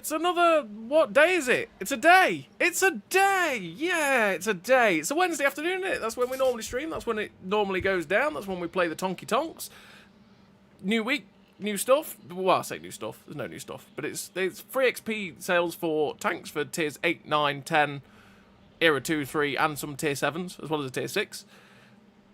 It's another... What day is it? It's a day. It's a day. Yeah, it's a day. It's a Wednesday afternoon, isn't it? That's when we normally stream. That's when it normally goes down. That's when we play the Tonky Tonks. New week, new stuff. Well, I say new stuff. There's no new stuff. But it's free XP sales for tanks for tiers 8, 9, 10, Era 2, 3, and some tier 7s, as well as a tier 6.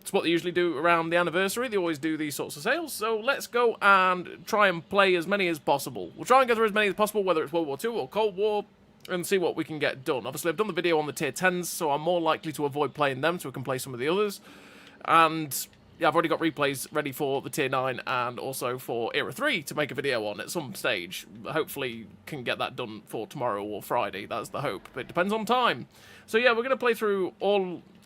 It's what they usually do around the anniversary. They always do these sorts of sales. So let's go and try and play as many as possible. We'll try and go through as many as possible, whether it's World War II or Cold War, and see what we can get done. Obviously, I've done the video on the tier 10s, so I'm more likely to avoid playing them so we can play some of the others. And yeah, I've already got replays ready for the tier 9 and also for Era 3 to make a video on at some stage. Hopefully can get that done for tomorrow or Friday. That's the hope, but it depends on time. So yeah, we're going to play through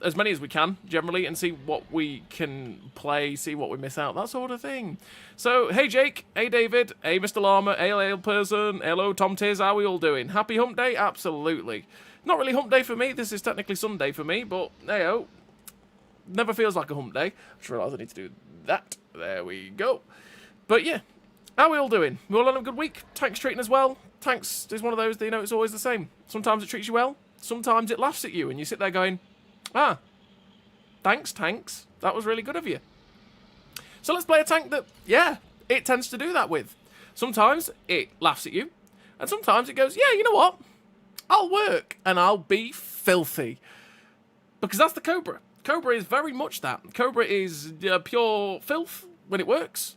as many as we can, generally, and see what we can play, see what we miss out, that sort of thing. So, hey Jake, hey David, hey Mr. Llama, hey Ale Person, hello Tom Tiz, how are we all doing? Happy hump day? Absolutely. Not really hump day for me, this is technically Sunday for me, but hey-oh. Never feels like a hump day. I just realised I need to do that. There we go. But yeah, how are we all doing? We all having a good week? Tanks treating us well? Tanks is one of those that, you know, it's always the same. Sometimes it treats you well, sometimes it laughs at you, and you sit there going, ah, thanks, tanks. That was really good of you. So let's play a tank that, yeah, it tends to do that with. Sometimes it laughs at you, and sometimes it goes, yeah, you know what? I'll work, and I'll be filthy. Because that's the Cobra. Cobra is very much that. Cobra is pure filth when it works,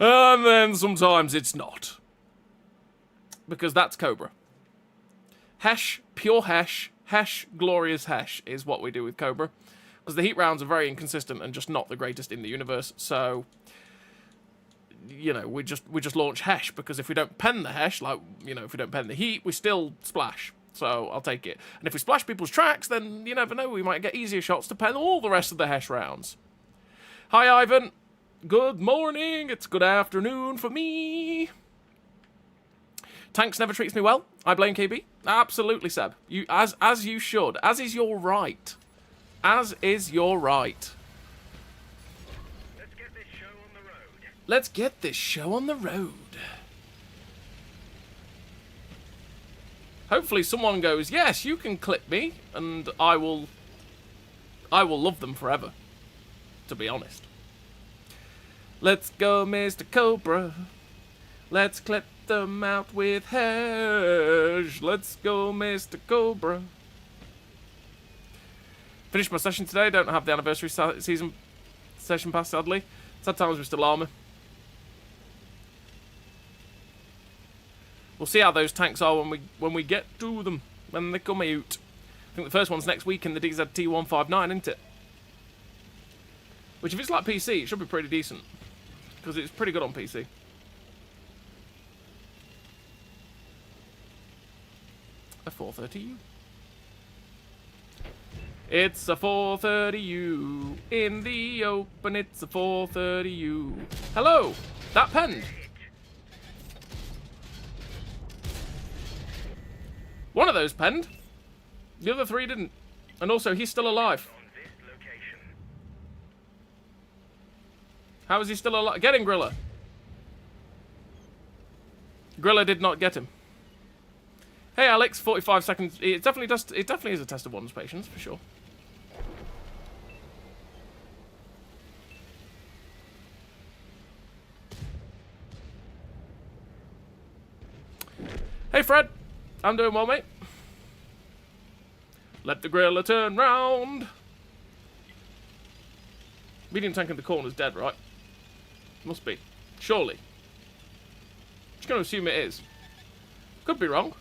and then sometimes it's not. Because that's Cobra. Hesh, pure Hesh, Hesh, glorious Hesh is what we do with Cobra. Because the heat rounds are very inconsistent and just not the greatest in the universe, so, you know, we just launch Hesh, because if we don't pen the Hesh, like, you know, if we don't pen the heat, we still splash. So I'll take it. And if we splash people's tracks, then you never know, we might get easier shots to pen all the rest of the Hesh rounds. Hi, Ivan. Good morning. It's good afternoon for me. Tanks never treats me well. I blame KB. Absolutely, Seb. You as you should. As is your right. As is your right. Let's get this show on the road. Let's get this show on the road. Hopefully someone goes, yes, you can clip me, and I will love them forever, to be honest. Let's go, Mr. Cobra. Let's clip them out with hash. Let's go, Mr. Cobra. Finished my session today. Don't have the anniversary season session pass, sadly. Sad times, Mr. Llama. We'll see how those tanks are when we get to them, when they come out. I think the first one's next week in the DZT-159, isn't it? Which, if it's like PC, it should be pretty decent. Because it's pretty good on PC. A 430U. It's a 430U. In the open, it's a 430U. Hello! That penned. One of those penned. The other three didn't. And also, he's still alive. How is he still alive? Get him, Grilla. Grilla did not get him. Hey, Alex, 45 seconds. It definitely is a test of one's patience, for sure. Hey, Fred. I'm doing well, mate. Let the Grilla turn round. Medium tank in the corner's dead, right? Must be. Surely. Just gonna assume it is. Could be wrong.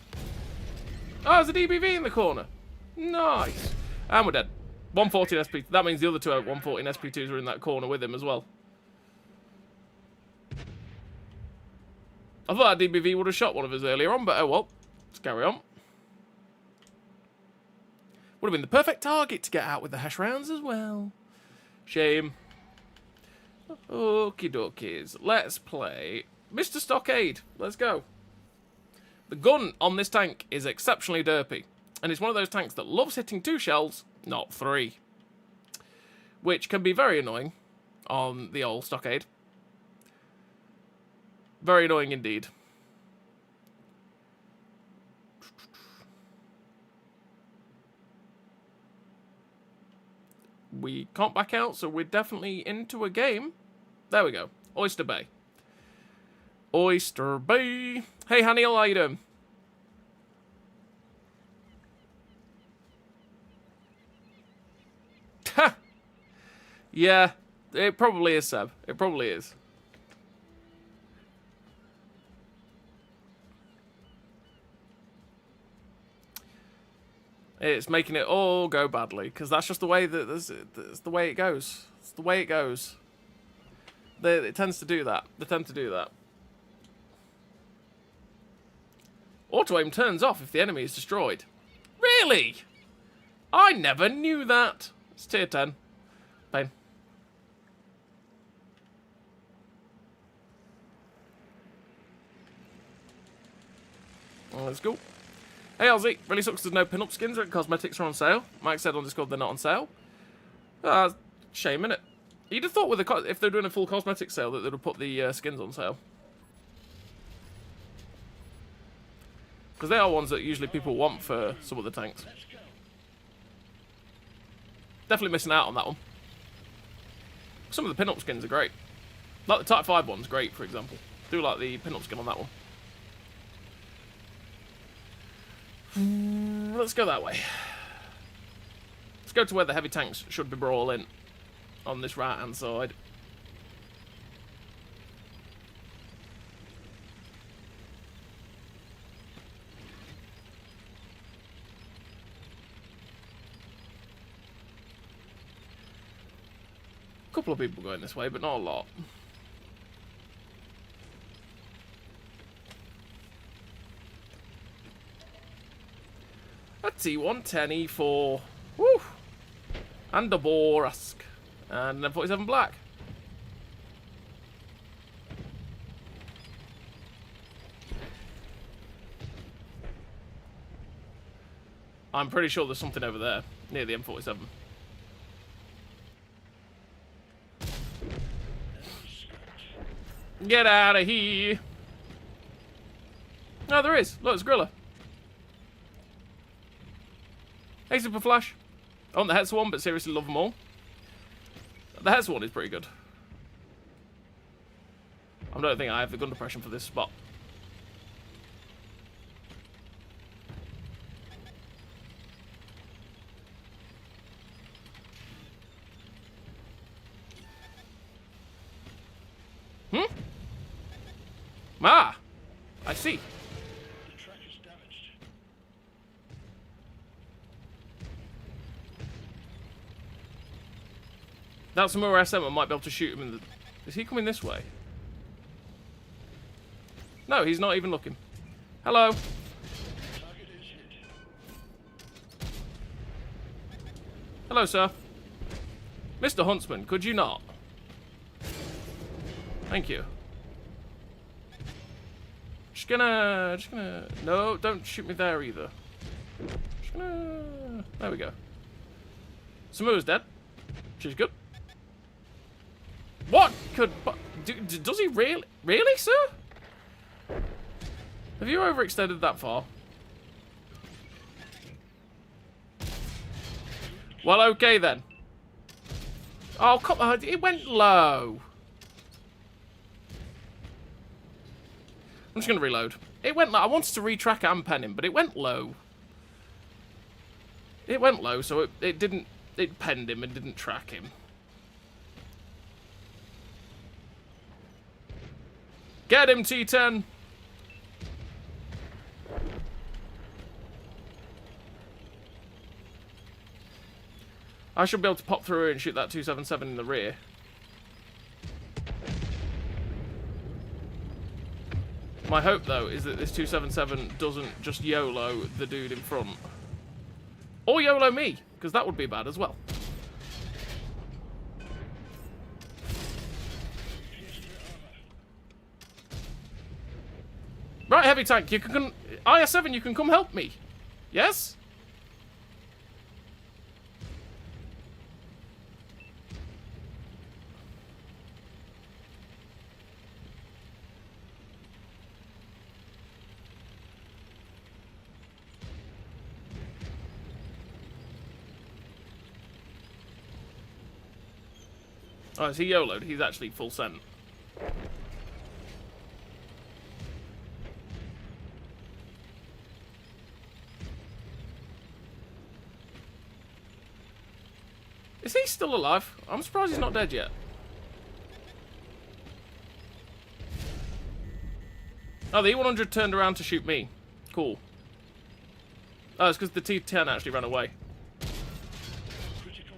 Oh, there's a DBV in the corner. Nice. And we're dead. 140 SP. That means the other two 140 SP2s are in that corner with him as well. I thought that DBV would have shot one of us earlier on, but oh well. Let's carry on. Would have been the perfect target to get out with the hash rounds as well. Shame. Okie dokies. Let's play Mr. Stockade. Let's go. The gun on this tank is exceptionally derpy. And it's one of those tanks that loves hitting 2 shells, not 3. Which can be very annoying on the old Stockade. Very annoying indeed. We can't back out, so we're definitely into a game. There we go. Oyster Bay. Oyster Bay. Hey, Haniel, how you doing? Ha! Yeah, it probably is, Seb. It probably is. It's making it all go badly, because that's just the way that that's the way it goes. It's the way it goes. It tends to do that. They tend to do that. Auto-aim turns off if the enemy is destroyed. Really? I never knew that. It's tier 10. Pain. Well, let's go. Hey, Ozzy. Really sucks there's no pin-up skins. Cosmetics are on sale. Mike said on Discord they're not on sale. Shame, innit? You'd have thought with if they're doing a full cosmetic sale that they'd have put the skins on sale. Because they are ones that usually people want for some of the tanks. Definitely missing out on that one. Some of the pin-up skins are great. Like the Type 5 one's great, for example. Do like the pin-up skin on that one. Let's go that way. Let's go to where the heavy tanks should be brawling. On this right-hand side. A couple of people going this way, but not a lot. A T110 E4. Woo! And a Borask. And then 47 black. I'm pretty sure there's something over there, near the M47. Get out of here. No, there is. Look, it's Grilla. Hey, Super Flash. I want the Hetzer one, but seriously love them all. The Hetzer one is pretty good. I don't think I have the gun depression for this spot. Ah! I see. The track is damaged. That's some more SM. I might be able to shoot him in the... Is he coming this way? No, he's not even looking. Hello. Target is hit. Hello, sir. Mr. Huntsman, could you not? Thank you. Just gonna... No, don't shoot me there either. Just gonna... There we go. Samua's dead. She's good. What could... Does he really... Really, sir? Have you overextended that far? Well, okay then. Oh, come on. It went low. I'm just going to reload. It went low. I wanted to retrack and pen him, but it went low. It went low, so it didn't... It penned him and didn't track him. Get him, T10! I should be able to pop through and shoot that 277 in the rear. My hope, though, is that this 277 doesn't just YOLO the dude in front. Or YOLO me, because that would be bad as well. Right, heavy tank, you can... IS-7, you can come help me. Yes? Oh, is he YOLO'd? He's actually full sent. Is he still alive? I'm surprised he's not dead yet. Oh, the E100 turned around to shoot me. Cool. Oh, it's because the T10 actually ran away. Critical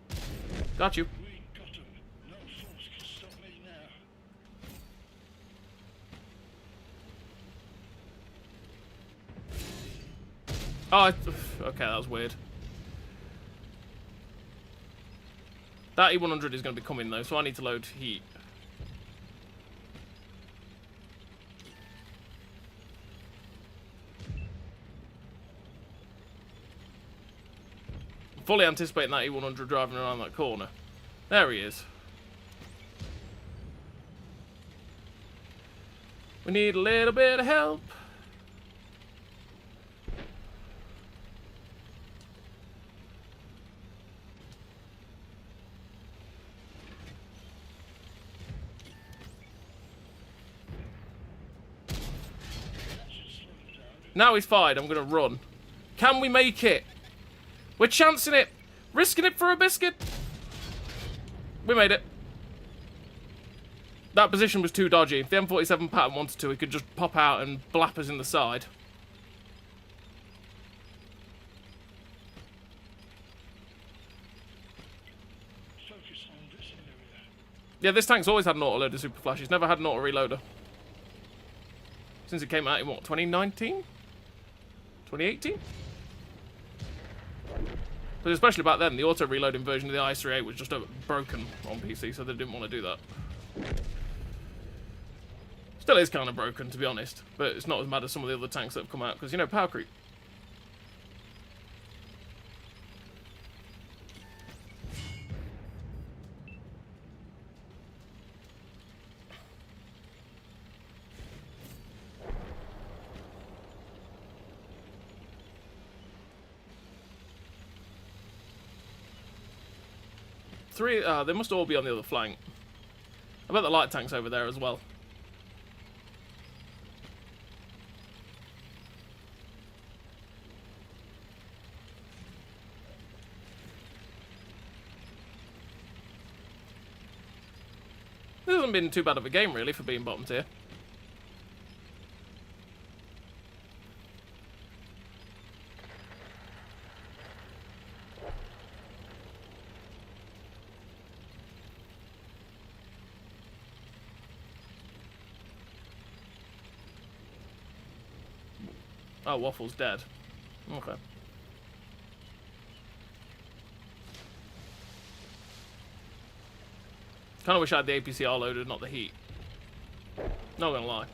hit. Got you. We got him. No force can stop me now. Oh, okay, that was weird. That E100 is going to be coming, though, so I need to load heat. Fully anticipating that E100 driving around that corner. There he is. We need a little bit of help. Now he's fired, I'm gonna run. Can we make it? We're chancing it! Risking it for a biscuit! We made it. That position was too dodgy. If the M47 pattern wanted to, he could just pop out and blap us in the side. Focus on this area. Yeah, this tank's always had an autoloader super flash. He's never had an auto reloader. Since it came out in what, 2019? 2018? But especially back then, the auto reloading version of the i3-8 was just broken on PC, so they didn't want to do that. Still is kind of broken, to be honest, but it's not as bad as some of the other tanks that have come out, because, you know, power creep. They must all be on the other flank. I bet the light tank's over there as well. This hasn't been too bad of a game, really, for being bottom tier. Oh, Waffle's dead. Okay. Kinda wish I had the APCR loaded, not the heat. Not gonna lie.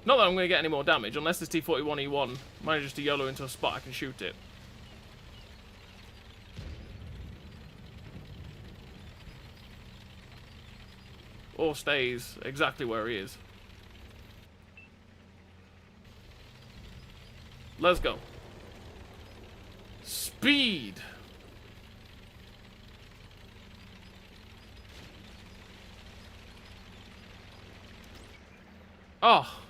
Not that I'm gonna get any more damage, unless this T41E1 manages to YOLO into a spot I can shoot it. Or stays exactly where he is. Let's go. Speed. Oh.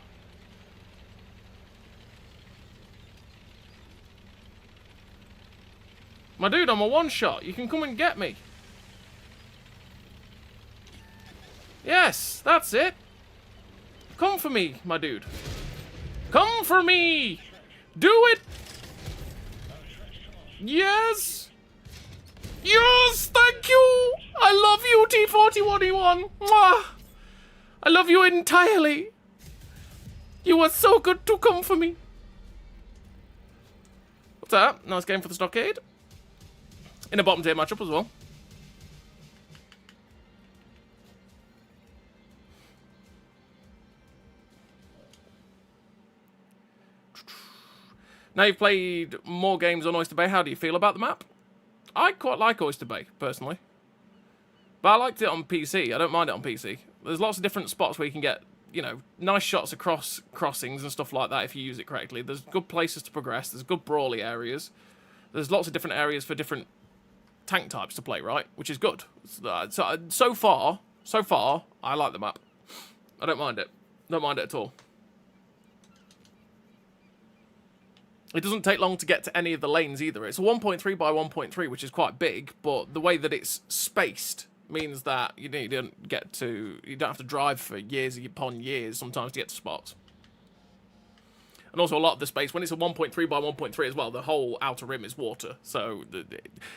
My dude, I'm a one-shot. You can come and get me. Yes, that's it. Come for me, my dude. Come for me. Do it! Yes! Yes! Thank you! I love you, T41E1! Mwah! I love you entirely! You were so good to come for me! What's that? Nice game for the stockade. In a bottom tier matchup as well. Now you've played more games on Oyster Bay, how do you feel about the map? I quite like Oyster Bay, personally. But I liked it on PC, I don't mind it on PC. There's lots of different spots where you can get, you know, nice shots across crossings and stuff like that if you use it correctly. There's good places to progress, there's good brawly areas. There's lots of different areas for different tank types to play, right? Which is good. So far, I like the map. I don't mind it. Don't mind it at all. It doesn't take long to get to any of the lanes either. It's a 1.3 by 1.3, which is quite big, but the way that it's spaced means that you don't have to drive for years upon years sometimes to get to spots. And also a lot of the space, when it's a 1.3 by 1.3 as well, the whole outer rim is water. So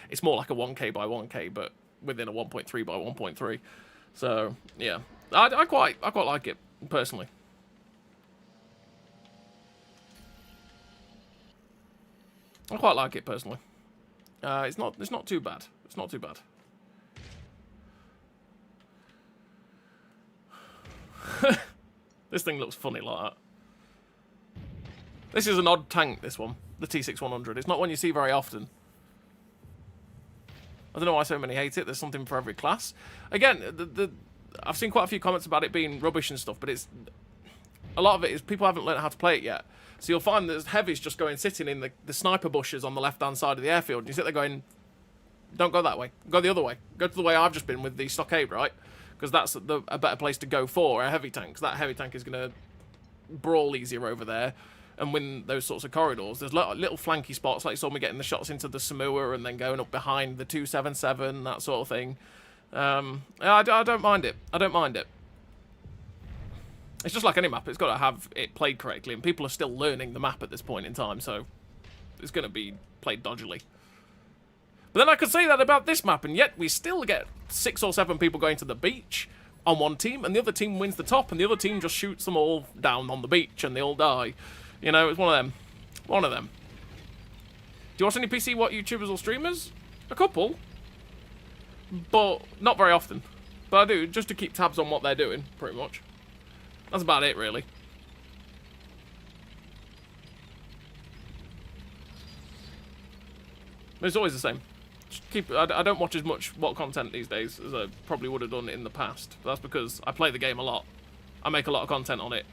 it's more like a 1K by 1K, but within a 1.3 by 1.3. So, yeah. I quite like it, personally. I quite like it, personally. It's not too bad. It's not too bad. This thing looks funny like that. This is an odd tank, this one. The T6100. It's not one you see very often. I don't know why so many hate it. There's something for every class. Again, I've seen quite a few comments about it being rubbish and stuff, but a lot of it is people haven't learned how to play it yet. So you'll find there's heavies just sitting in the sniper bushes on the left-hand side of the airfield. And you sit there going, don't go that way. Go the other way. Go to the way I've just been with the stockade, right? Because that's a better place to go for a heavy tank. Because that heavy tank is going to brawl easier over there and win those sorts of corridors. There's little flanky spots, like you saw me getting the shots into the Samoa and then going up behind the 277, that sort of thing. I don't mind it. I don't mind it. It's just like any map. It's got to have it played correctly, and people are still learning the map at this point in time, so it's going to be played dodgily. But then I could say that about this map, and yet we still get 6 or 7 people going to the beach on one team, and the other team wins the top, and the other team just shoots them all down on the beach, and they all die. You know, it's one of them. One of them. Do you watch any PC YouTubers or streamers? A couple. But not very often. But I do, just to keep tabs on what they're doing, pretty much. That's about it, really. It's always the same. I don't watch as much what content these days as I probably would have done in the past. But that's because I play the game a lot. I make a lot of content on it.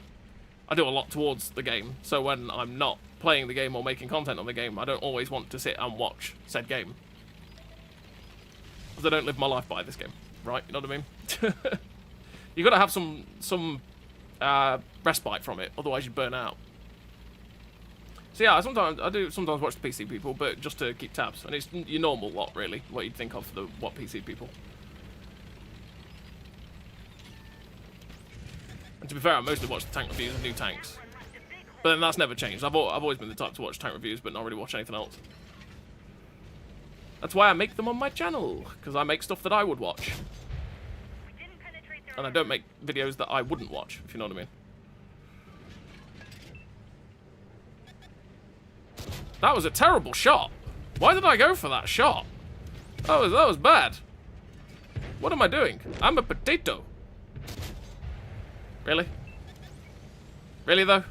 I do a lot towards the game. So when I'm not playing the game or making content on the game, I don't always want to sit and watch said game. Because I don't live my life by this game, right? You know what I mean? You got to have some respite from it, otherwise you burn out. So yeah, I do sometimes watch the PC people, but just to keep tabs, and it's your normal lot really, what you'd think of for the PC people. And to be fair, I mostly watch the tank reviews of new tanks, but then that's never changed. I've always been the type to watch tank reviews, but not really watch anything else. That's why I make them on my channel, because I make stuff that I would watch. And I don't make videos that I wouldn't watch, if you know what I mean. That was a terrible shot. Why did I go for that shot? That was bad. What am I doing? I'm a potato. Really? Really, though?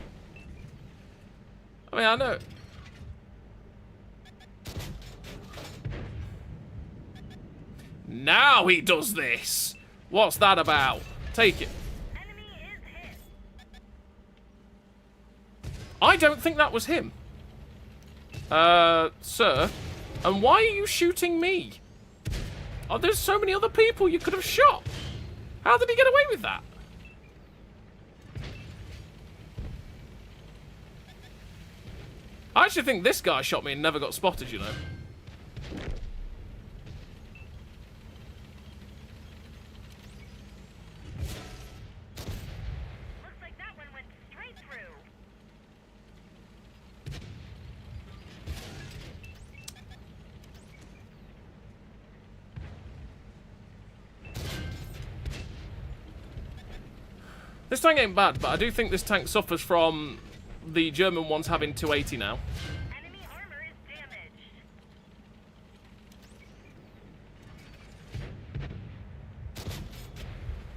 I mean, I know. Now he does this. What's that about? Take it. Enemy is hit. I don't think that was him. Sir? And why are you shooting me? Oh, there's so many other people you could have shot. How did he get away with that? I actually think this guy shot me and never got spotted, you know. Looks like that one went straight through. This tank ain't bad, but I do think this tank suffers from the German ones having 280 now. Enemy armor is damaged.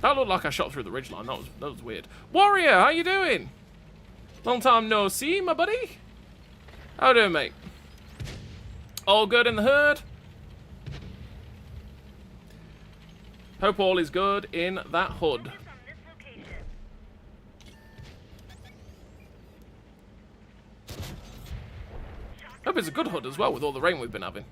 That looked like I shot through the ridgeline. That was weird. Warrior, how you doing? Long time no see, my buddy. How doing, mate? All good in the hood? Hope all is good in that hood. Focus on this location. Hope it's a good hood as well with all the rain we've been having.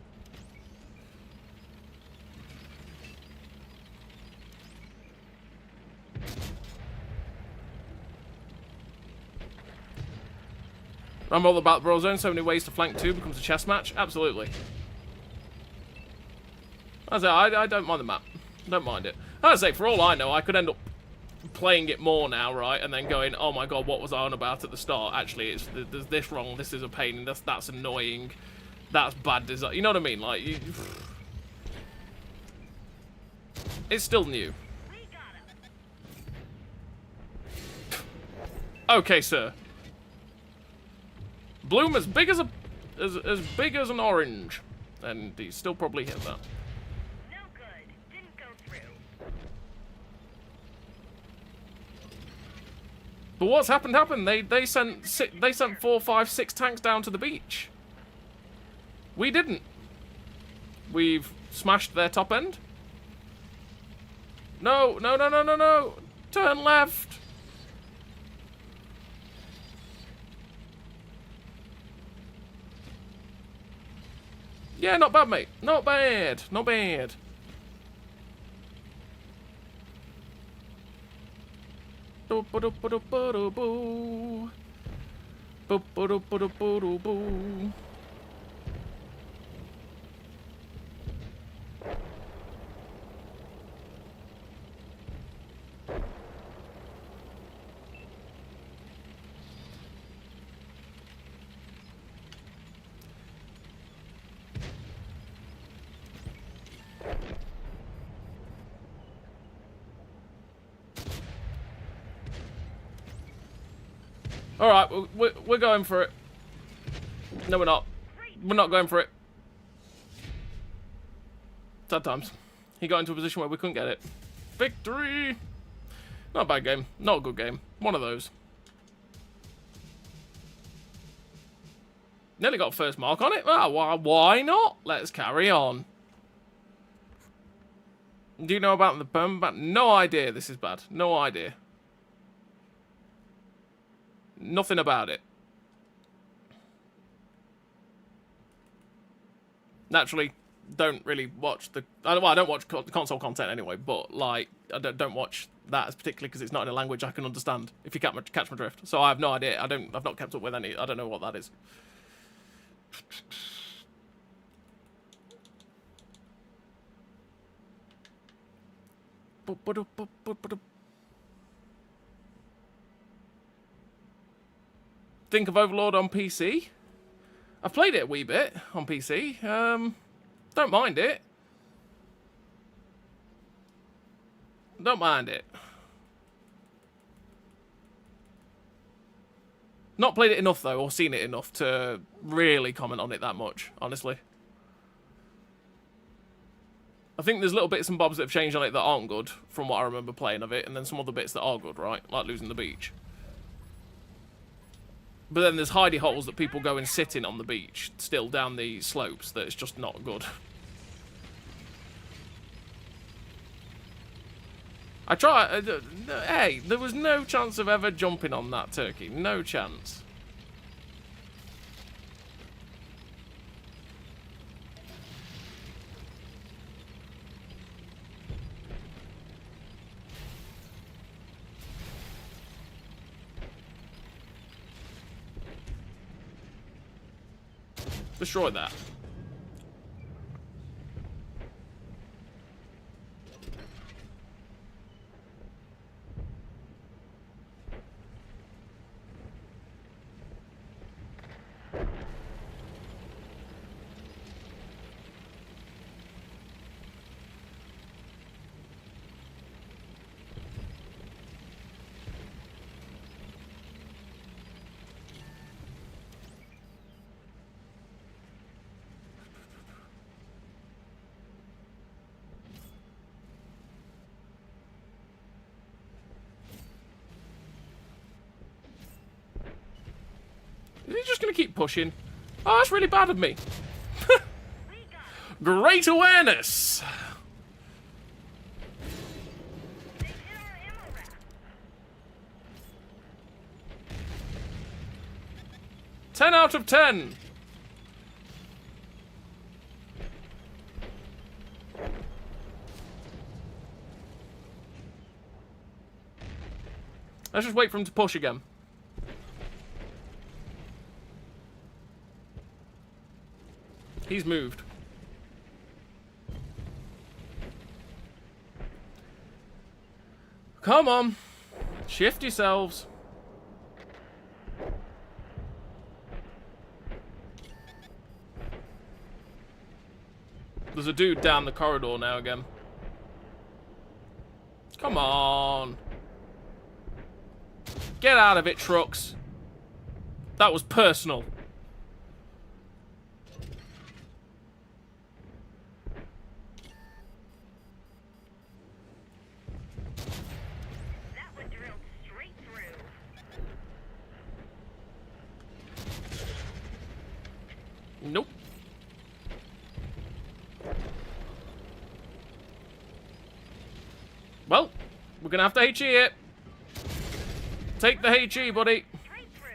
I'm all about the Brawl Zone. So many ways to flank 2 becomes a chess match. Absolutely. I don't mind the map. Don't mind it. As I say, for all I know, I could end up playing it more now, right? And then going, oh my god, what was I on about at the start? Actually, there's this wrong. This is a pain. That's annoying. That's bad design. You know what I mean? Like, it's still new. Okay, sir. Bloom as big as as big as an orange, and he still probably hit that. No good. Didn't go through. But what's happened? They sent 4, 5, 6 tanks down to the beach. We didn't. We've smashed their top end. No, no, no, no, no, no. Turn left. Yeah, not bad, mate. Not bad. Not bad. Alright, we're going for it. No, we're not. We're not going for it. Sad times. He got into a position where we couldn't get it. Victory! Not a bad game. Not a good game. One of those. Nearly got first mark on it. Ah, why not? Let's carry on. Do you know about the permaban? No idea this is bad. No idea. Nothing about it. Naturally, don't really watch the... Well, I don't watch console content anyway, but, like, I don't watch that as particularly because it's not in a language I can understand, if you catch my drift. So I have no idea. I've not kept up with any... I don't know what that is. Think of Overlord on PC? I've played it a wee bit on PC. Don't mind it. Don't mind it. Not played it enough, though, or seen it enough to really comment on it that much, honestly. I think there's little bits and bobs that have changed on it that aren't good, from what I remember playing of it, and then some other bits that are good, right? Like losing the beach. But then there's hidey holes that people go and sit in on the beach, still down the slopes, that it's just not good. I try... hey, there was no chance of ever jumping on that turkey. No chance. Destroy that. Is he just going to keep pushing? Oh, that's really bad of me. Great awareness. They hit our ammo rack. 10 out of 10. Let's just wait for him to push again. He's moved. Come on. Shift yourselves. There's a dude down the corridor now again. Come on. Get out of it, trucks. That was personal. That one drilled straight through. Nope. Well, we're gonna have to HE it. Take the HE, buddy. Straight through.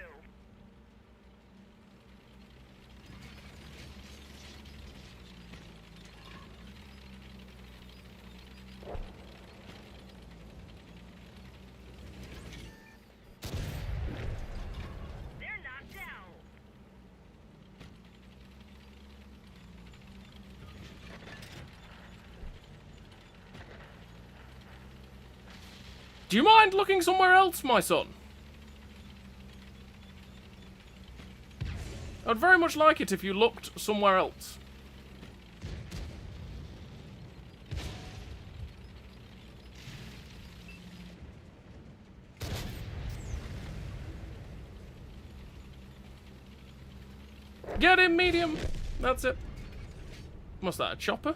They're knocked out. Do you mind looking somewhere else, my son? I'd very much like it if you looked somewhere else. Get in, medium. That's it. What's that, a chopper?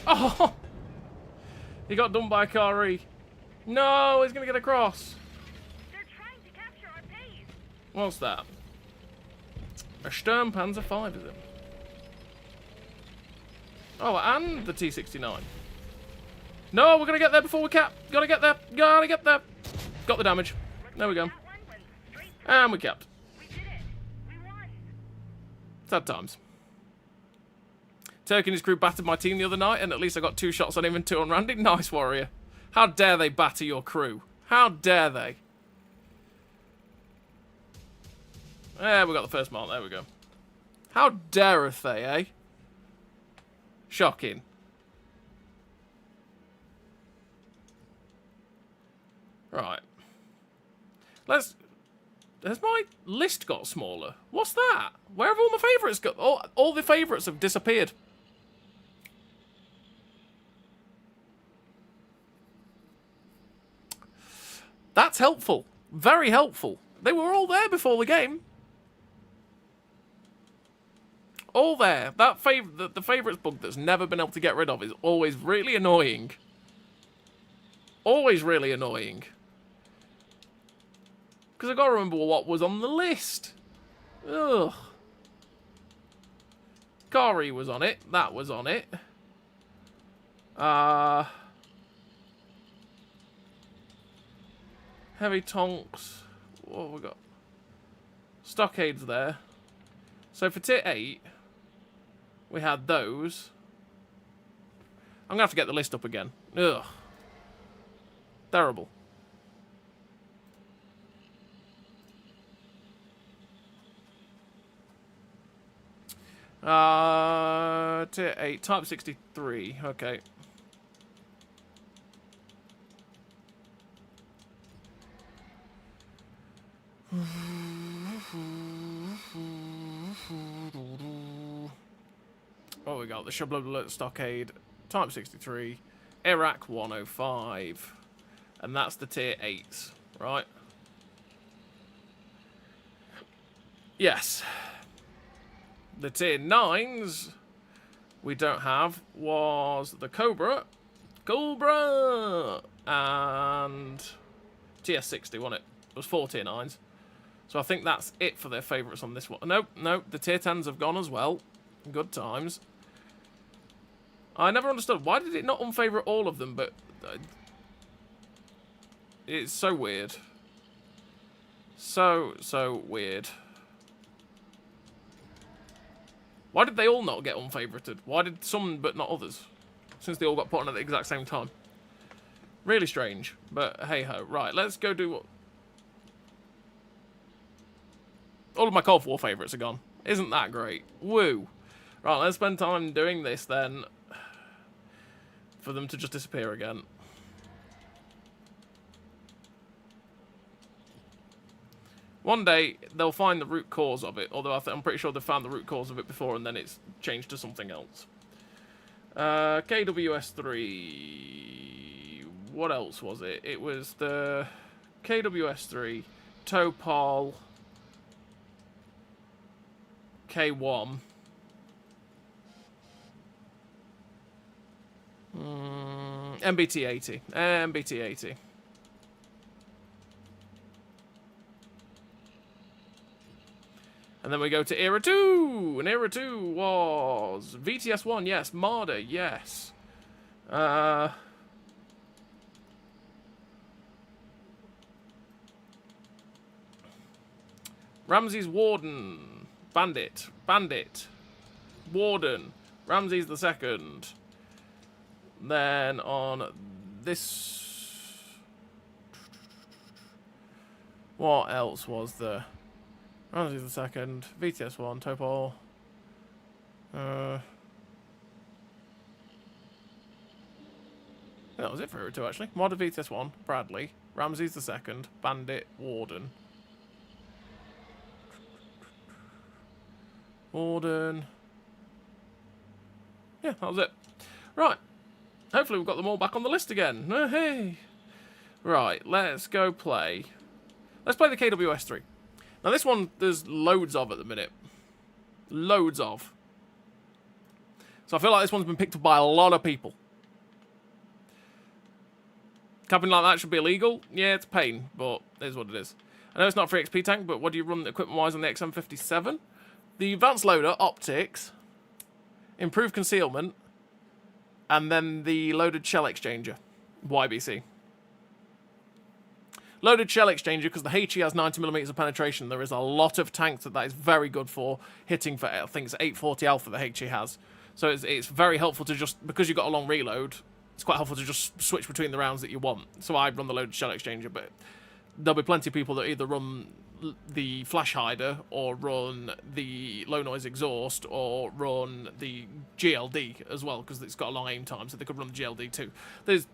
Oh! He got done by a car E. No, he's gonna get across. They're trying to capture our base. What's that? A Sturmpanzer 5, is it? Oh, and the T-69. No, we're gonna get there before we cap. Gotta get there. Gotta get there. Got the damage. There we go. That one went straight through. And we capped. We did it. We won. Sad times. Turk and his crew battered my team the other night, and at least I got 2 shots on him and 2 on Randy. Nice, warrior. How dare they batter your crew? How dare they? There, we got the first mark. There we go. How dareth they, eh? Shocking. Right. Let's... Has my list got smaller? What's that? Where have all my favourites got? All the favourites have disappeared. That's helpful. Very helpful. They were all there before the game. All there. That the favourites bug that's never been able to get rid of is always really annoying. Always really annoying. Because I've got to remember what was on the list. Ugh. Kari was on it. That was on it. Heavy tonks. What have we got? Stockades there. So for tier 8, we had those. I'm going to have to get the list up again. Ugh. Terrible. Tier 8, type 63. Okay. Oh, we got the Shablob Stockade, type 63, Iraq 105. And that's the tier 8s, right? Yes. The tier 9s we don't have was the Cobra, and TS60, wasn't it? It was 4 tier 9s. So I think that's it for their favourites on this one. Nope, nope, the tier 10s have gone as well. Good times. I never understood, why did it not unfavourite all of them, but... it's so weird. So weird. Why did they all not get unfavorited? Why did some but not others? Since they all got put on at the exact same time. Really strange, but hey-ho. Right, let's go do what... All of my Cold War favourites are gone. Isn't that great? Woo. Right, let's spend time doing this then. For them to just disappear again. One day, they'll find the root cause of it. Although I'm pretty sure they've found the root cause of it before and then it's changed to something else. KWS3... What else was it? It was the KWS3, Topol, K1, MBT-80, MBT-80. And then we go to Era 2, and Era 2 was VTS-1, yes, Marder, yes. Ramses Warden, Bandit, Warden, Ramses the Second. Then on this, what else was there? Ramses the Second, VTS-1, Topol. That was it for Era 2 actually. Modern VTS-1, Bradley, Ramses the Second, Bandit, Warden. Warden. Yeah, that was it. Right. Hopefully we've got them all back on the list again. Hey. Right, let's go play. Let's play the KWS3. Now this one, there's loads of at the minute. Loads of. So I feel like this one's been picked up by a lot of people. Capping like that should be illegal. Yeah, it's a pain, but it is what it is. I know it's not a free XP tank, but what do you run equipment-wise on the XM57? The advanced loader, optics, improved concealment, and then the loaded shell exchanger, YBC. Loaded shell exchanger, because the HE has 90mm of penetration. There is a lot of tanks that is very good for hitting for, I think it's 840 alpha the HE has. So it's very helpful to just, because you've got a long reload, it's quite helpful to just switch between the rounds that you want. So I run the loaded shell exchanger, but there'll be plenty of people that either run the flash hider or run the low noise exhaust or run the GLD as well, because it's got a long aim time, so they could run the GLD too. There's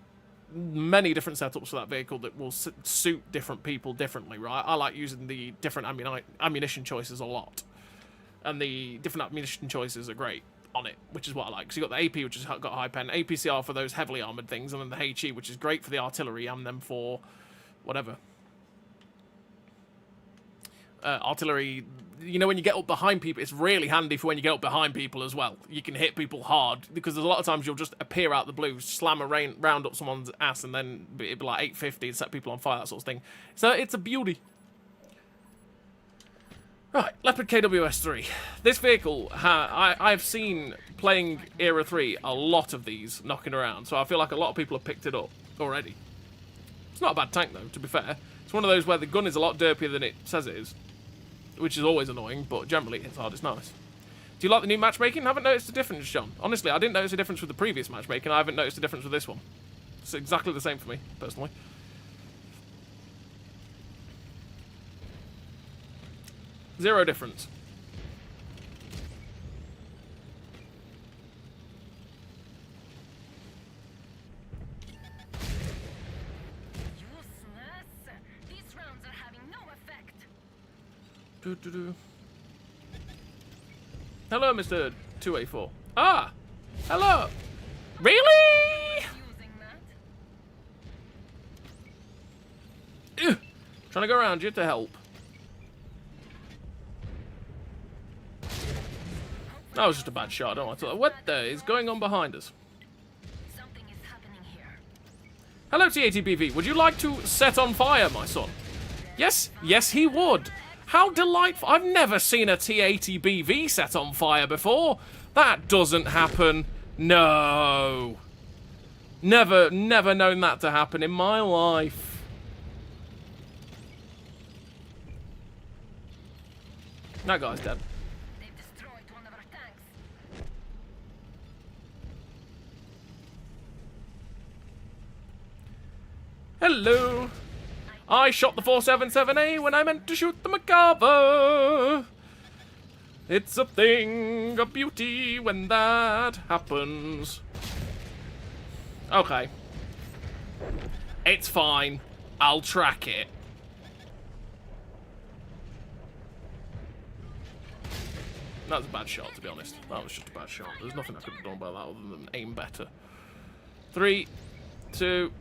many different setups for that vehicle that will suit different people differently, right? I like using the different ammunition choices a lot, and the different ammunition choices are great on it, which is what I like. Because you've got the AP, which has got high pen, APCR for those heavily armoured things, and then the HE, which is great for the artillery, and then for whatever. Artillery, you know, when you get up behind people, it's really handy for when you get up behind people as well. You can hit people hard, because there's a lot of times you'll just appear out the blue, slam a round up someone's ass, and then it'd be like 850 and set people on fire, that sort of thing. So it's a beauty. Right, Leopard KWS3. This vehicle, I've seen playing Era 3 a lot of these knocking around, so I feel like a lot of people have picked it up already. It's not a bad tank though, to be fair. It's one of those where the gun is a lot derpier than it says it is, which is always annoying, but generally it's hard, it's nice. Do you like the new matchmaking? I haven't noticed a difference, John. Honestly, I didn't notice a difference with the previous matchmaking. I haven't noticed a difference with this one. It's exactly the same for me, personally. Zero difference. These rounds are having no effect. Hello, Mr. 2A4. Ah! Hello! Really? Using that. Ugh. Trying to go around you to help. That was just a bad shot, I don't want to. What the is going on behind us? Something is happening here. Hello, T80BV. Would you like to set on fire, my son? Yes, yes, he would. How delightful. I've never seen a T80BV set on fire before. That doesn't happen. No. Never known that to happen in my life. That guy's dead. They've destroyed one of our tanks. Hello. I shot the 477A when I meant to shoot the Macabre. It's a thing of beauty when that happens. Okay. It's fine. I'll track it. That was a bad shot, to be honest. That was just a bad shot. There's nothing I could have done about that other than aim better. 3, 2,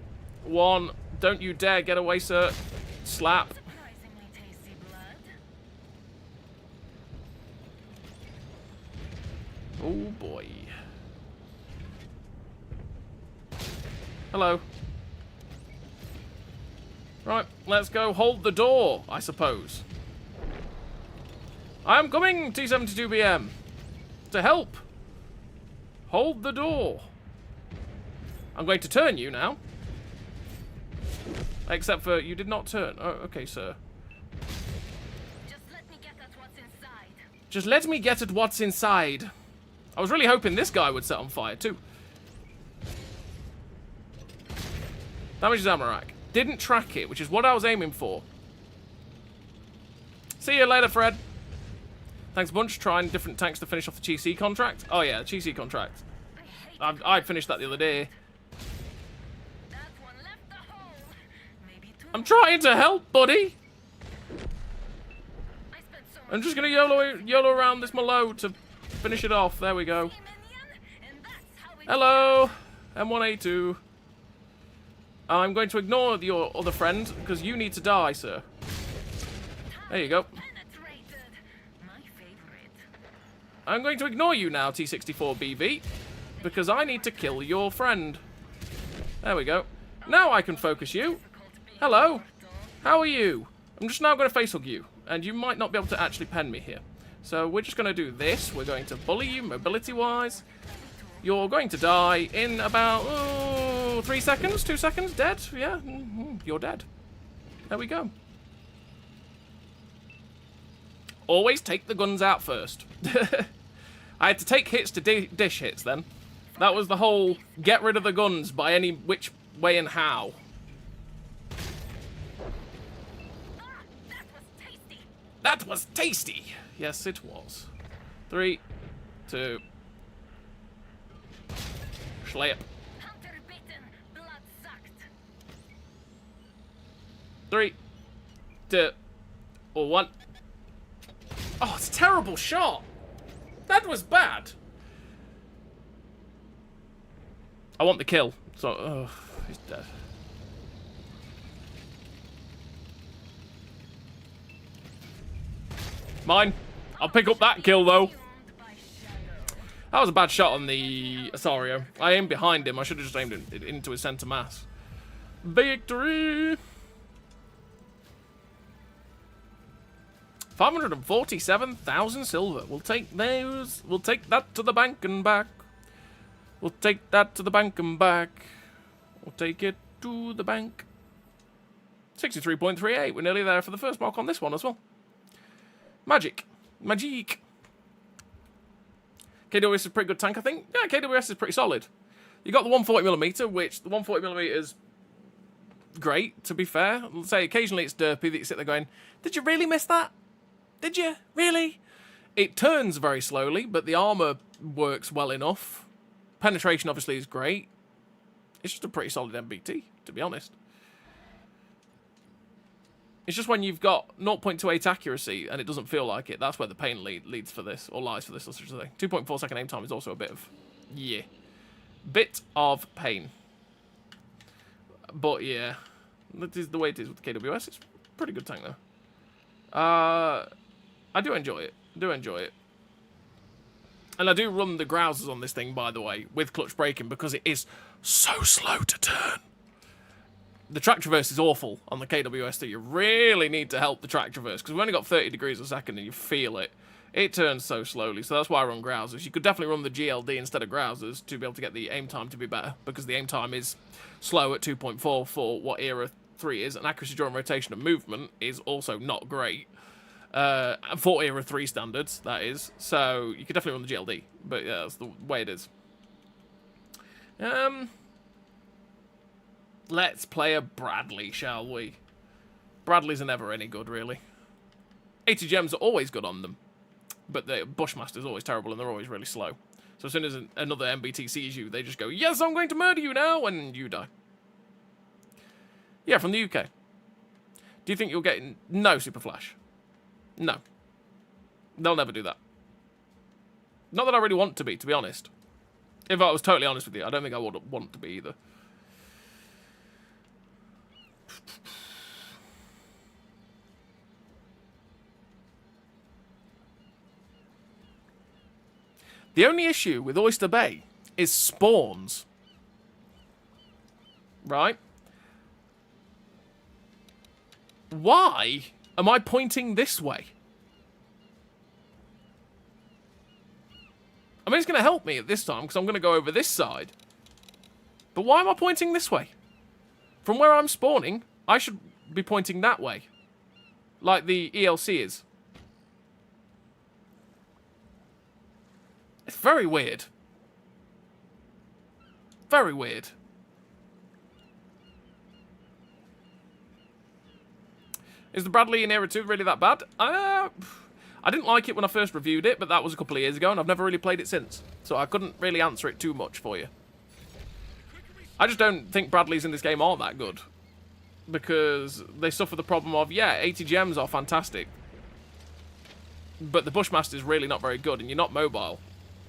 1. Don't you dare get away, sir. Slap. Surprisingly tasty blood. Oh boy. Hello. Right, let's go hold the door, I suppose. I'm coming, T-72BM. To help. Hold the door. I'm going to turn you now. Except for you did not turn. Oh, okay, sir. Just let me get at what's inside. Just let me get at what's inside. I was really hoping this guy would set on fire, too. Damages ammo rack. Didn't track it, which is what I was aiming for. See you later, Fred. Thanks a bunch. Trying different tanks to finish off the GC contract. Oh, yeah, GC contract. I hate I finished that the other day. that one left the hole. Maybe two. I'm trying to help, buddy. I spent so much I'm just going to YOLO around this Malo to finish it off. There we go. minion, and that's how it Hello, M1A2. I'm going to ignore your other friend, because you need to die, sir. There you go. penetrated. My favorite. I'm going to ignore you now, T64BV, because I need to kill your friend. There we go. Now I can focus you. Hello. How are you? I'm just now going to face hug you, and you might not be able to actually pen me here. So we're just going to do this. We're going to bully you mobility-wise. You're going to die in about 3 seconds, 2 seconds, dead. Yeah, you're dead. There we go. Always take the guns out first. I had to take hits to dish hits then. That was the whole get rid of the guns by any which way and how. That was tasty. That was tasty. Yes, it was. 3, 2. Schlep. Hunter bitten. Blood sucked. 3, 2, or 1. Oh, it's a terrible shot. That was bad. I want the kill. So, he's dead. Mine. I'll pick up that kill, though. Owned by shadow. That was a bad shot on the Asario. I aimed behind him. I should have just aimed it into his centre mass. Victory! 547,000 silver. We'll take those. We'll take that to the bank and back. We'll take that to the bank and back. We'll take it to the bank. 63.38. We're nearly there for the first mark on this one as well. Magic. Magic. KWS is a pretty good tank, I think. Yeah, KWS is pretty solid. You got the 140mm, which the 140mm is great, to be fair. I'll say occasionally it's derpy that you sit there going, did you really miss that? Did you? Really? It turns very slowly, but the armour works well enough. Penetration obviously is great. It's just a pretty solid MBT, to be honest. It's just when you've got 0.28 accuracy and it doesn't feel like it, that's where the pain leads for this, or lies for this, let's just say. 2.4 second aim time is also a bit of, yeah, bit of pain. But yeah, that is the way it is with the KWS. It's a pretty good tank though. I do enjoy it. And I do run the grousers on this thing, by the way, with clutch braking because it is so slow to turn. The track traverse is awful on the KWS, you really need to help the track traverse because we've only got 30 degrees a second and you feel it. It turns so slowly, so that's why I run grousers. You could definitely run the GLD instead of grousers to be able to get the aim time to be better because the aim time is slow at 2.4 for what Era 3 is, and accuracy during rotation and movement is also not great. For Era 3 standards, that is. So you could definitely run the GLD, but yeah, that's the way it is. Let's play a Bradley, shall we? Bradleys are never any good, really. 80 gems are always good on them. But the Bushmaster's always terrible and they're always really slow. So as soon as another MBT sees you, they just go, yes, I'm going to murder you now, and you die. Yeah, from the UK. Do you think you'll get... No, Super Flash. No. They'll never do that. Not that I really want to be honest. If I was totally honest with you, I don't think I would want to be either. The only issue with Oyster Bay is spawns. Right? Why am I pointing this way? I mean, it's going to help me at this time because I'm going to go over this side. But why am I pointing this way? From where I'm spawning, I should be pointing that way. Like the ELC is. It's very weird. Very weird. Is the Bradley in Era 2 really that bad? I didn't like it when I first reviewed it, but that was a couple of years ago, and I've never really played it since. So I couldn't really answer it too much for you. I just don't think Bradleys in this game are that good. Because they suffer the problem of, yeah, 80 gems are fantastic. But the Bushmaster is really not very good, and you're not mobile.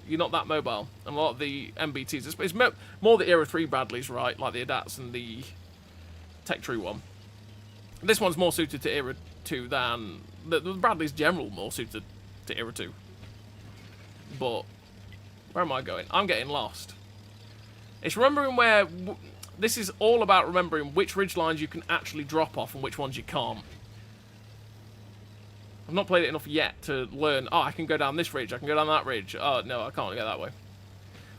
You're not that mobile. And a lot of the MBTs, it's more the Era 3 Bradleys, right? Like the Adats and the Tech True one. This one's more suited to Era 2 than... The Bradley's general more suited to Era 2. But... Where am I going? I'm getting lost. It's remembering where... This is all about remembering which ridgelines you can actually drop off and which ones you can't. I've not played it enough yet to learn, oh, I can go down this ridge, I can go down that ridge. Oh, no, I can't go that way.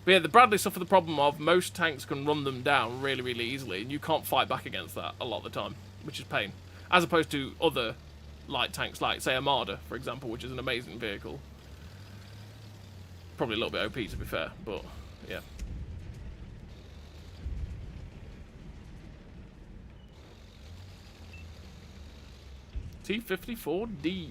But yeah, the Bradleys suffer the problem of most tanks can run them down really, really easily, and you can't fight back against that a lot of the time, which is pain. As opposed to other light tanks, like, say, Armada, for example, which is an amazing vehicle. Probably a little bit OP, to be fair, but, yeah. T-54D.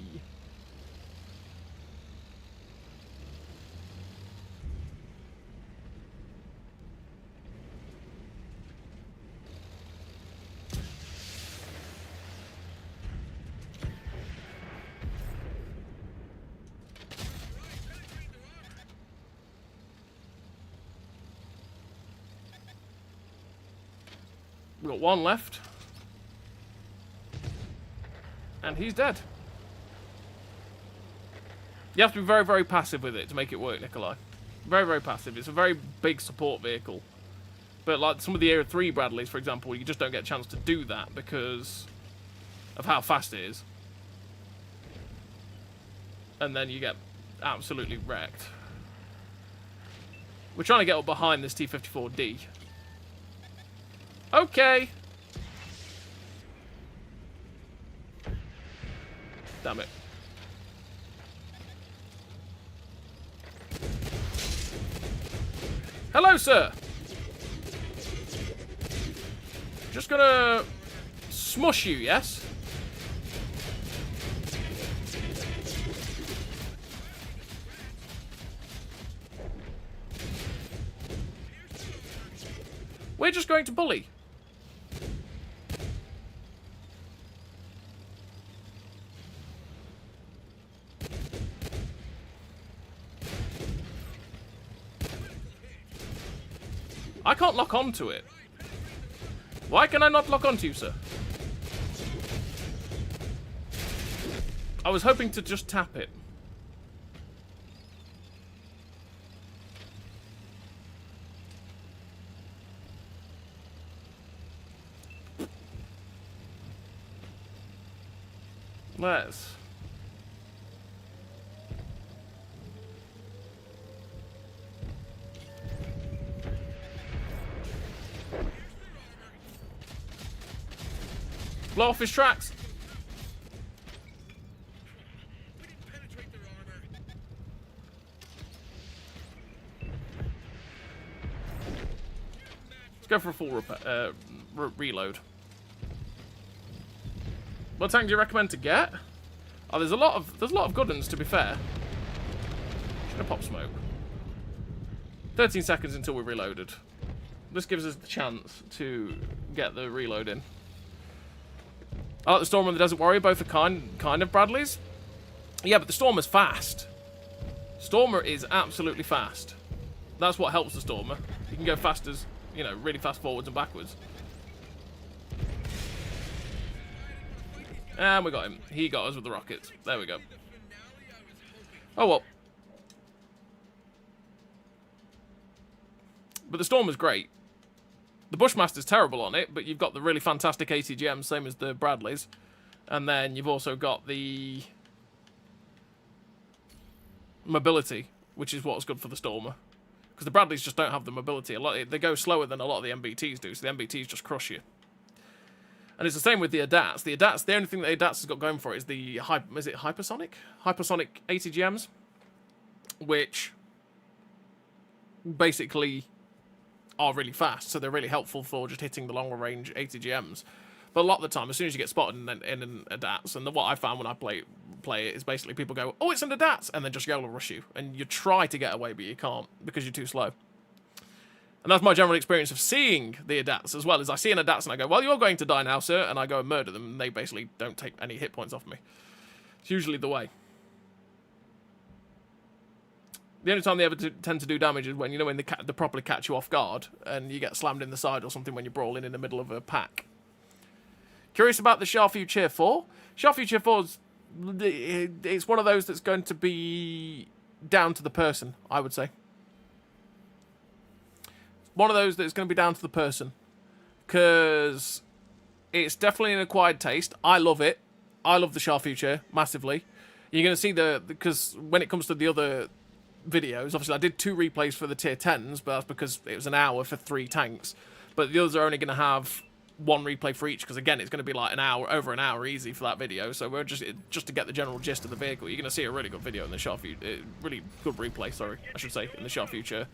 We've got one left. And he's dead. You have to be very, very passive with it to make it work, Nikolai. Very, very passive. It's a very big support vehicle. But like some of the Era 3 Bradleys, for example, you just don't get a chance to do that because of how fast it is. And then you get absolutely wrecked. We're trying to get up behind this T-54D. Okay. Damn it. Hello, sir. Just gonna smush you, yes? We're just going to bully. I can't lock onto it. Why can I not lock onto you, sir? I was hoping to just tap it. Let's... blow off his tracks. Let's go for a full repair. reload. What tank do you recommend to get? Oh, there's a lot of good ones, to be fair. Should have pop smoke. 13 seconds until we reloaded. This gives us the chance to get the reload in. I like the Stormer and the Desert Warrior. Both are kind of Bradleys. Yeah, but the Stormer's fast. Stormer is absolutely fast. That's what helps the Stormer. You can go fast as, you know, really fast forwards and backwards. And we got him. He got us with the rockets. There we go. Oh well. But the Stormer's great. The Bushmaster's terrible on it, but you've got the really fantastic ATGM, same as the Bradleys. And then you've also got the mobility, which is what's good for the Stormer. Because the Bradleys just don't have the mobility. They go slower than a lot of the MBTs do, so the MBTs just crush you. And it's the same with the ADATs. The ADATs, the only thing that ADATs has got going for it is the is it hypersonic? Hypersonic ATGMs, which basically are really fast, so they're really helpful for just hitting the longer range ATGMs. But a lot of the time, as soon as you get spotted in an ADATs, and what I found when I play it is basically people go, oh, it's an ADATs, and then just YOLO rush you, and you try to get away, but you can't because you're too slow. And that's my general experience of seeing the ADATs as well, is I see an ADATs and I go, well, you're going to die now, sir, and I go and murder them, and they basically don't take any hit points off me. It's usually the way. The only time they ever tend to do damage is when, you know, when they properly catch you off guard, and you get slammed in the side or something when you're brawling in the middle of a pack. Curious about the Shafyu Cheer 4? Shafyu Cheer 4 it's one of those that's going to be down to the person, I would say. One of those that's going to be down to the person. Because it's definitely an acquired taste. I love it. I love the Shafyu Cheer massively. You're going to see because when it comes to the other videos, obviously I did 2 replays for the tier 10s, but that's because it was an hour for 3 tanks. But the others are only going to have 1 replay for each, because again, it's going to be like over an hour easy for that video. So we're just to get the general gist of the vehicle. You're going to see a really good video in the Shafyu, really good replay, sorry, I should say, in the Shafyu Cheer.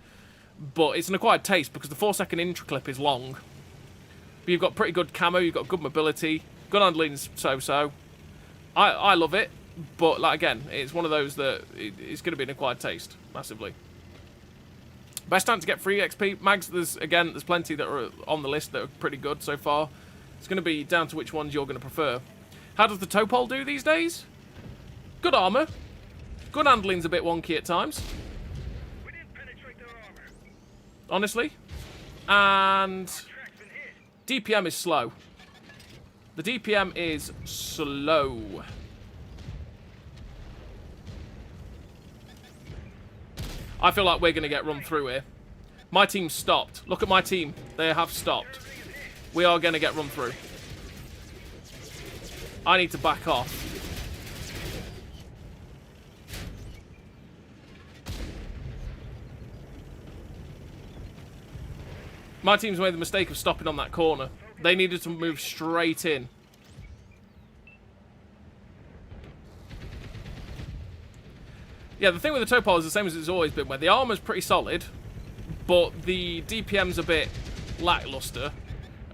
But it's an acquired taste because the 4-second intro clip is long. But you've got pretty good camo, you've got good mobility, gun handling's so-so. I love it, but like again, it's one of those that it's going to be an acquired taste, massively. Best time to get free XP mags. There's plenty that are on the list that are pretty good so far. It's going to be down to which ones you're going to prefer. How does the Topol do these days? Good armor. Gun handling's a bit wonky at times. Honestly. And DPM is slow. The DPM is slow. I feel like we're going to get run through here. My team stopped. Look at my team. They have stopped. We are going to get run through. I need to back off. My team's made the mistake of stopping on that corner. They needed to move straight in. Yeah, the thing with the Topol is the same as it's always been, where the armor's pretty solid, but the DPM's a bit lackluster,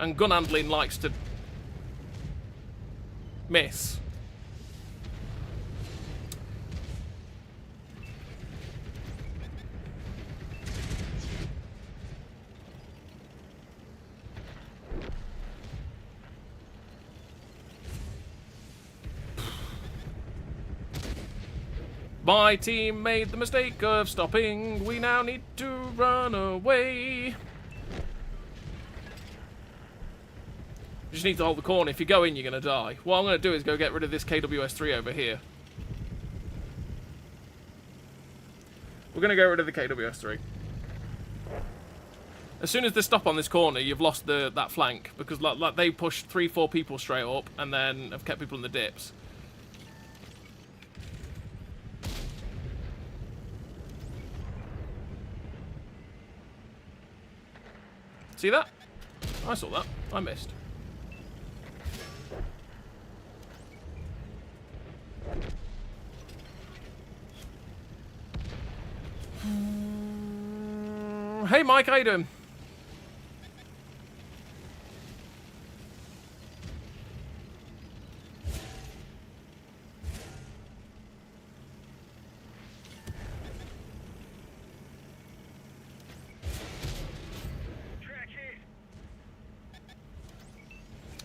and gun handling likes to miss. My team made the mistake of stopping. We now need to run away. You just need to hold the corner. If you go in, you're going to die. What I'm going to do is go get rid of this KWS-3 over here. We're going to get rid of the KWS-3. As soon as they stop on this corner, you've lost that flank. Because like they pushed 3-4 people straight up and then have kept people in the dips. See that? I saw that. I missed. Hey Mike, how you doing?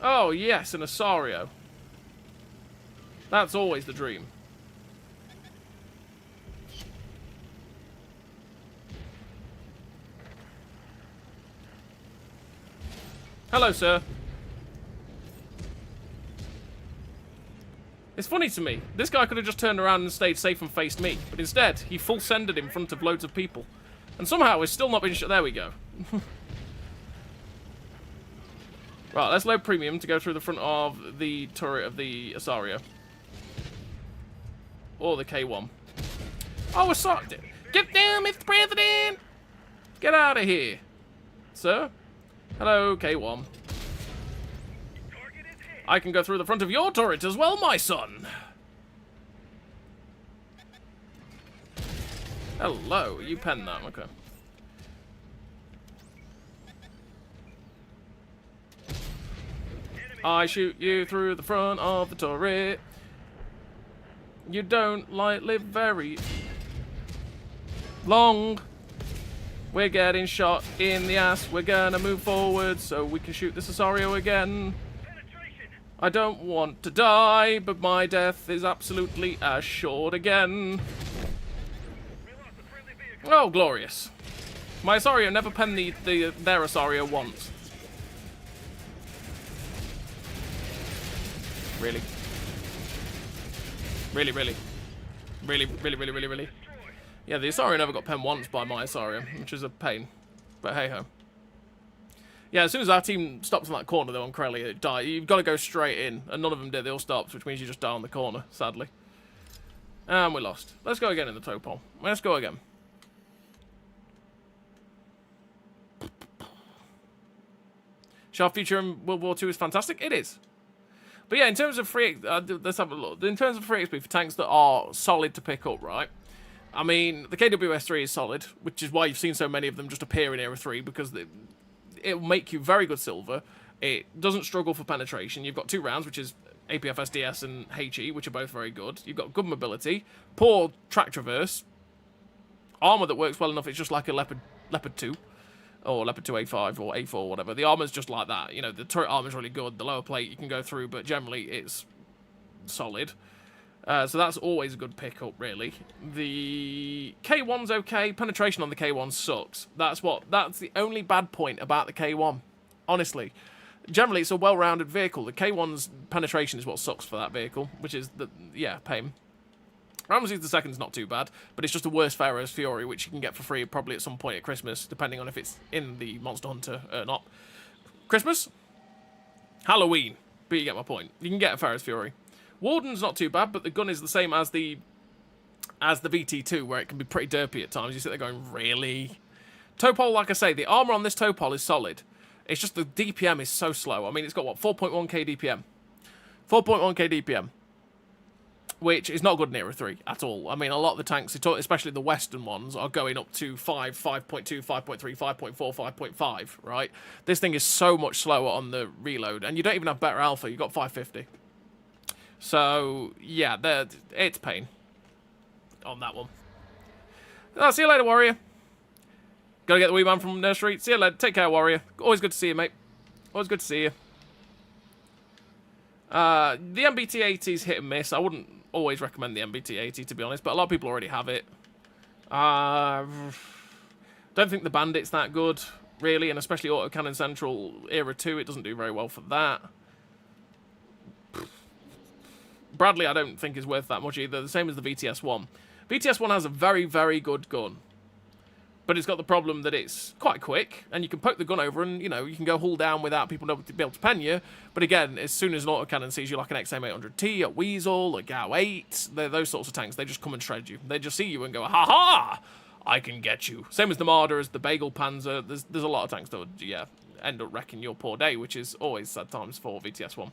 Oh, yes, an Asario. That's always the dream. Hello, sir. It's funny to me. This guy could have just turned around and stayed safe and faced me. But instead, he full-sended in front of loads of people. And somehow it's still not been shut. There we go. Right, let's load premium to go through the front of the turret of the Asario. Or the K1. Oh, I sucked it. Get down, Mr. President! Get out of here. Sir? Hello, K1. I can go through the front of your turret as well, my son. Hello, you penned that, okay. I shoot you through the front of the turret. You don't live very long. We're getting shot in the ass. We're gonna move forward so we can shoot this Asario again. I don't want to die, but my death is absolutely assured again. Oh, glorious. My Asario never penned their Asario once. Really? Really, really? Really, really, really, really, really? Yeah, the Asario never got penned once by my Asario, which is a pain. But hey-ho. Yeah, as soon as our team stops in that corner, though, on Corelli, it died. You've got to go straight in, and none of them did. They all stopped, which means you just die on the corner, sadly. And we lost. Let's go again in the Topol. Let's go again. Sharp feature in World War II is fantastic. It is. But yeah, in terms of free... let's have a look. In terms of free XP for tanks that are solid to pick up, right? I mean, the KWS-3 is solid, which is why you've seen so many of them just appear in Era 3, because it'll make you very good silver. It doesn't struggle for penetration. You've got 2 rounds, which is APF SDS and HE, which are both very good. You've got good mobility, poor track traverse, armor that works well enough. It's just like a Leopard 2, or Leopard 2 A5 or A4, whatever. The armor's just like that. You know, the turret armor's really good. The lower plate you can go through, but generally it's solid. So that's always a good pickup, really. The K1's okay. Penetration on the K1 sucks. That's the only bad point about the K1. Honestly. Generally, it's a well-rounded vehicle. The K1's penetration is what sucks for that vehicle, which is, pain. Ramses the second's not too bad, but it's just a worse Pharaoh's Fury, which you can get for free probably at some point at Christmas, depending on if it's in the Monster Hunter or not. Christmas? Halloween. But you get my point. You can get a Pharaoh's Fury. Warden's not too bad, but the gun is the same as the VT2, where it can be pretty derpy at times. You sit there going, really? Topol, like I say, the armor on this Topol is solid. It's just the DPM is so slow. I mean, it's got, what, 4.1k DPM? 4.1k DPM. Which is not good in Era 3 at all. I mean, a lot of the tanks, especially the Western ones, are going up to 5, 5.2, 5.3, 5.4, 5.5, right? This thing is so much slower on the reload, and you don't even have better alpha. You've got 550. So, yeah, it's pain on that one. Oh, see you later, Warrior. Gotta get the wee man from nursery. See you later. Take care, Warrior. Always good to see you, mate. Always good to see you. The MBT-80 is hit and miss. I wouldn't always recommend the MBT-80, to be honest, but a lot of people already have it. Don't think the Bandit's that good, really, and especially Autocannon Central Era 2, it doesn't do very well for that. Bradley, I don't think is worth that much either. The same as the VTS-1. VTS-1 has a very, very good gun. But it's got the problem that it's quite quick, and you can poke the gun over and, you know, you can go hull down without people being able to pen you. But again, as soon as an autocannon sees you like an XM800T, a Weasel, a GAU-8, those sorts of tanks, they just come and shred you. They just see you and go, ha-ha! I can get you. Same as the Marders, the Bagel Panzer. There's a lot of tanks that would, yeah, end up wrecking your poor day, which is always sad times for VTS-1.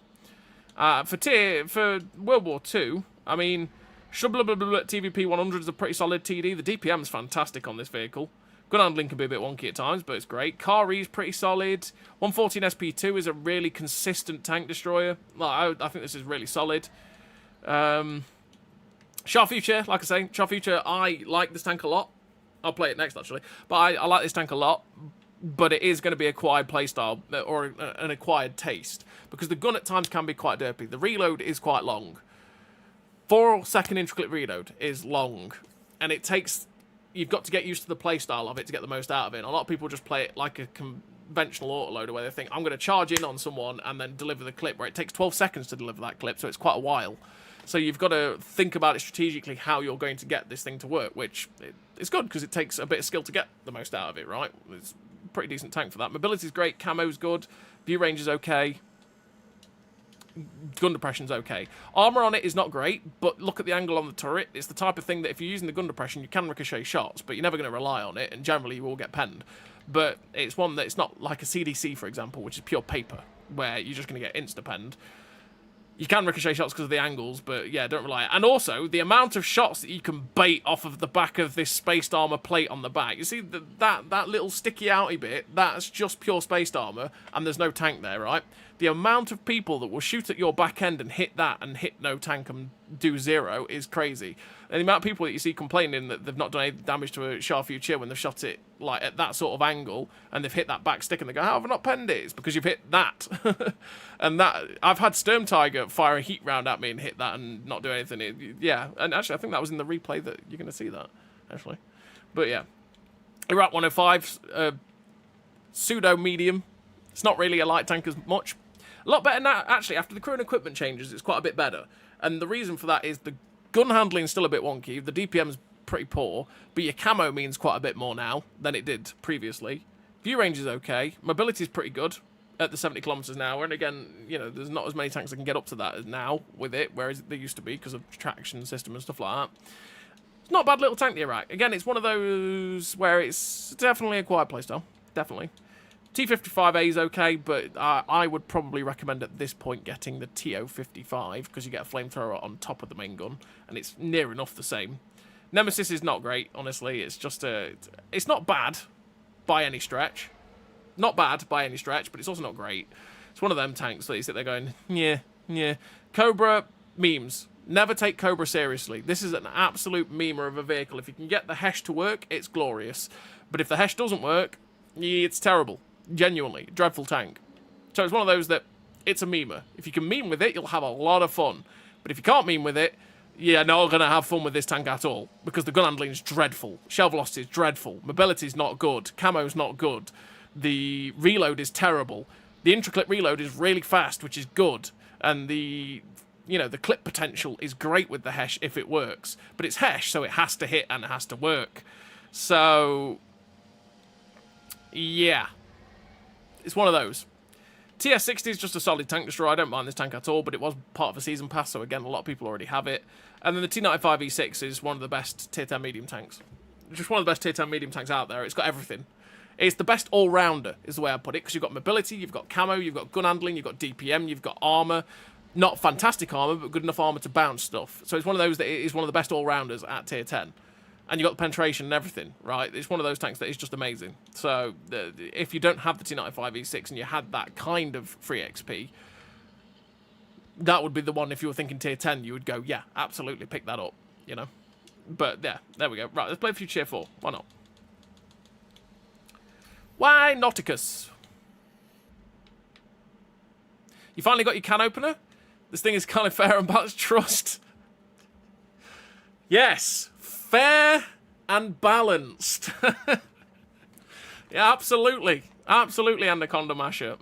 For World War II, I mean, TVP 100 is a pretty solid TD. The DPM is fantastic on this vehicle. Gun handling can be a bit wonky at times, but it's great. Kari is pretty solid. 114 SP2 is a really consistent tank destroyer. Like, I think this is really solid. Char Future, like I say, Char Future, I like this tank a lot. I'll play it next, actually. But I like this tank a lot. but it is going to be acquired playstyle or an acquired taste, because the gun at times can be quite derpy. The reload is quite long. 4-second intricate reload is long, and it takes... You've got to get used to the playstyle of it to get the most out of it. And a lot of people just play it like a conventional autoloader where they think, I'm going to charge in on someone and then deliver the clip, where it takes 12 seconds to deliver that clip, so it's quite a while. So you've got to think about it strategically how you're going to get this thing to work, which it's good because it takes a bit of skill to get the most out of it, right? It's a pretty decent tank for that. Mobility's great, camo's good, view range is okay, gun depression's okay. Armour on it is not great, but look at the angle on the turret. It's the type of thing that if you're using the gun depression, you can ricochet shots, but you're never going to rely on it, and generally you will get penned. But it's one that it's not like a CDC, for example, which is pure paper, where you're just going to get insta-penned. You can ricochet shots because of the angles, but yeah, don't rely. And also, the amount of shots that you can bait off of the back of this spaced armour plate on the back. You see, that little sticky outy bit, that's just pure spaced armour, and there's no tank there, right? The amount of people that will shoot at your back end and hit that and hit no tank and do 0 is crazy. And the amount of people that you see complaining that they've not done any damage to a Shafyu when they've shot it like at that sort of angle and they've hit that back stick and they go, how have I not penned it? It's because you've hit that. And that, I've had Sturm Tiger fire a heat round at me and hit that and not do anything. Yeah, and actually I think that was in the replay that you're going to see that, actually. But yeah. Iraq 105, pseudo medium. It's not really a light tank as much. A lot better now, actually, after the crew and equipment changes, it's quite a bit better. And the reason for that is the gun handling's still a bit wonky, the DPM's pretty poor, but your camo means quite a bit more now than it did previously. View range is okay, mobility's pretty good at the 70 kilometers an hour, and again, you know, there's not as many tanks that can get up to that as now with it, whereas there used to be because of traction system and stuff like that. It's not a bad little tank, the Iraq. Again, it's one of those where it's definitely a quiet playstyle, definitely. T55A is okay, but I would probably recommend at this point getting the TO55 because you get a flamethrower on top of the main gun, and it's near enough the same. Nemesis is not great, honestly. It's just it's not bad by any stretch. Not bad by any stretch, but it's also not great. It's one of them tanks that you sit there going, yeah, yeah. Cobra, memes. Never take Cobra seriously. This is an absolute memer of a vehicle. If you can get the Hesh to work, it's glorious. But if the Hesh doesn't work, it's terrible. Genuinely, dreadful tank. So it's one of those that it's a memer. If you can meme with it, you'll have a lot of fun. But if you can't meme with it, you're not going to have fun with this tank at all. Because the gun handling is dreadful. Shell velocity is dreadful. Mobility is not good. Camo's not good. The reload is terrible. The intricate reload is really fast, which is good. And the clip potential is great with the Hesh if it works. But it's Hesh, so it has to hit and it has to work. So, yeah. It's one of those. TS60 is just a solid tank destroyer. I don't mind this tank at all, but it was part of a season pass, so again, a lot of people already have it. And then the T95E6 is one of the best tier 10 medium tanks. Just one of the best tier 10 medium tanks out there. It's got everything. It's the best all-rounder, is the way I put it, because you've got mobility, you've got camo, you've got gun handling, you've got DPM, you've got armour. Not fantastic armour, but good enough armour to bounce stuff. So it's one of those that is one of the best all-rounders at tier 10. And you got the penetration and everything, right? It's one of those tanks that is just amazing. So if you don't have the T95E6 and you had that kind of free XP, that would be the one. If you were thinking tier 10, you would go, yeah, absolutely pick that up, you know. But yeah, there we go. Right, let's play a few tier 4. Why not? Why Nauticus? You finally got your can opener? This thing is kind of fair and balanced. Trust. Yes. Fair and balanced. Yeah, absolutely. Absolutely, Anaconda Masher.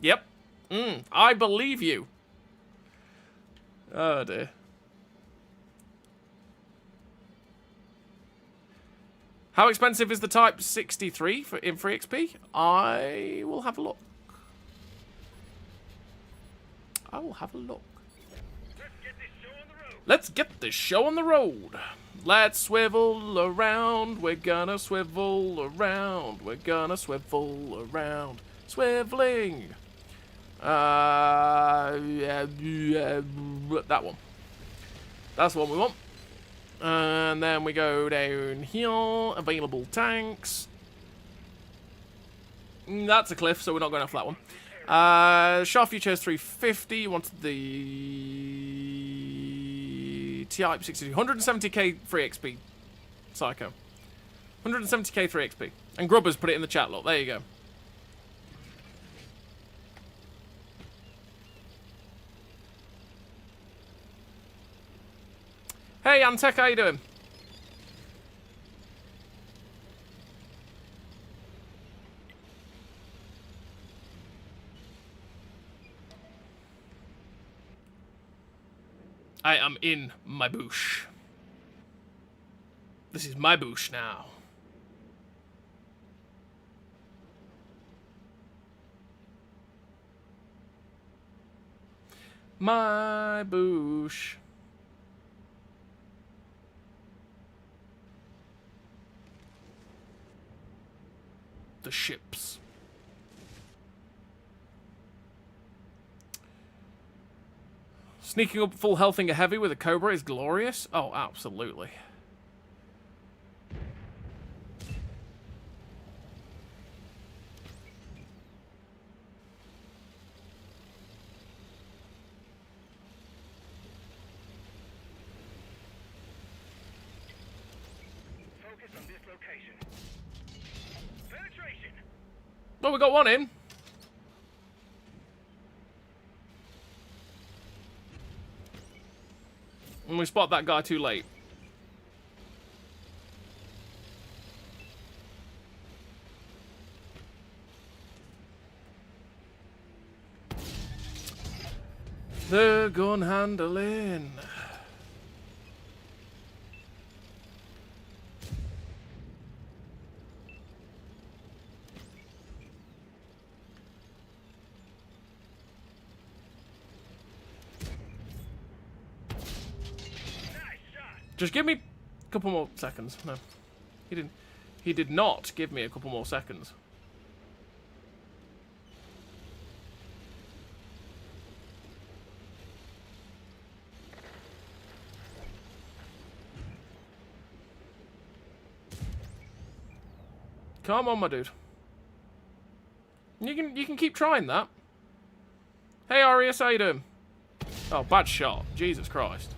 Yep. I believe you. Oh, dear. How expensive is the Type 63 in free XP? I will have a look. I will have a look. Let's get this show on the road. Let's swivel around. We're gonna swivel around. We're gonna swivel around. Swiveling. That one. That's the one we want. And then we go down here. Available tanks. That's a cliff, so we're not going after that one. Shafyu chose 350. You wanted the Type 62. 170k free XP. Psycho. 170k 3 XP. And Grubbers put it in the chat, look. There you go. Hey, Antec, how you doing? I am in my bush. This is my bush now. My bush. The ships. Sneaking up full healthing a heavy with a Cobra is glorious. Oh, absolutely. Focus on this location. Penetration. Well, we got one in. And we spot that guy too late. The gun handling. Just give me a couple more seconds. No. He didn't. He did not give me a couple more seconds. Come on, my dude. You can keep trying that. Hey, Arius, how you doing? Oh, bad shot. Jesus Christ.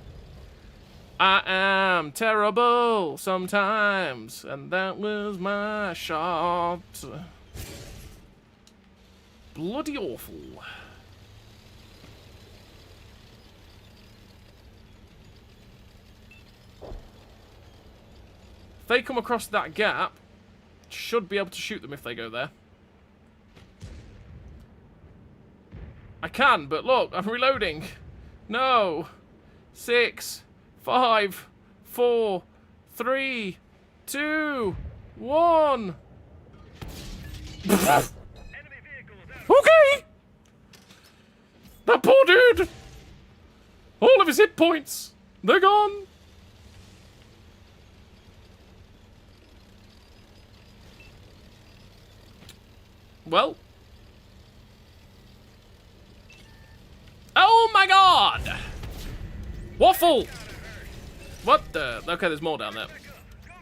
I am terrible sometimes, and that was my shot. Bloody awful. If they come across that gap, should be able to shoot them if they go there. I can, but look, I'm reloading. No. 6, 5, 4, 3, 2, 1. Okay. That poor dude. All of his hit points. They're gone. Well. Oh my god! Waffle! What the? Okay, there's more down there.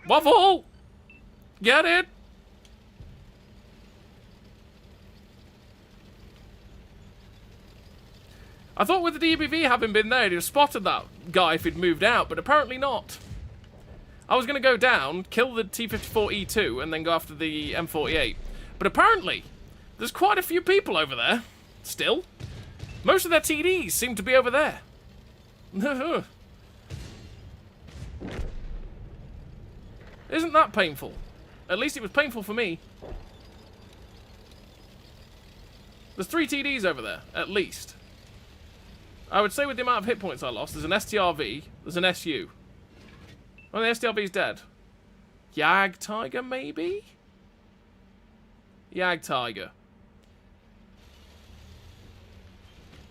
Waffle! Get it? I thought with the DBV having been there, he'd have spotted that guy if he'd moved out, but apparently not. I was going to go down, kill the T-54E2, and then go after the M48. But apparently, there's quite a few people over there. Still. Most of their TDs seem to be over there. Isn't that painful? At least it was painful for me. There's 3 TDs over there, at least. I would say with the amount of hit points I lost, there's an STRV, there's an SU. Oh, the STRV's dead. Yag Tiger, maybe? Yag Tiger.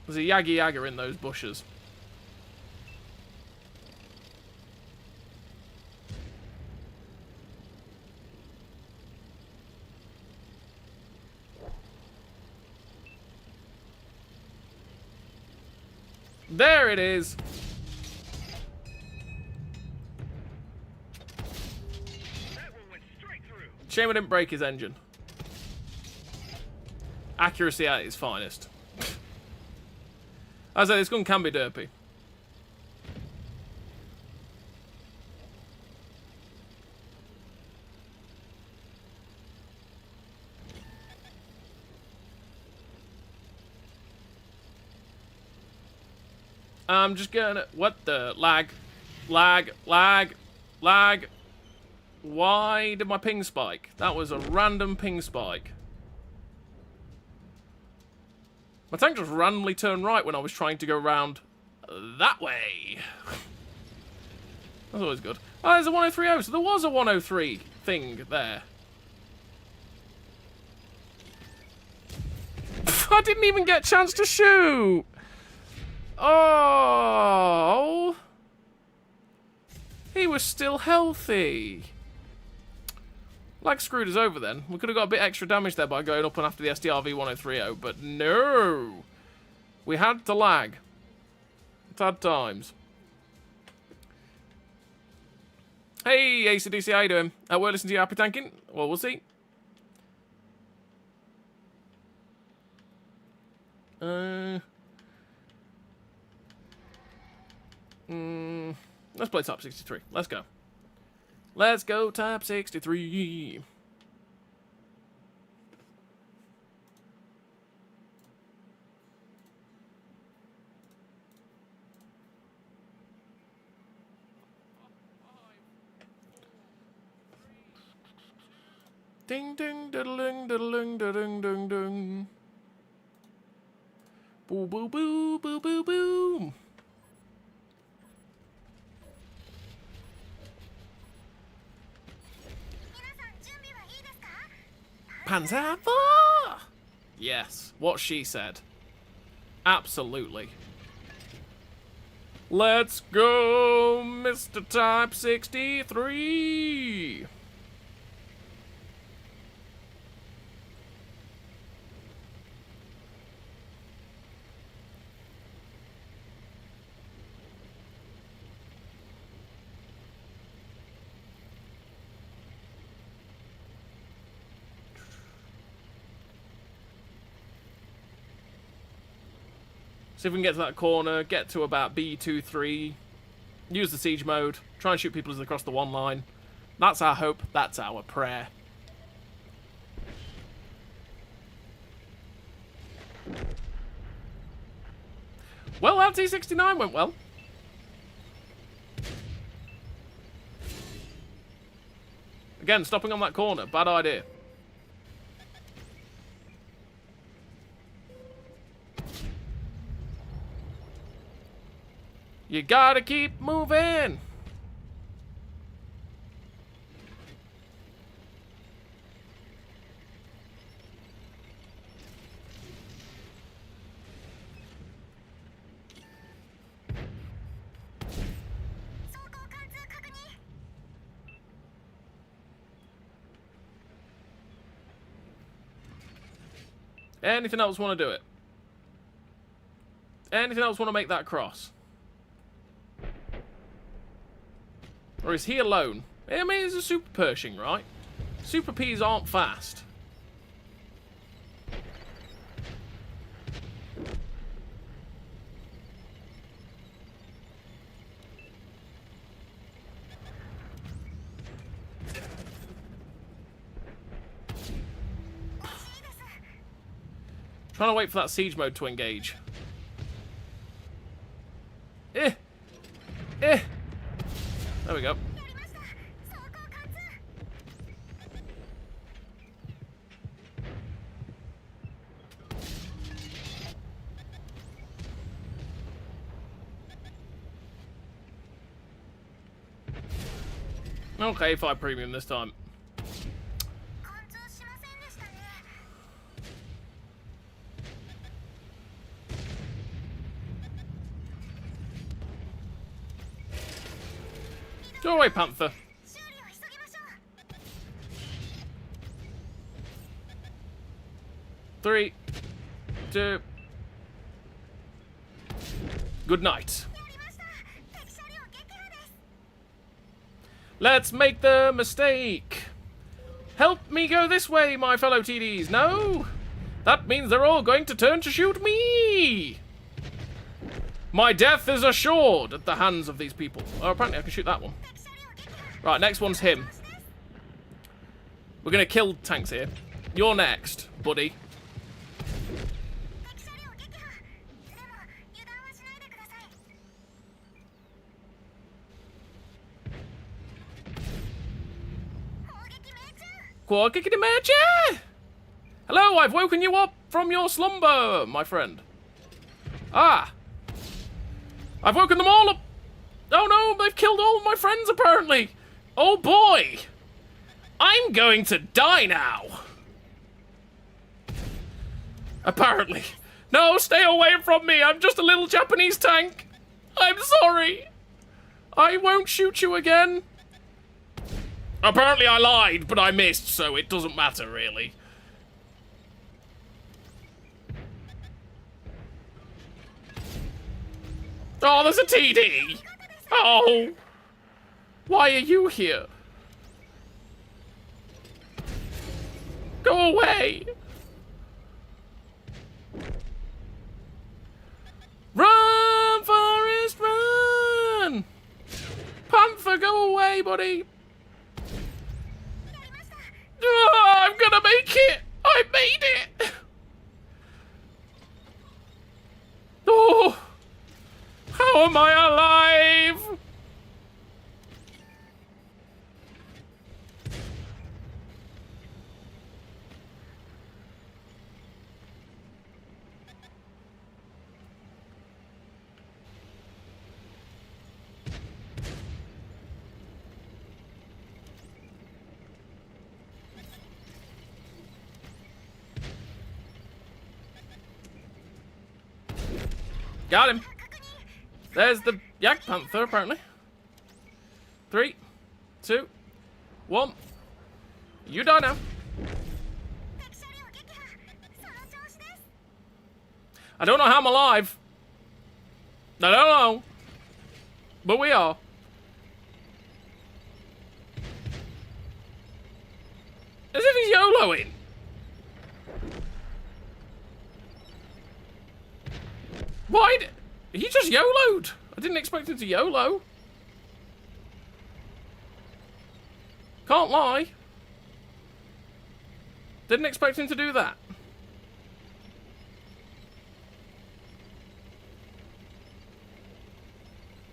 There's a Yaggy Yagger in those bushes. There it is. That one went straight through. Shame I didn't break his engine. Accuracy at its finest. I say this gun can be derpy. I'm just gonna... What the? Lag. Lag. Lag. Lag. Why did my ping spike? That was a random ping spike. My tank just randomly turned right when I was trying to go round that way. That's always good. Oh, there's a 1030, so there was a 103 thing there. I didn't even get a chance to shoot! Oh! He was still healthy. Lag screwed us over then. We could have got a bit extra damage there by going up and after the SDRV 1030, but no! We had to lag. Sad times. Hey, ACDC, how you doing? We're listening to you, happy tanking? Well, we'll see. Let's play top 63. Let's go. Let's go top 63. Ding ding diddling diddling diddling ding ding. Boo boo boo boo boo boo. Panzer IV! Yes, what she said. Absolutely. Let's go, Mr. Type 63! See if we can get to that corner, get to about B23, use the siege mode, try and shoot people as they cross the one line. That's our hope, that's our prayer. Well, that T69 went well. Again, stopping on that corner, bad idea. You gotta keep moving. Anything else want to do it? Anything else want to make that cross? Or is he alone? I mean, he's a Super Pershing, right? Super Ps aren't fast. Trying to wait for that siege mode to engage. There we go. Okay, 5 premium this time. Go away, Panther. Three, 2. Good night. Let's make the mistake. Help me go this way, my fellow TDs. No? That means they're all going to turn to shoot me. My death is assured at the hands of these people. Oh, apparently I can shoot that one. Right, next one's him. We're going to kill tanks here. You're next, buddy. Hello, I've woken you up from your slumber, my friend. Ah. I've woken them all up. Oh no, they've killed all of my friends apparently. Oh boy. I'm going to die now. Apparently. No, stay away from me. I'm just a little Japanese tank. I'm sorry. I won't shoot you again. Apparently I lied, but I missed, so it doesn't matter, really. Oh, there's a TD. Oh. Why are you here? Go away. Run, Forrest, run! Panther, go away, buddy! Oh, I'm gonna make it! I made it! Oh! How am I alive? Got him. There's the Yak Panther, apparently. 3, 2, 1. You die now. I don't know how I'm alive. I don't know. But we are. As if he's YOLOing. Why? He just YOLO'd. I didn't expect him to YOLO. Can't lie. Didn't expect him to do that.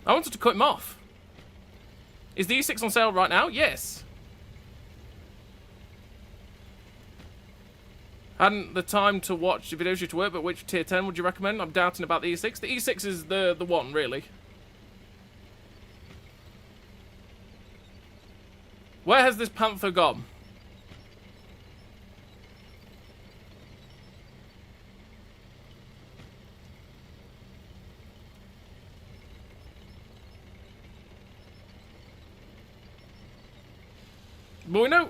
I wanted to cut him off. Is the E6 on sale right now? Yes. Hadn't the time to watch the videos due to work, but which tier 10 would you recommend? I'm doubting about the E6. The E6 is the one, really. Where has this Panther gone? But we know...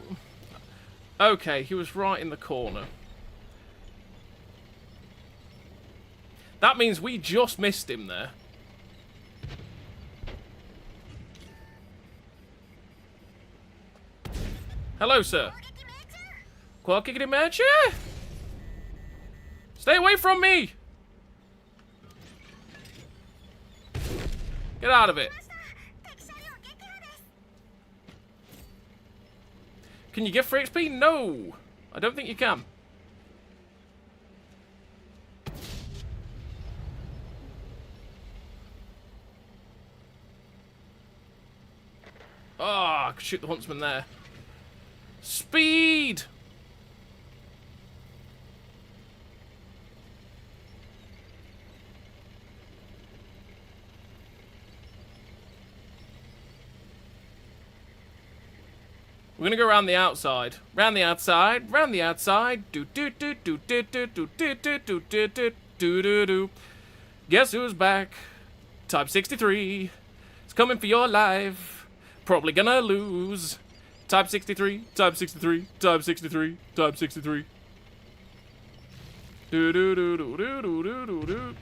Okay, he was right in the corner. That means we just missed him there. Hello, sir. Quackity match? Stay away from me! Get out of it. Can you get free XP? No! I don't think you can. Ah, I could shoot the huntsman there. Speed! We're gonna go around the outside. Round the outside, round the outside. Do do do do do do do do do do do do do do do. Guess who's back? Type 63. It's coming for your life. Probably gonna lose. Type 63, type 63, type 63, type 63. Do do do do do do do do do.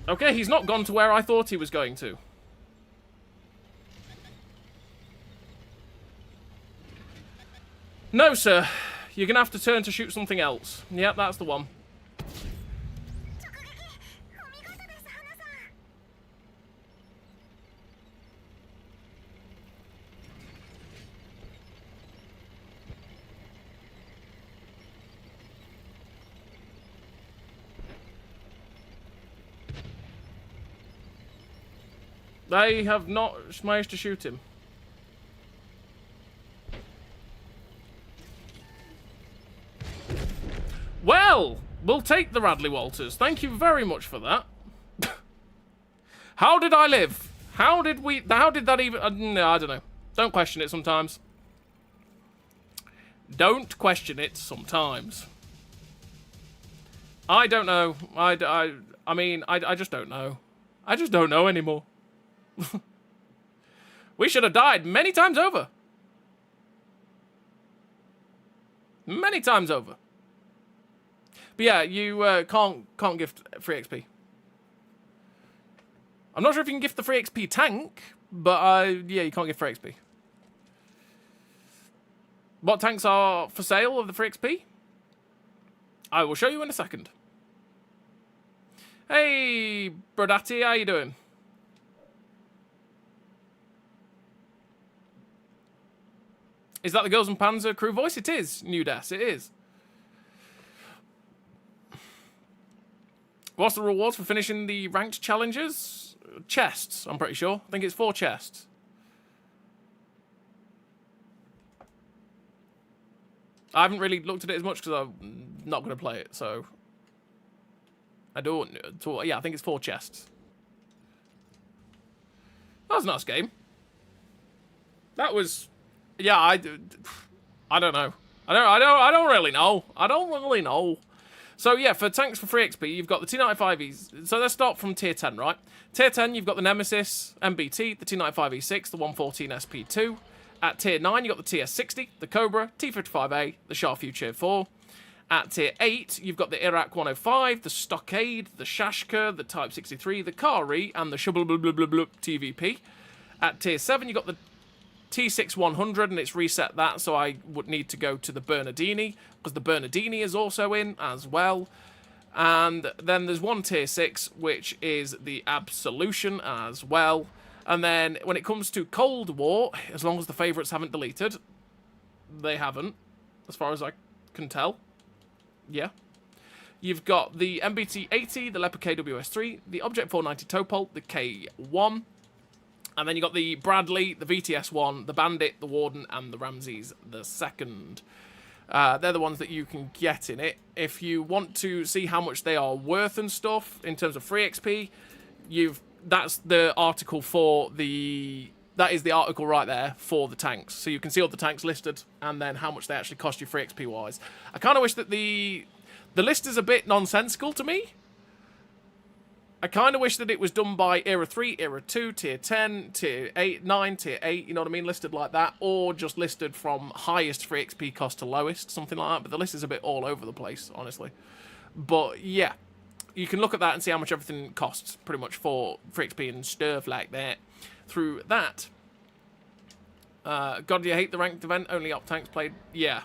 Okay, he's not gone to where I thought he was going to. No, sir. You're gonna have to turn to shoot something else. Yep, that's the one. They have not managed to shoot him. Well, we'll take the Radley Walters. Thank you very much for that. How did I live? How did that even... no, I don't know. Don't question it sometimes. Don't question it sometimes. I don't know. I mean, I just don't know. I just don't know anymore. We should have died many times over. Many times over. But yeah, you can't gift free XP. I'm not sure if you can gift the free XP tank, but yeah, you can't gift free XP. What tanks are for sale of the free XP? I will show you in a second. Hey, Brodatti, how you doing? Is that the Girls and Panzer crew voice? It is, Nudas, it is. What's the rewards for finishing the ranked challenges? Chests, I'm pretty sure. I think it's 4 chests. I haven't really looked at it as much because I'm not going to play it, so... I don't... yeah, I think it's 4 chests. That was a nice game. That was... yeah, I don't know. I don't really know. I don't really know. So yeah, for tanks for free XP, you've got the T95Es. So let's start from tier 10, right? Tier 10, you've got the Nemesis MBT, the T95E6, the 114 SP2. At tier 9, you've got the TS60, the Cobra, T55A, the Charfew Tier 4. At tier 8, you've got the Iraq 105, the Stockade, the Shashka, the Type 63, the Kari, and the Shubblublublublublub TVP. At tier 7, you've got the T6100, and it's reset that, so I would need to go to the Bernardini, because the Bernardini is also in as well. And then there's one tier 6, which is the Absolution as well. And then when it comes to Cold War, as long as the favourites haven't deleted, they haven't, as far as I can tell. Yeah. You've got the MBT-80, the Leopard KWS-3, the Object 490 Topol, the K1, and then you got the Bradley, the VTS-1, the Bandit, the Warden, and the Ramses the Second. They're the ones that you can get in it. If you want to see how much they are worth and stuff in terms of free XP, that's the article for the... that is the article right there for the tanks. So you can see all the tanks listed and then how much they actually cost you free XP wise. I kind of wish that the list is a bit nonsensical to me. I kind of wish that it was done by Era 3, Era 2, Tier 10, Tier 8, 9, Tier 8, you know what I mean? Listed like that. Or just listed from highest free XP cost to lowest, something like that. But the list is a bit all over the place, honestly. But yeah, you can look at that and see how much everything costs, pretty much, for free XP and stuff like that. Through that. God, do you hate the ranked event? Only up tanks played? Yeah.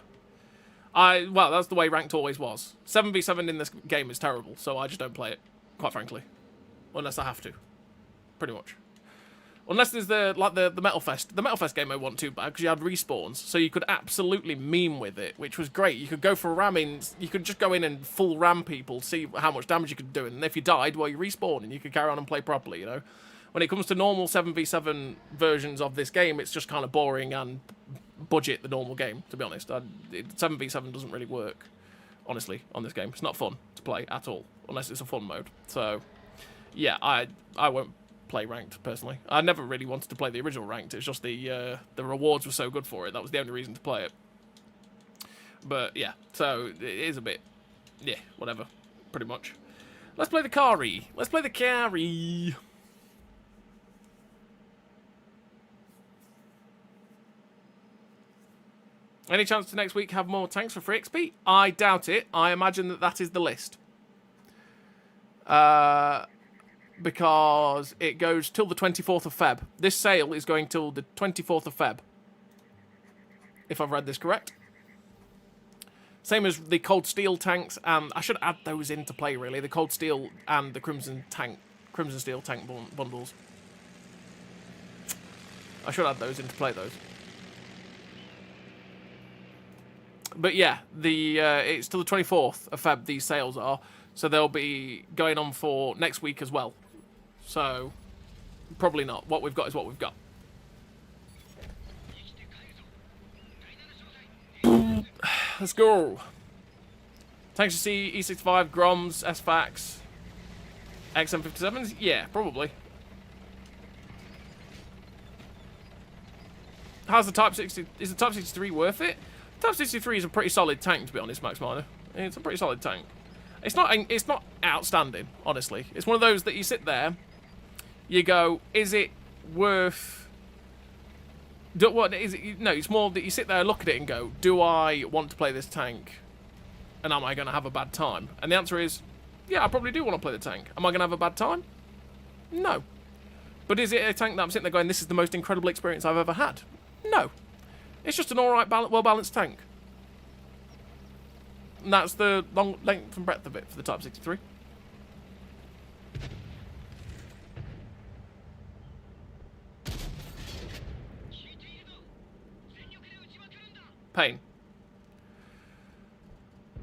Well, that's the way ranked always was. 7v7 in this game is terrible, so I just don't play it, quite frankly. Unless I have to. Pretty much. Unless there's the Metal Fest. The Metal Fest game I want to, because you had respawns, so you could absolutely meme with it, which was great. You could go for ramming, you could just go in and full ram people, see how much damage you could do, and if you died, well, you respawn, and you could carry on and play properly, you know? When it comes to normal 7v7 versions of this game, it's just kind of boring and budget the normal game, to be honest. 7v7 doesn't really work, honestly, on this game. It's not fun to play at all, unless it's a fun mode. So, yeah, I won't play ranked, personally. I never really wanted to play the original ranked. It's just the rewards were so good for it. That was the only reason to play it. But, yeah, so it is a bit, yeah, whatever, pretty much. Let's play the Kari. Let's play the Kari. Any chance to next week have more tanks for free XP? I doubt it. I imagine that is the list. Because it goes till the 24th of Feb. This sale is going till the 24th of Feb. If I've read this correct. Same as the Cold Steel tanks, and I should add those into play, really. The Cold Steel and the Crimson Steel tank bundles. I should add those into play, those. But yeah, it's till the 24th of Feb, these sales are. So they'll be going on for next week as well. So, Probably not. What we've got is what we've got. Let's go. Thanks to see E65, Groms, SFAX, XM57s? Yeah, probably. How's the Type 60? Is the Type 63 worth it? Type 63 is a pretty solid tank, to be honest, Max Minor. It's a pretty solid tank. It's not outstanding, honestly. It's one of those that you sit there, you go, is it worth... what is it? No, it's more that you sit there and look at it and go, do I want to play this tank? And am I going to have a bad time? And the answer is, yeah, I probably do want to play the tank. Am I going to have a bad time? No. But is it a tank that I'm sitting there going, this is the most incredible experience I've ever had? No. It's just an alright, well-balanced tank. And that's the long length and breadth of it for the Type 63. Pain.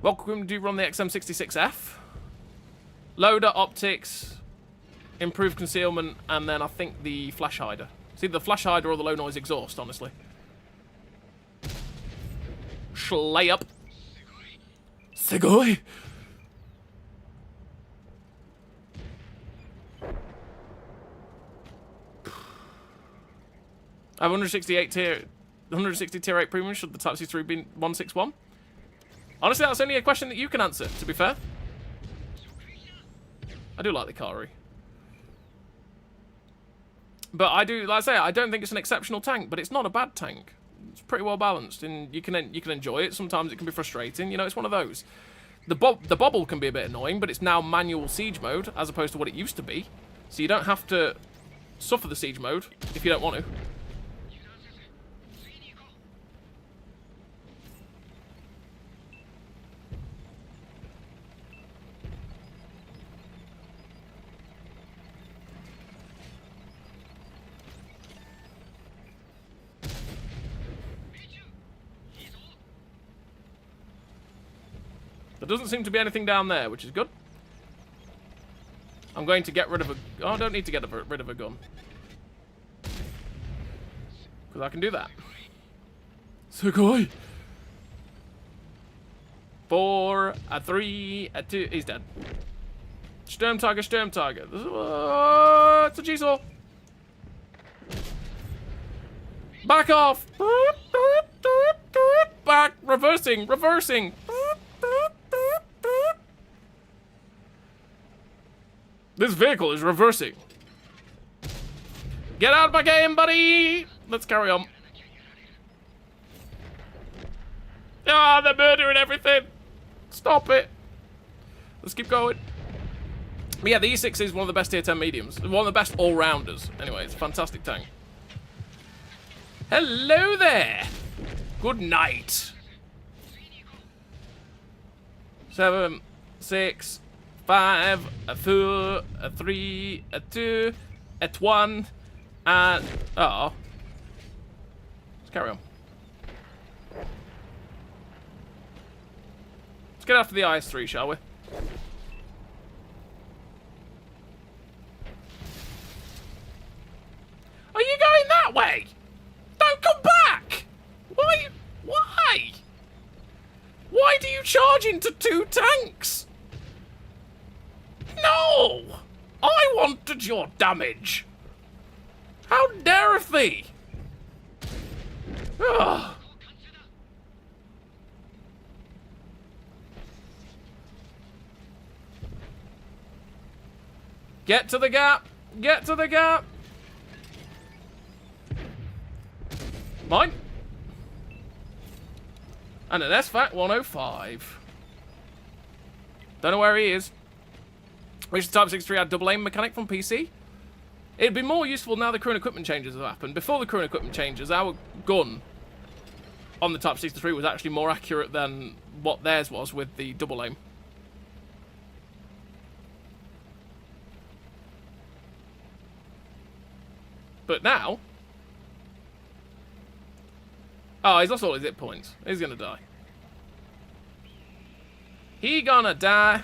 Welcome to run the XM66F. Loader, optics, improved concealment, and then I think the flash hider. It's either the flash hider or the low noise exhaust, honestly. Schlay up. Segoi. I have 168 tier, 160 tier 8 premium. Should the Type C3 be 161? Honestly, that's only a question that you can answer, to be fair. I do like the Kari. But I do, like I say, I don't think it's an exceptional tank, but it's not a bad tank. It's pretty well balanced, and you can enjoy it. Sometimes it can be frustrating. You know, it's one of those. The bobble can be a bit annoying, but it's now manual siege mode, as opposed to what it used to be. So you don't have to suffer the siege mode, if you don't want to. There doesn't seem to be anything down there, which is good. I'm going to get rid of a... Oh, I don't need to get rid of a gun. Because I can do that. Sugoi! 4, a 3, a 2... He's dead. Sturmtiger, Sturmtiger. It's a G-Saw. Back off! Back! Reversing! Reversing! This vehicle is reversing. Get out of my game, buddy! Let's carry on. Ah, they're murdering everything! Stop it! Let's keep going. But yeah, the E6 is one of the best tier 10 mediums. One of the best all-rounders. Anyway, it's a fantastic tank. Hello there! Good night. 7, 6, 5, a 4, a 3, a 2, a 1, and... Oh. Let's carry on. Let's get after the IS-3, shall we? Are you going that way? Don't come back! Why? Why? Why do you charge into 2 tanks? No! I wanted your damage! How dare thee! Ugh. Get to the gap! Get to the gap! Mine. And an SFAC 105. Don't know where he is. Wish the Type 63 had double aim mechanic from PC. It'd be more useful now the crew and equipment changes have happened. Before the crew and equipment changes, our gun on the Type 63 was actually more accurate than what theirs was with the double aim. But now... Oh, he's lost all his hit points. He's gonna die. He gonna die.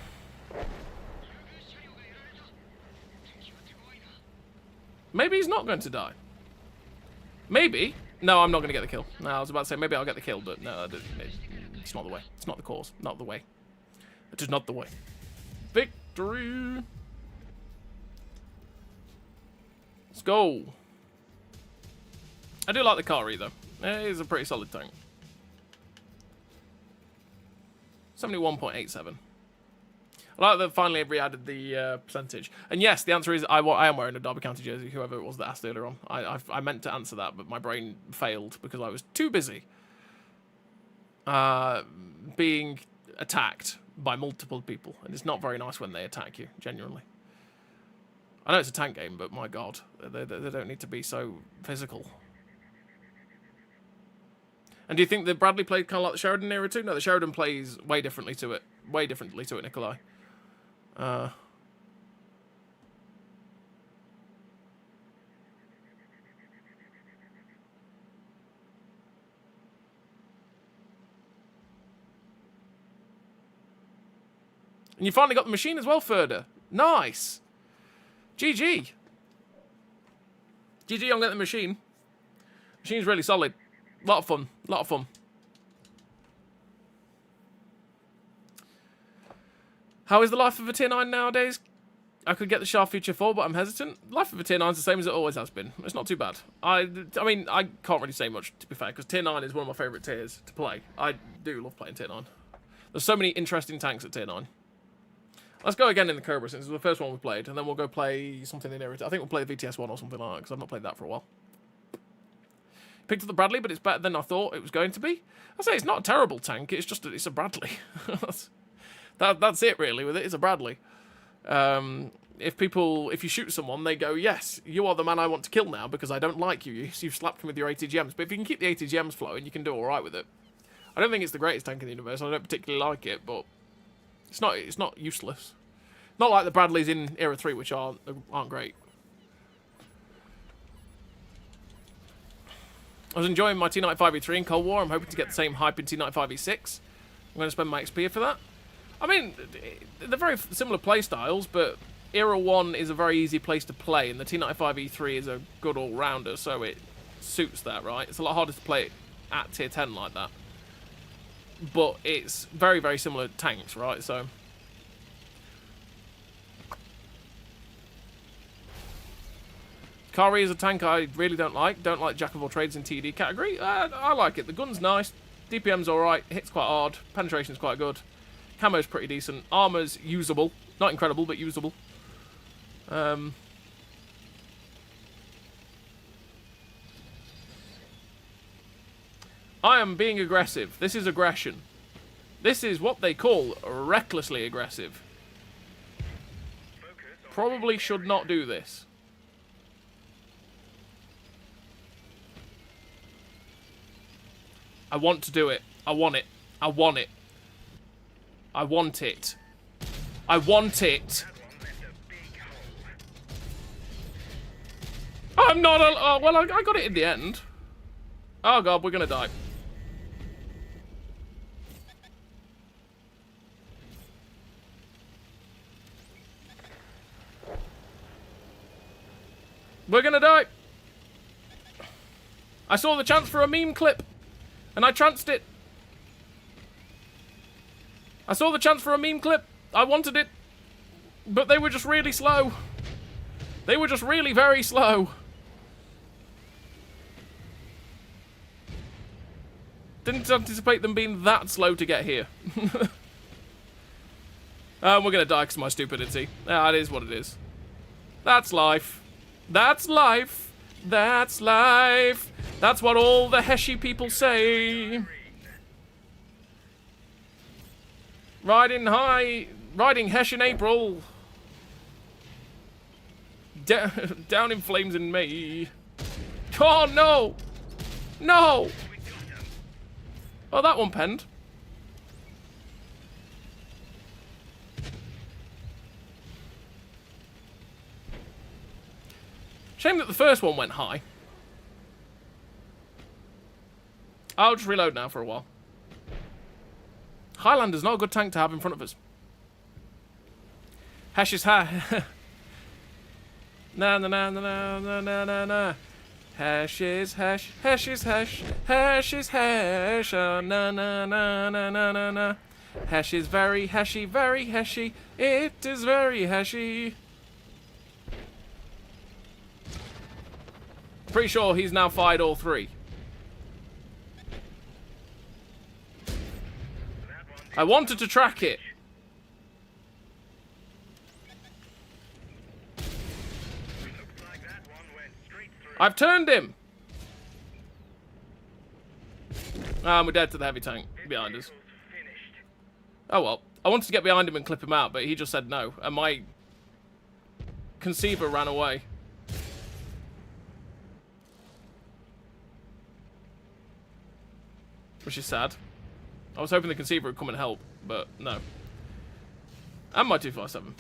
Maybe he's not going to die. Maybe. No, I'm not going to get the kill. No, I was about to say maybe I'll get the kill, but no, it's not the way. It's not the cause. Not the way. It is not the way. Victory! Let's go. I do like the Kari, though. It is a pretty solid tank. 71.87. I like that finally we added the percentage. And yes, the answer is I am wearing a Derby County jersey, whoever it was that asked earlier on. I meant to answer that, but my brain failed because I was too busy being attacked by multiple people. And it's not very nice when they attack you, genuinely. I know it's a tank game, but my god, they don't need to be so physical. And do you think that Bradley played kind of like the Sheridan era too? No, the Sheridan plays way differently to it. Way differently to it, Nikolai. And you finally got the machine as well, Furder. Nice. GG. GG on getting the machine. Machine's really solid. Lot of fun. Lot of fun. How is the life of a tier 9 nowadays? I could get the Shah Future 4, but I'm hesitant. Life of a tier 9 is the same as it always has been. It's not too bad. I mean, I can't really say much, to be fair, because tier 9 is one of my favourite tiers to play. I do love playing tier 9. There's so many interesting tanks at tier 9. Let's go again in the Cobra, since it's the first one we played, and then we'll go play something in Irritate. I think we'll play the VTS1 or something like that, because I've not played that for a while. Picked up the Bradley, but it's better than I thought it was going to be. I say it's not a terrible tank, it's just it's a Bradley. That's it, really, with it. It's a Bradley. If you shoot someone, they go, yes, you are the man I want to kill now because I don't like you. You've slapped me with your ATGMs. But if you can keep the ATGMs flowing, you can do all right with it. I don't think it's the greatest tank in the universe. I don't particularly like it, but it's not useless. Not like the Bradleys in Era 3, which aren't great. I was enjoying my T95E3 in Cold War. I'm hoping to get the same hype in T95E6. I'm going to spend my XP here for that. I mean, they're very similar play styles, but Era 1 is a very easy place to play, and the T95E3 is a good all-rounder, so it suits that, right? It's a lot harder to play it at tier 10 like that. But it's very, very similar tanks, right? So Kari is a tank I really don't like. Don't like Jack of all trades in TD category. I like it. The gun's nice. DPM's alright. Hits quite hard. Penetration's quite good. Camo's pretty decent. Armour's usable. Not incredible, but usable. I am being aggressive. This is aggression. This is what they call recklessly aggressive. Probably should not do this. I want to do it. I want it. I want it. I want it. I want it. I'm not a... Oh, well, I got it in the end. Oh, God, we're going to die. We're going to die. I saw the chance for a meme clip, and I chanced it. I saw the chance for a meme clip. I wanted it. But they were just really slow. They were just really very slow. Didn't anticipate them being that slow to get here. We're going to die because of my stupidity. It is what it is. That's life. That's life. That's life. That's what all the Heshi people say. Riding Hesh in April. Down in flames in May. Oh, no. No. Oh, that one penned. Shame that the first one went high. I'll just reload now for a while. Highlander's not a good tank to have in front of us. Hesh is Na na na na na na na na na. Hash is hash, hash is hash, hash is hash. Na na na na na na na. Hash is very hashy, very hashy. It is very hashy. Pretty sure he's now fired all three. I wanted to track it. I've turned him. We're dead to the heavy tank behind us. Oh well. I wanted to get behind him and clip him out, but he just said no. And my conceiver ran away. Which is sad. I was hoping the conceiver would come and help, but no. And my 257.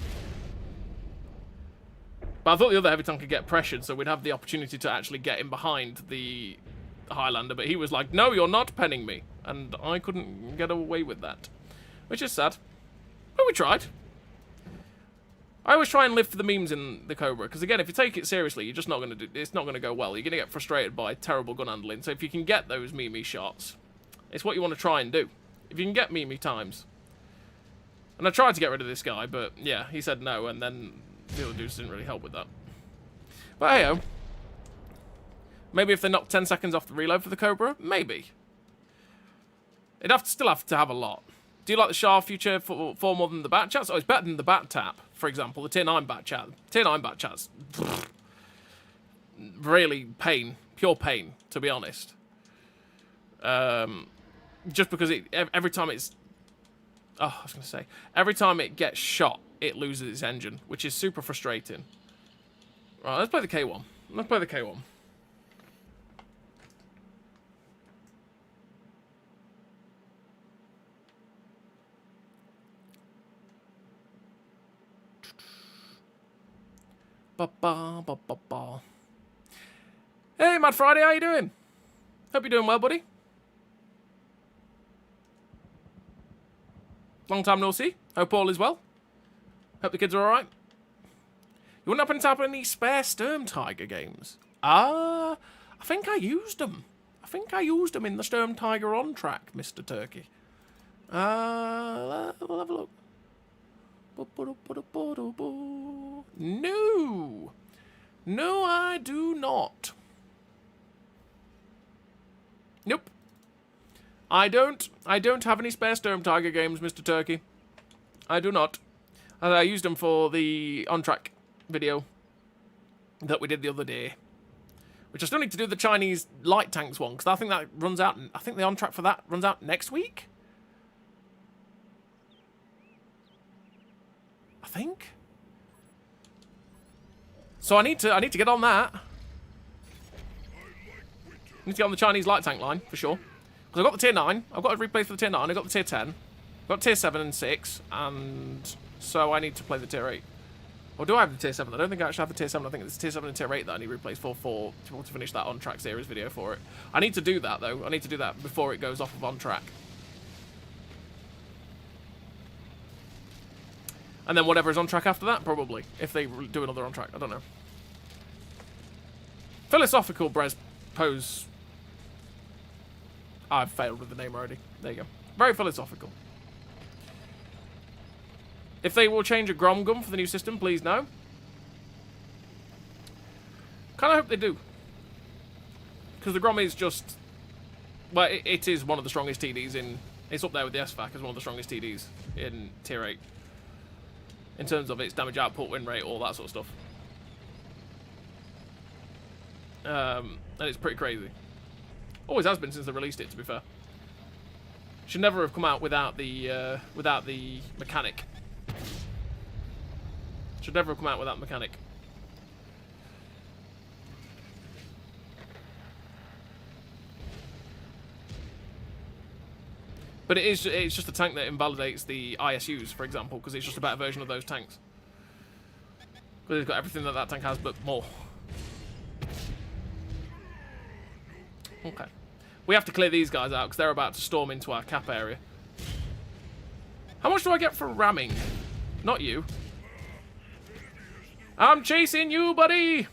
But I thought the other heavy tank could get pressured, so we'd have the opportunity to actually get in behind the Highlander, but he was like, no, you're not penning me. And I couldn't get away with that. Which is sad. But we tried. I always try and live for the memes in the Cobra, because again, if you take it seriously, you're just not going to do, it's not going to go well. You're going to get frustrated by terrible gun handling. So if you can get those meme shots, it's what you want to try and do. If you can get meme times. And I tried to get rid of this guy, but yeah, he said no, and then the other dudes didn't really help with that. But hey-oh. Maybe if they knock 10 seconds off the reload for the Cobra? Maybe. It'd still have to have a lot. Do you like the Shah feature for more than the bat chats? Oh, it's better than the bat tap, for example. The tier 9 bat chat. Tier 9 bat chats. Really pain. Pure pain, to be honest. Just because every time it's... Oh, I was going to say. Every time it gets shot, it loses its engine, which is super frustrating. Right, let's play the K1. Let's play the K1. Ba-ba, ba-ba-ba. Hey, Mad Friday, how you doing? Hope you're doing well, buddy. Long time no see. Hope all is well. Hope the kids are alright. You wouldn't happen to have any spare Sturm Tiger games? I think I used them. I think I used them in the Sturm Tiger on track, Mr. Turkey. We'll have a look. No. No, I do not. Nope. I don't have any spare Sturm Tiger games, Mr. Turkey. I do not. I used them for the on-track video that we did the other day. Which I still need to do the Chinese light tanks one, because I think that runs out, I think the on-track for that runs out next week? I think. So I need to get on that. I need to get on the Chinese light tank line, for sure. Because I've got the tier 9, I've got a replay for the tier 9, I've got the tier 10, I've got tier 7 and 6, and so I need to play the tier 8. Or do I have the tier 7? I don't think I actually have the tier 7, I think it's tier 7 and tier 8 that I need replays for to finish that on-track series video for it. I need to do that, though. I need to do that before it goes off of on-track. And then whatever is on track after that, probably. If they do another on track, I don't know. Philosophical Brez pose. I've failed with the name already. There you go. Very philosophical. If they will change a Grom Gun for the new system, please no. Kind of hope they do. Because the Grom is just... Well, it is one of the strongest TDs in... It's up there with the SFAC as one of the strongest TDs in Tier 8. In terms of its damage output, win rate, all that sort of stuff. And it's pretty crazy. Always has been since they released it, to be fair. Should never have come out without the mechanic. Should never have come out without the mechanic. But it's just a tank that invalidates the ISUs, for example, because it's just a better version of those tanks. Because it's got everything that tank has, but more. Okay. We have to clear these guys out, because they're about to storm into our cap area. How much do I get for ramming? Not you. I'm chasing you, buddy.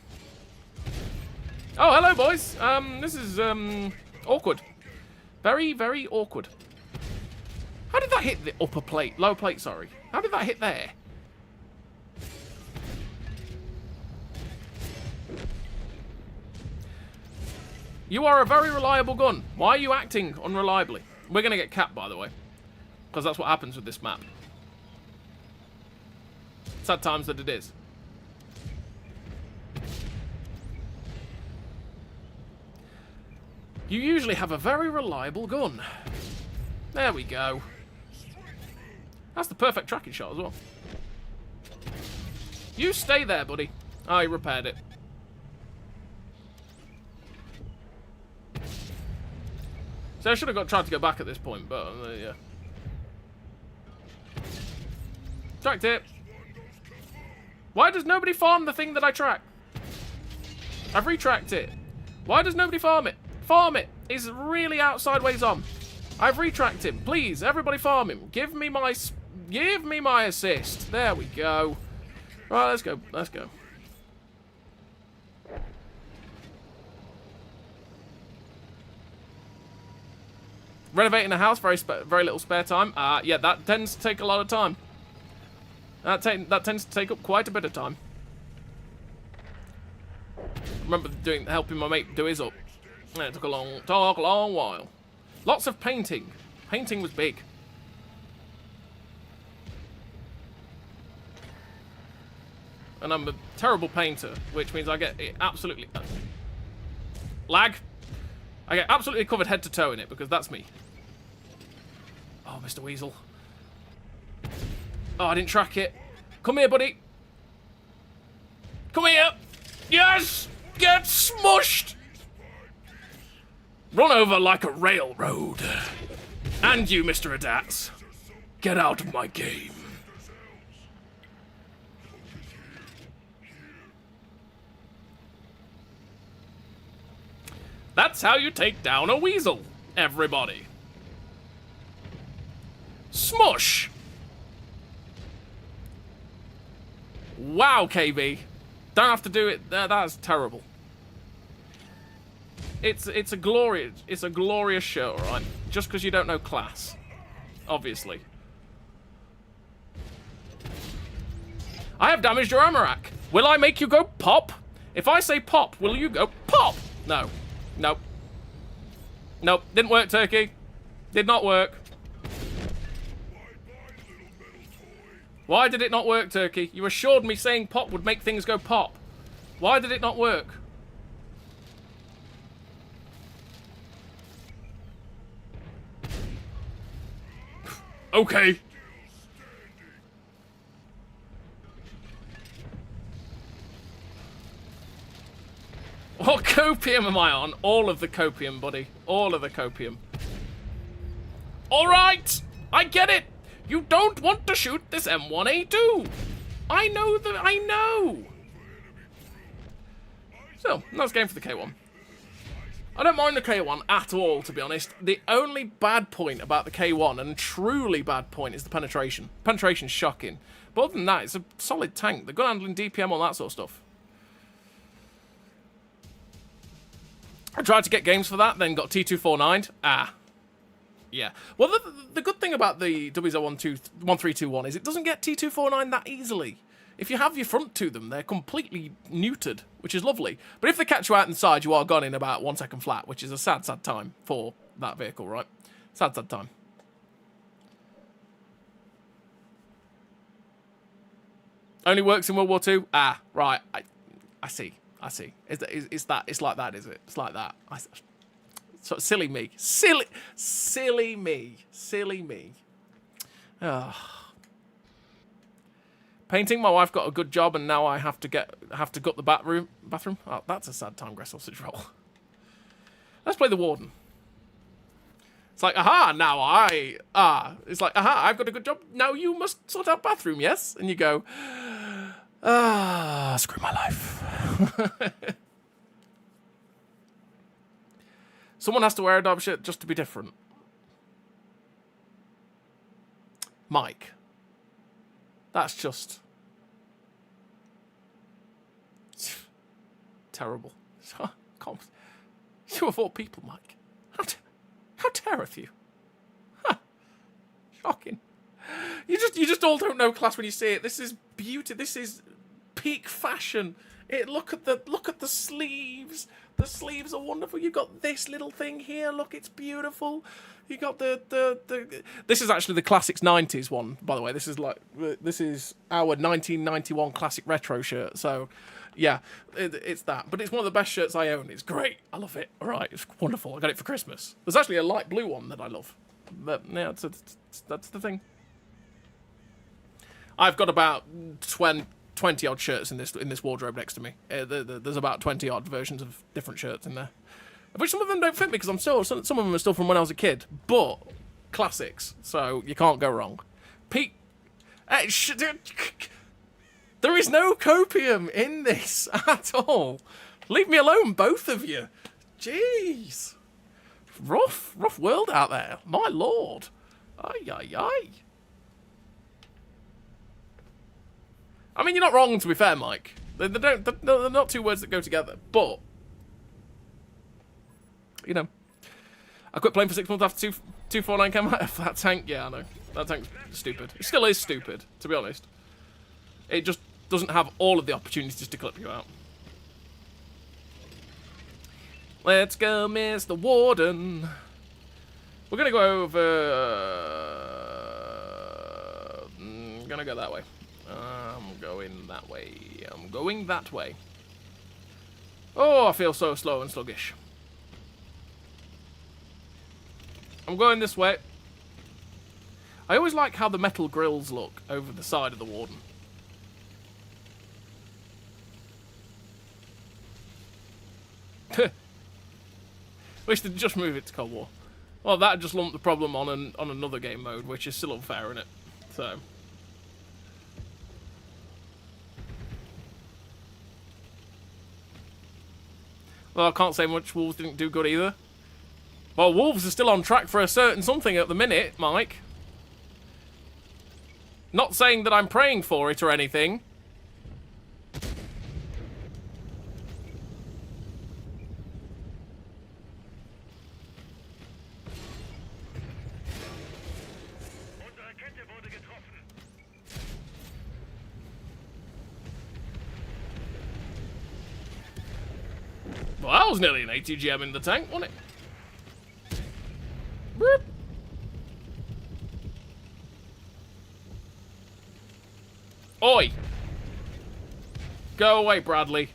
Oh, hello, boys. This is, awkward. Very, very awkward. How did that hit the upper plate? Lower plate, sorry. How did that hit there? You are a very reliable gun. Why are you acting unreliably? We're going to get capped, by the way. Because that's what happens with this map. Sad times that it is. You usually have a very reliable gun. There we go. That's the perfect tracking shot as well. You stay there, buddy. Oh, he repaired it. So I should have tried to go back at this point, but yeah. Tracked it. Why does nobody farm the thing that I track? I've retracked it. Why does nobody farm it? Farm it. He's really out sideways on. I've retracked him. Please, everybody farm him. Give me my assist. There we go. Right, let's go. Let's go. Renovating a house, very little spare time. Yeah, that tends to take a lot of time. That tends to take up quite a bit of time. Remember helping my mate do his up. It took a long while. Lots of painting. Painting was big. And I'm a terrible painter, which means I get it absolutely lag. I get absolutely covered head to toe in it because that's me. Oh, Mr. Weasel. Oh, I didn't track it. Come here, buddy. Come here. Yes! Get smushed! Run over like a railroad. And you, Mr. Adats. Get out of my game. That's how you take down a weasel, everybody. Smush! Wow, KB. Don't have to do it. That's terrible. It's a glorious show, alright? Just because you don't know class. Obviously. I have damaged your armor rack. Will I make you go pop? If I say pop, will you go pop? No. Nope. Nope. Didn't work, Turkey. Did not work. Why did it not work, Turkey? You assured me saying pop would make things go pop. Why did it not work? Okay. What copium am I on? All of the copium, buddy. All of the copium. Alright! I get it! You don't want to shoot this M1A2! I know that I know! So, nice game for the K1. I don't mind the K1 at all, to be honest. The only bad point about the K1, and truly bad point, is the penetration. Penetration's shocking. But other than that, it's a solid tank. The gun handling, DPM, all that sort of stuff. I tried to get games for that, then got T249. Yeah. Well, the good thing about the WZ1321 is it doesn't get T249 that easily. If you have your front to them, they're completely neutered, which is lovely. But if they catch you out inside, you are gone in about 1 second flat, which is a sad, sad time for that vehicle, right? Sad, sad time. Only works in World War II? Right. I see. I see. It's like that, is it? It's like that. So silly me. Silly me. Ugh. Painting. My wife got a good job, and now I have to gut the bathroom. Oh, that's a sad time, Gress sausage roll. Let's play the Warden. It's like, aha, it's like, aha, I've got a good job. Now you must sort out bathroom, yes? And you go, screw my life. Someone has to wear a Derby shirt just to be different. Mike. That's just... terrible. So, you of all people, Mike. How dareth you? Huh. Shocking. You just all don't know class when you see it. This is beauty. This is peak fashion. Look at the sleeves. The sleeves are wonderful. You've got this little thing here. Look, it's beautiful. You got the. This is actually the Classics 90s one, by the way. This is our 1991 classic retro shirt. So, yeah, it's that. But it's one of the best shirts I own. It's great. I love it. All right, it's wonderful. I got it for Christmas. There's actually a light blue one that I love. But yeah, that's the thing. I've got about 20 odd shirts in this wardrobe next to me. There's about 20 odd versions of different shirts in there, of which some of them don't fit me because some of them are still from when I was a kid, but classics, so you can't go wrong. Pete, there is no copium in this at all. Leave me alone, both of you. Jeez, rough world out there. My lord, ay. I mean, you're not wrong, to be fair, Mike. They're not two words that go together, but, you know, I quit playing for 6 months after 249 came out. That tank, yeah, I know. That tank's stupid. It still is stupid, to be honest. It just doesn't have all of the opportunities to clip you out. Let's go, Mr. Warden. We're going to go over... I'm going to go that way. I'm going that way. I'm going that way. Oh, I feel so slow and sluggish. I'm going this way. I always like how the metal grills look over the side of the Warden. Wish they'd just move it to Cold War. Well, that'd just lump the problem on another game mode, which is still unfair, isn't it? So... Well, I can't say much. Wolves didn't do good either. Well, Wolves are still on track for a certain something at the minute, Mike. Not saying that I'm praying for it or anything. Unsere Kette wurde getroffen. Well, that was nearly an ATGM in the tank, wasn't it? Boop. Oi! Go away, Bradley.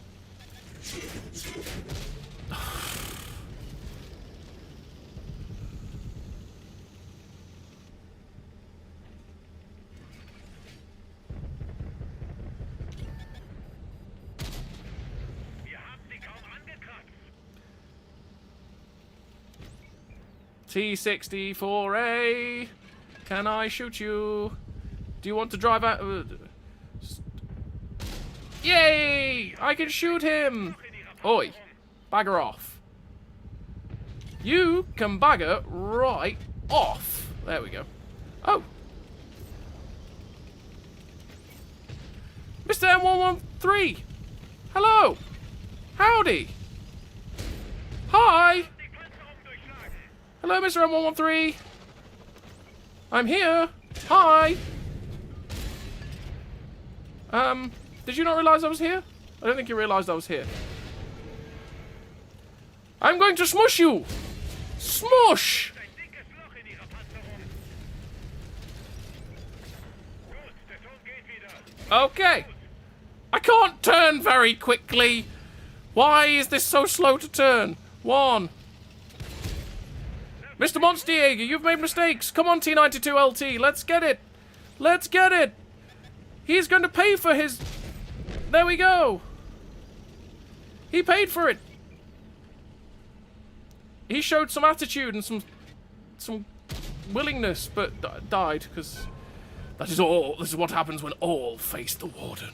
Wir haben sie kaum angekratzt. T-64A, can I shoot you? Do you want to drive out? Yay! I can shoot him! Oi, bagger off. You can bagger right off. There we go. Oh. Mr. M113! Hello! Howdy! Hi! Die Panzerung durchschlagen. Hello, Mr. M113! I'm here! Hi! Did you not realise I was here? I don't think you realised I was here. I'm going to smush you! Smush! Ein dickes Loch in ihrer Panzerung. Gut, der Ton geht wieder. Okay. I can't turn very quickly. Why is this so slow to turn? One. Mr. Monstiager, you've made mistakes. Come on, T92LT. Let's get it. Let's get it. He's going to pay for his... There we go. He paid for it. He showed some attitude and some willingness, but died because that is all. This is what happens when all face the Warden.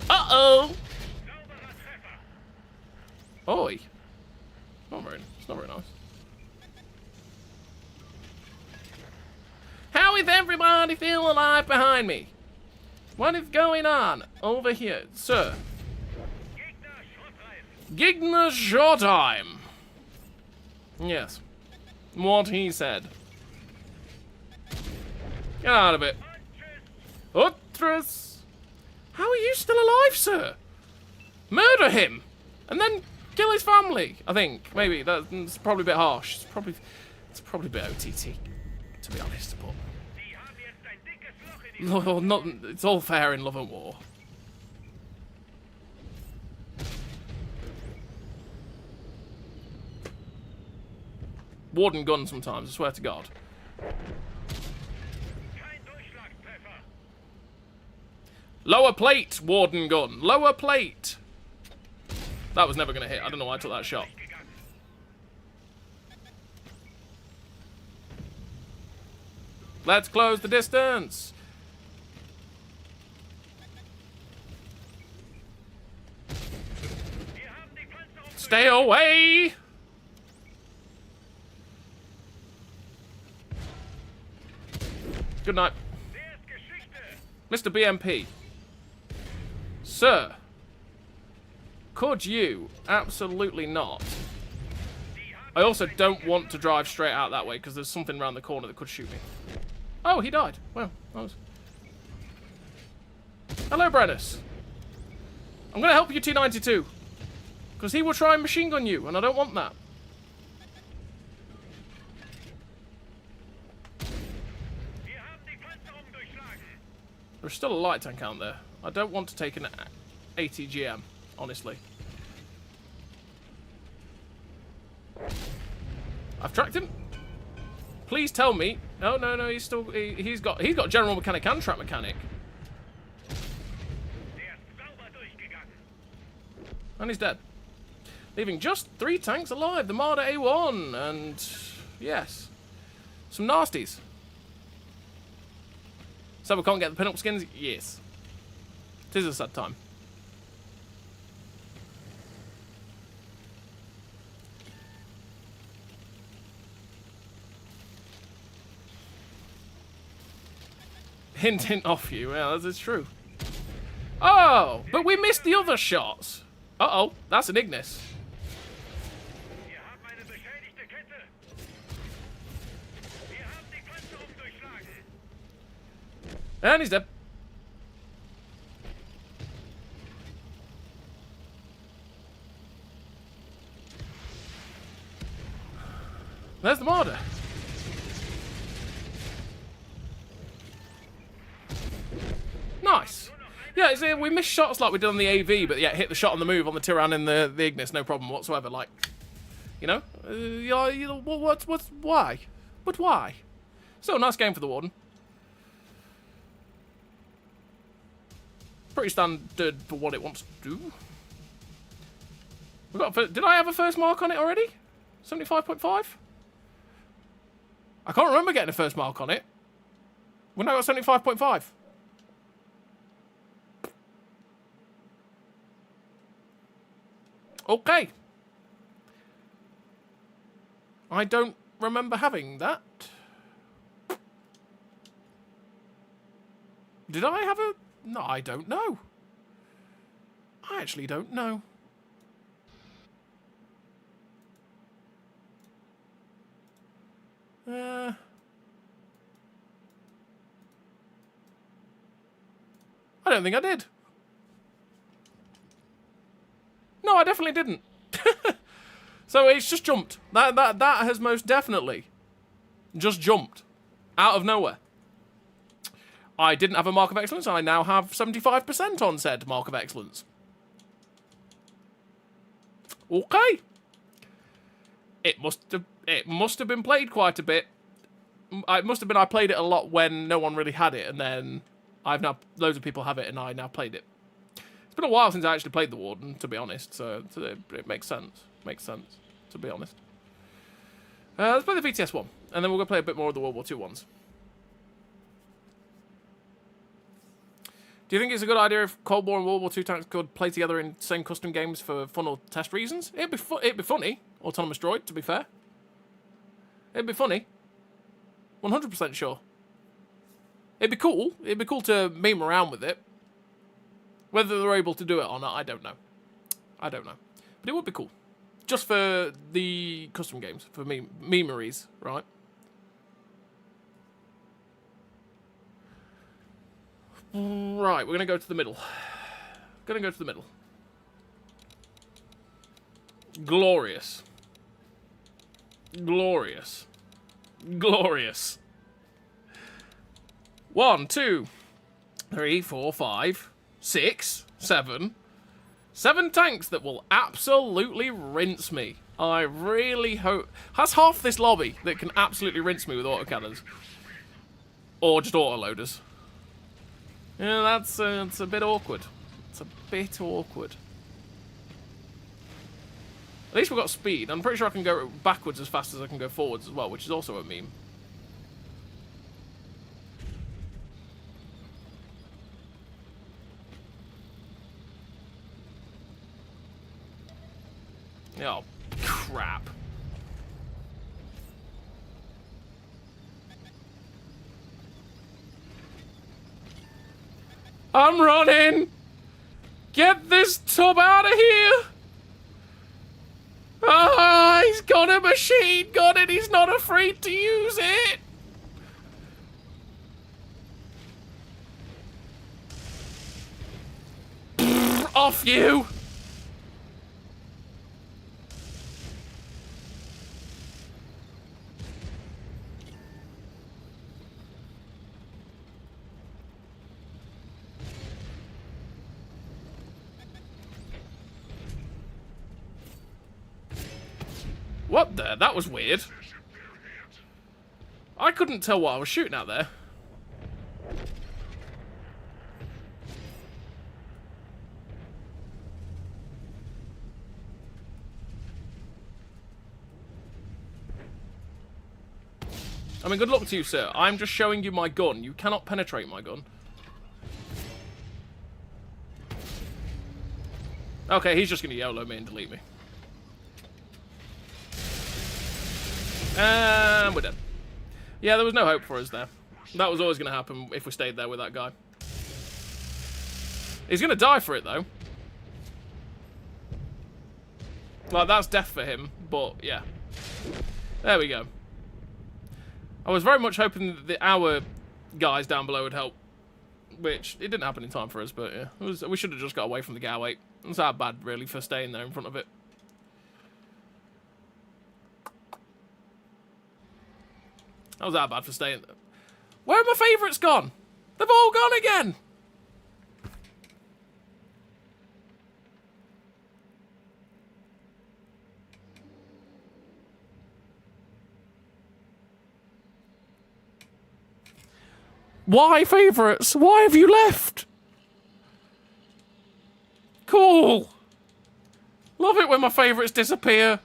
Uh-oh. Sauberer Treffer. Oi. It's not very nice. How is everybody feel alive behind me? What is going on over here, sir? Gegner Showtime. Yes. What he said. Get out of it. Utrus. How are you still alive, sir? Murder him. And then kill his family, I think. Maybe. That's probably a bit harsh. It's probably a bit OTT, to be honest. But it's all fair in love and war. Warden gun sometimes, I swear to God. Lower plate, Warden gun. Lower plate. That was never going to hit. I don't know why I took that shot. Let's close the distance. Stay away. Good night. Mr. BMP. Sir. Could you? Absolutely not. I also don't want to drive straight out that way because there's something around the corner that could shoot me. Oh, he died. Well, that was... Hello, Brennus. I'm going to help you, T92. Because he will try and machine gun you, and I don't want that. There's still a light tank out there. I don't want to take an ATGM, honestly. I've tracked him. Please tell me. No, no, no. He's still. He's got general mechanic and track mechanic. And he's dead. Leaving just 3 tanks alive. The Marder A1 and yes, some nasties. So we can't get the pin-up skins? Yes. It is a sad time. Hint, hint off you. Yeah, that is true. Oh, but we missed the other shots. Uh-oh, that's an Ignis. And he's dead. There's the Marder. Nice. Yeah, see, we missed shots like we did on the AV, but yeah, hit the shot on the move on the Tyran and the Ignis, no problem whatsoever. Like, you know, why? But why? Still a nice game for the Warden. Pretty standard for what it wants to do. We got. Did I have a first mark on it already? 75.5. I can't remember getting a first mark on it. When I got 75.5. Okay. I don't remember having that. Did I have a... No, I don't know. I actually don't know. I don't think I did. No, I definitely didn't. So it's just jumped. That has most definitely just jumped out of nowhere. I didn't have a mark of excellence. I now have 75% on said mark of excellence. Okay. It must have been played quite a bit. It must have been I played it a lot when no one really had it, and then loads of people have it, and I now played it. It's been a while since I actually played the Warden, to be honest, so it makes sense. Makes sense, to be honest. Let's play the VTS one, and then we'll go play a bit more of the World War II ones. Do you think it's a good idea if Cold War and World War II tanks could play together in same custom games for fun or test reasons? It'd be funny. Autonomous droid, to be fair. It'd be funny. 100% sure. It'd be cool. It'd be cool to meme around with it. Whether they're able to do it or not, I don't know. I don't know. But it would be cool. Just for the custom games, for memories, right? Right, we're going to go to the middle. Gonna go to the middle. Glorious. Glorious. Glorious. 1, 2, 3, 4, 5, 6, 7. 7 tanks that will absolutely rinse me. I really hope... Has half this lobby that can absolutely rinse me with autocannons. Or just autoloaders. Yeah, that's it's a bit awkward. It's a bit awkward. At least we've got speed. I'm pretty sure I can go backwards as fast as I can go forwards as well, which is also a meme. Oh, crap. I'm running! Get this tub out of here! Ah, he's got a machine gun and he's not afraid to use it! Off you! What the? That was weird. I couldn't tell what I was shooting at there. I mean, good luck to you, sir. I'm just showing you my gun. You cannot penetrate my gun. Okay, he's just going to YOLO me and delete me. And we're dead. Yeah, there was no hope for us there. That was always going to happen if we stayed there with that guy. He's going to die for it, though. Like, that's death for him, but yeah. There we go. I was very much hoping that our guys down below would help. Which, it didn't happen in time for us, but yeah. We should have just got away from the Goweight. It's that bad, really, for staying there in front of it. That was that bad for staying there. Where are my favourites gone? They've all gone again! Why, favourites? Why have you left? Cool! Love it when my favourites disappear.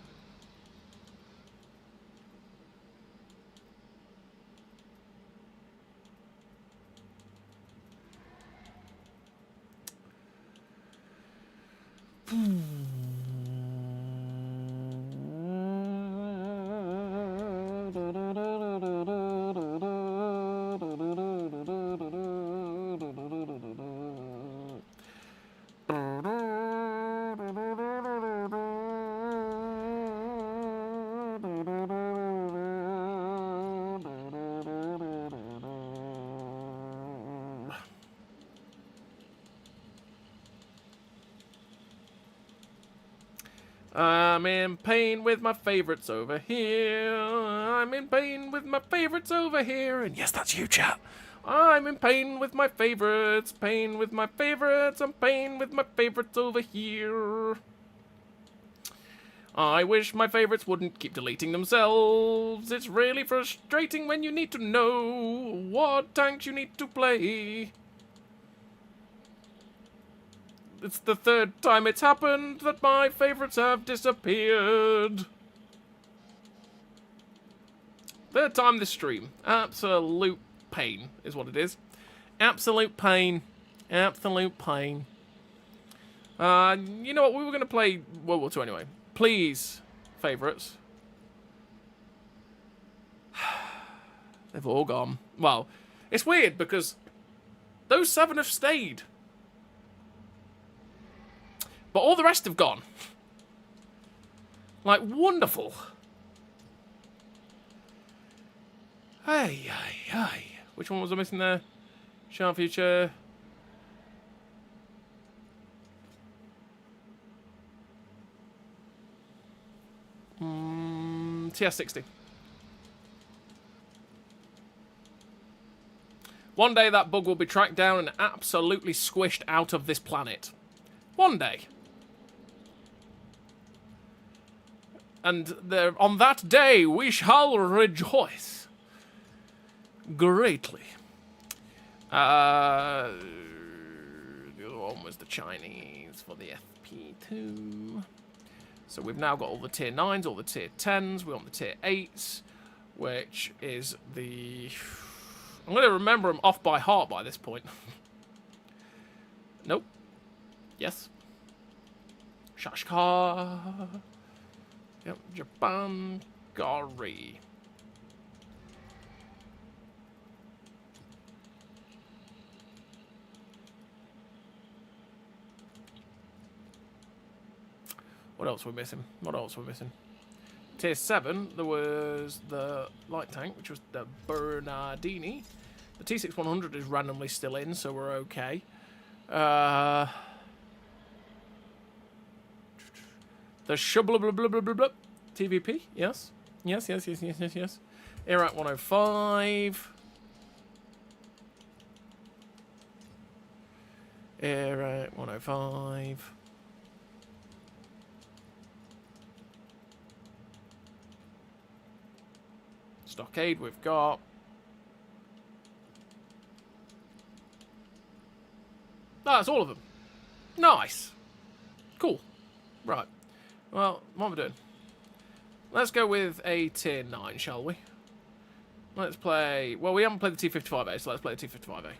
I'm in pain with my favourites over here. I'm in pain with my favourites over here. And yes, that's you, chat. I'm in pain with my favourites. Pain with my favourites. I'm pain with my favourites over here. I wish my favourites wouldn't keep deleting themselves. It's really frustrating when you need to know what tanks you need to play. It's the 3rd time it's happened that my favourites have disappeared. 3rd time this stream. Absolute pain is what it is. Absolute pain. Absolute pain. You know what? We were going to play World War II anyway. Please, favourites. They've all gone. Well, It's weird because those 7 have stayed. But all the rest have gone. Like, wonderful. Hey, hey, hey. Which one was I missing there? Sharp Future. TS60. One day that bug will be tracked down and absolutely squished out of this planet. One day. And there, on that day we shall rejoice greatly. The other one was the Chinese for the FP2. So we've now got all the tier 9s, all the tier 10s. We want the tier 8s, which is the... I'm going to remember them off by heart by this point. Nope. Yes. Shashka. Yep, Japan. Gari. What else were we missing? What else were we missing? Tier 7, there was the light tank, which was the Bernardini. The T6100 is randomly still in, so we're okay. The Shubblubblubblubblub TVP, yes. Yes. Iraq 105. Iraq 105. Stockade we've got. That's all of them. Nice. Cool. Right. Well, what am I doing? Let's go with a tier 9, shall we? Let's play... Well, we haven't played the T55A, so let's play the T55A.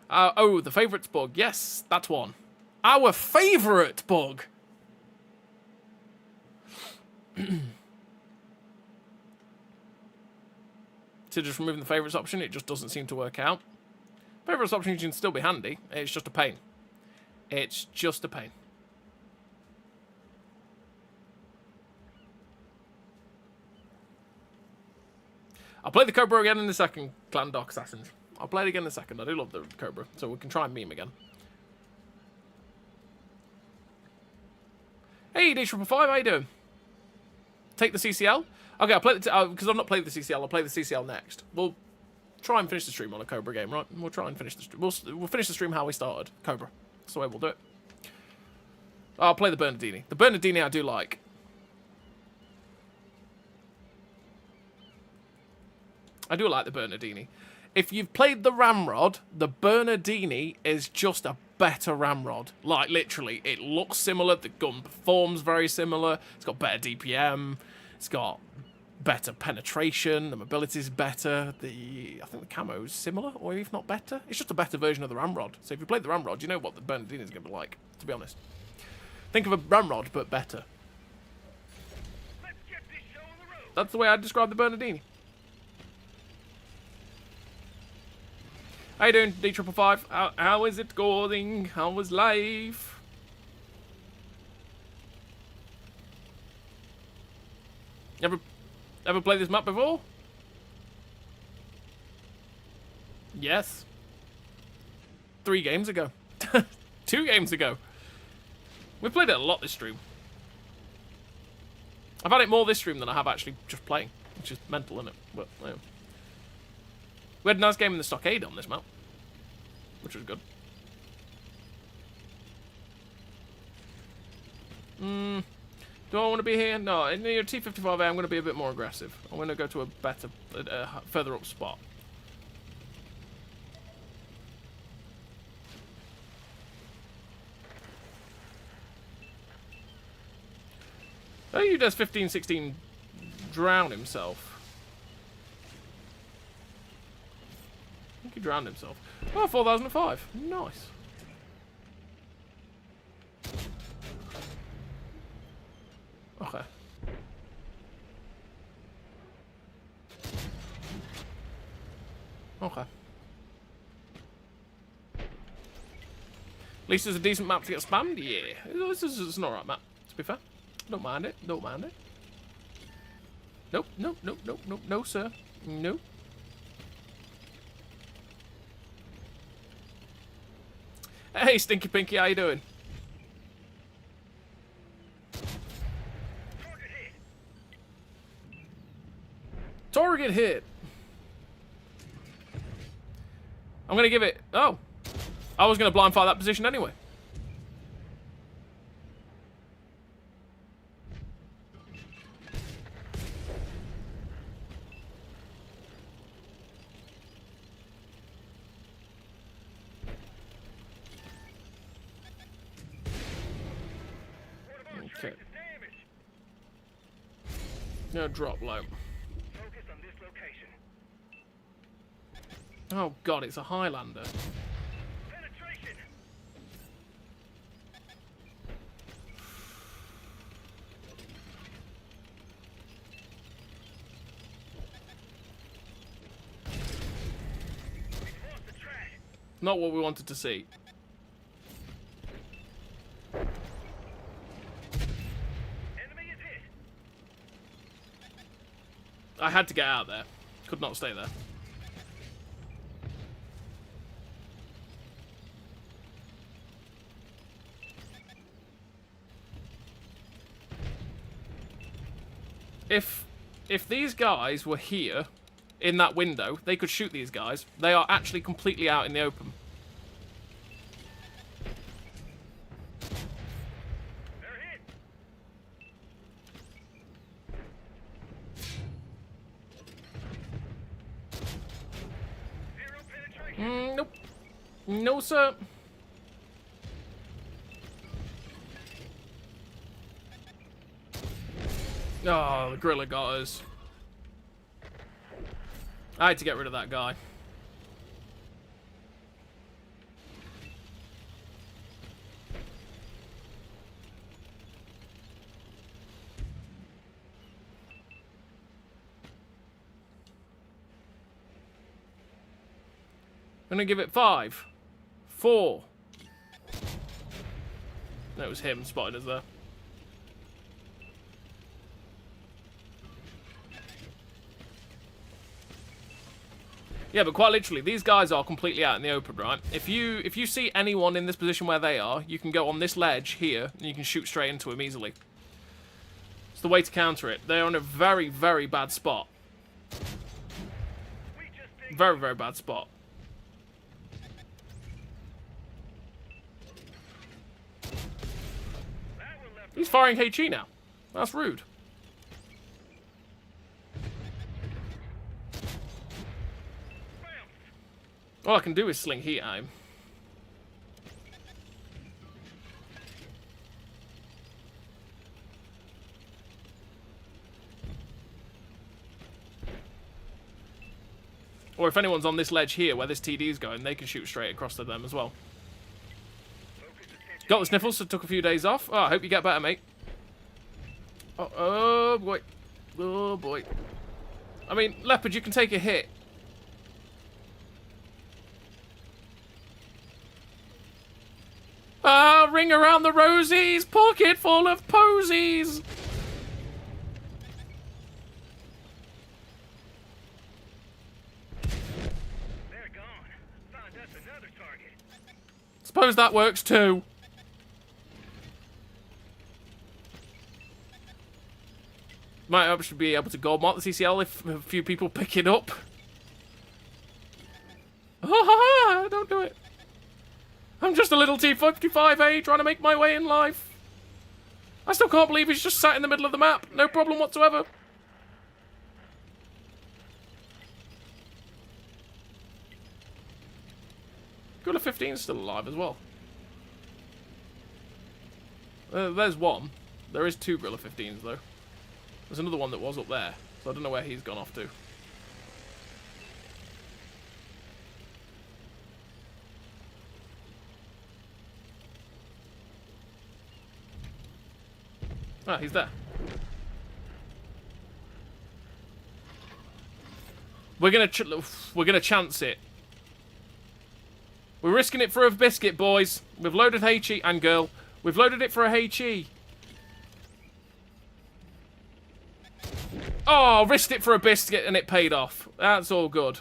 Oh, the favourites bug. Yes, that's one. Our favourite bug. To just removing the favourites option, it just doesn't seem to work out. Favourites option can still be handy. It's just a pain. It's just a pain. I'll play the Cobra again in a second, Clan Dark Assassins. I'll play it again in a second. I do love the Cobra, so we can try and meme again. Hey, D555, how you doing? Take the CCL? Okay, I'll play it because I've not played the CCL. I'll play the CCL next. We'll try and finish the stream on a Cobra game, right? We'll try and finish the stream. We'll finish the stream how we started. Cobra. That's the way we'll do it. I'll play the Bernardini. The Bernardini I do like. I do like the Bernardini. If you've played the Ramrod, the Bernardini is just a better Ramrod. Like, literally, it looks similar. The gun performs very similar. It's got better DPM. It's got better penetration. The mobility is better. I think the camo is similar, or if not better. It's just a better version of the Ramrod. So if you played the Ramrod, you know what the Bernardini is going to be like, to be honest. Think of a Ramrod, but better. Let's get this show on the road. That's the way I'd describe the Bernardini. How you doing, D555? How is it going? How is life? Ever played this map before? Yes. 3 games ago. 2 games ago. We played it a lot this stream. I've had it more this stream than I have actually just playing, which is mental, isn't it? But anyway. We had a nice game in the Stockade on this map, which was good. Do I want to be here? No, in your T55A, I'm going to be a bit more aggressive. I'm going to go to a better, further up spot. Oh, you does 15-16 drown himself. I think he drowned himself. Oh, 4005. Nice. Okay. Okay. At least there's a decent map to get spammed. Yeah. This is an alright map, to be fair. Don't mind it. Don't mind it. Nope, nope, nope, nope, nope, no, sir. Nope. Hey, Stinky Pinky, how you doing? Target hit. I'm gonna give it. Oh, I was gonna blind fire that position anyway. Okay. No drop low. Focus on this location. Oh god, it's a Highlander. Penetration. We've lost the track. Not what we wanted to see. Enemy is hit. I had to get out there. Could not stay there. If these guys were here in that window, they could shoot these guys. They are actually completely out in the open. They're hit. Zero penetration. Nope. No, sir. Oh, the gorilla got us. I had to get rid of that guy. I'm gonna give it 5, 4. No, it was him spotted us there. Yeah, but quite literally, these guys are completely out in the open, right? If you see anyone in this position where they are, you can go on this ledge here, and you can shoot straight into him easily. It's the way to counter it. They're in a very, very bad spot. We just did. Very, very bad spot. That one left. He's firing HE now. That's rude. All I can do is sling heat at him. Or if anyone's on this ledge here where this TD is going, they can shoot straight across to them as well. Got the sniffles, so took a few days off. Oh, I hope you get better, mate. Oh boy. Oh boy. I mean, Leopard, you can take a hit. Ah, ring around the rosies, pocket full of posies. They're gone. Find us another target. Suppose that works too. Might actually be able to gold mark the CCL if a few people pick it up. Ah, don't do it. I'm just a little T55A trying to make my way in life. I still can't believe he's just sat in the middle of the map. No problem whatsoever. Gorilla 15 is still alive as well. There's one. There is 2 Gorilla 15s though. There's another one that was up there. So I don't know where he's gone off to. Ah, he's there. We're gonna chance it. We're risking it for a biscuit, boys. We've loaded HE and girl. We've loaded it for a HE. Oh, risked it for a biscuit and it paid off. That's all good.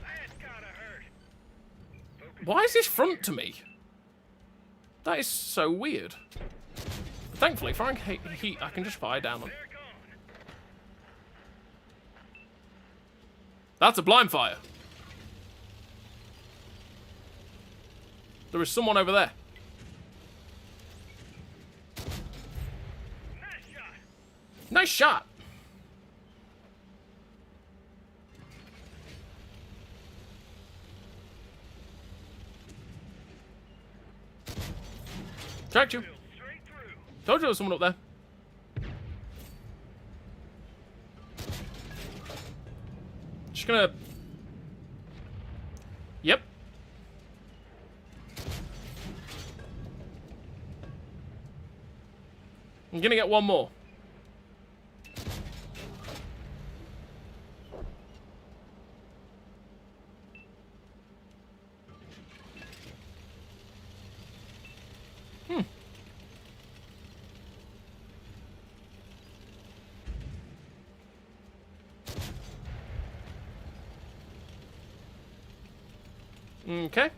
That's gotta hurt. Why is this front to me? That is so weird. Thankfully, firing heat, I can just fire down them. They're gone. That's a blind fire. There is someone over there. Nice shot. Nice shot. Tracked you. Straight through. Told you there was someone up there. Just gonna... Yep. I'm gonna get one more. Okay.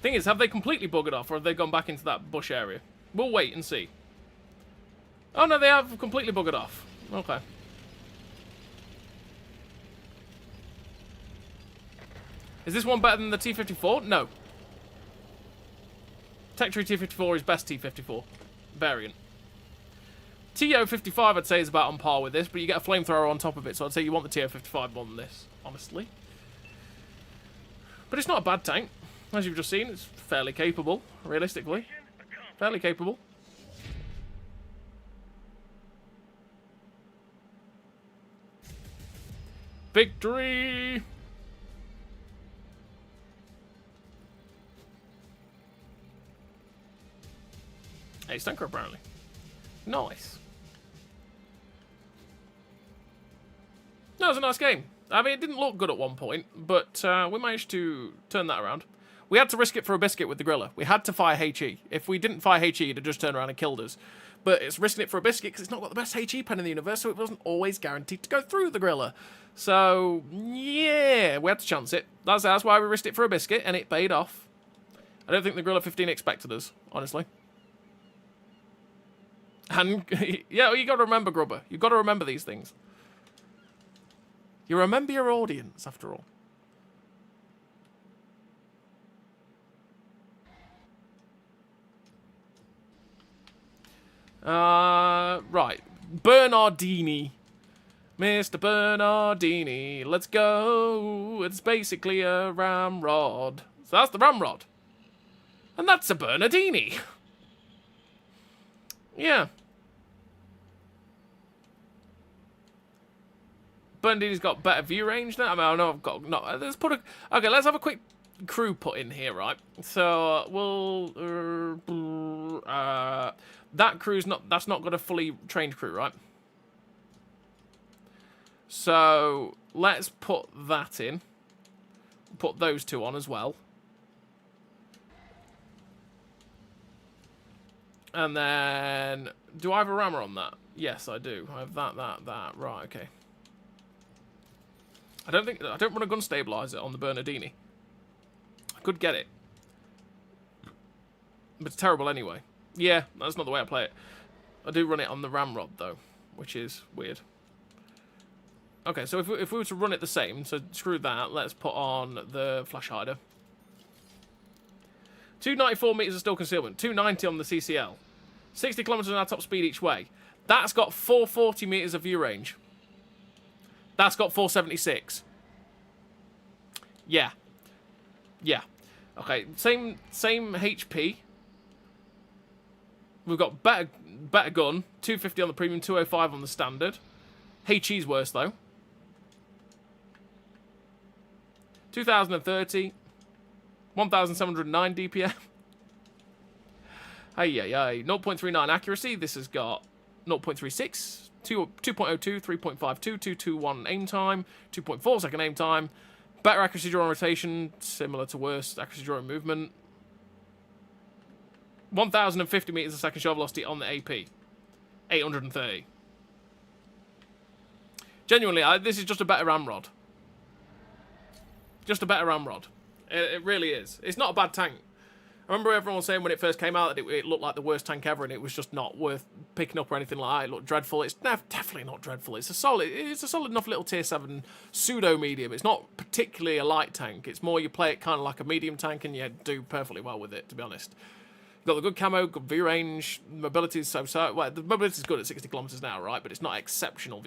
Thing is, have they completely buggered off, or have they gone back into that bush area? We'll wait and see. Oh no, they have completely buggered off. Okay. Is this one better than the T-54? No. Tech Tree T-54 is best T-54 variant. TO-55 I'd say is about on par with this, but you get a flamethrower on top of it, so I'd say you want the TO-55 more than this, honestly. But it's not a bad tank. As you've just seen, it's fairly capable, realistically. Fairly capable. Victory! Hey, Stunker apparently. Nice. No, it was a nice game. I mean, it didn't look good at one point, but we managed to turn that around. We had to risk it for a biscuit with the griller. We had to fire HE. If we didn't fire HE, it'd have just turned around and killed us. But it's risking it for a biscuit because it's not got the best HE pen in the universe, so it wasn't always guaranteed to go through the griller. So, yeah, we had to chance it. That's why we risked it for a biscuit, and it paid off. I don't think the Griller 15 expected us, honestly. And, yeah, well, you got to remember, Grubber. You've got to remember these things. You remember your audience, after all. Right. Bernardini. Mr. Bernardini. Let's go. It's basically a Ram Rod. So that's the Ram Rod. And that's a Bernardini. Yeah. Bernardini's got better view range now. I mean, I know I've got... No, let's put a... Okay, let's have a quick crew put in here, right? So, we'll... that crew's not... That's not got a fully trained crew, right? So, let's put that in. Put those two on as well. And then... Do I have a rammer on that? Yes, I do. I have that. Right, okay. I don't want to gun stabilize it on the Bernardini. I could get it. But it's terrible anyway. Yeah, that's not the way I play it. I do run it on the Ram Rod, though, which is weird. Okay, so if we were to run it the same, so screw that, let's put on the Flash Hider. 294 meters of still concealment, 290 on the CCL. 60 kilometers an hour top speed each way. That's got 440 meters of view range. That's got 476. Yeah. Yeah. Okay, same HP. We've got better gun, 250 on the premium, 205 on the standard. HE's worse though. 2030. 1,709 DPM. Hey, 0.39 accuracy. This has got 0.36, 2.02, 3.52, 221 aim time, 2.4 second aim time. Better accuracy during rotation, similar to worse accuracy during movement. 1,050 meters a second shot velocity on the AP. 830. Genuinely, this is just a better Ram Rod. Just a better Ram Rod. It really is. It's not a bad tank. I remember everyone was saying when it first came out that it looked like the worst tank ever, and it was just not worth picking up or anything like that. It looked dreadful. It's definitely not dreadful. It's a solid enough little tier 7 pseudo medium. It's not particularly a light tank. It's more you play it kind of like a medium tank, and you do perfectly well with it, to be honest. You've got the good camo, good view range, mobility is so. Well, the mobility is good at 60 kilometers an hour, right? But it's not exceptional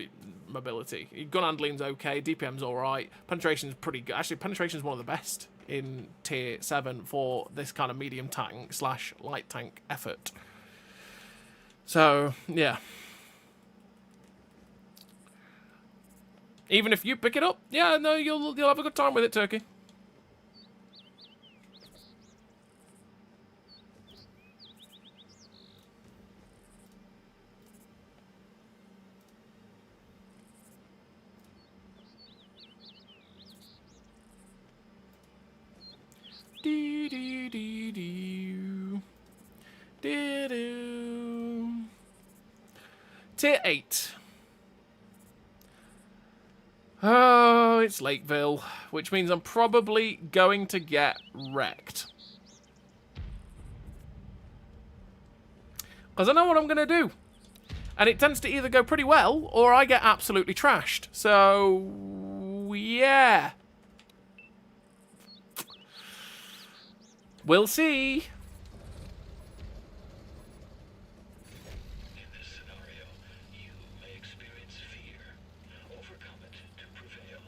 mobility. Your gun handling's okay, DPM's all right, penetration's pretty good. Actually, penetration's one of the best in tier 7 for this kind of medium tank / light tank effort. So yeah, even if you pick it up, yeah, no, you'll have a good time with it, Turkey. Tier 8. Oh, it's Lakeville, which means I'm probably going to get wrecked. Because I know what I'm going to do. And it tends to either go pretty well, or I get absolutely trashed. So, yeah. We'll see. In this scenario, you may experience fear. Overcome it to prevail.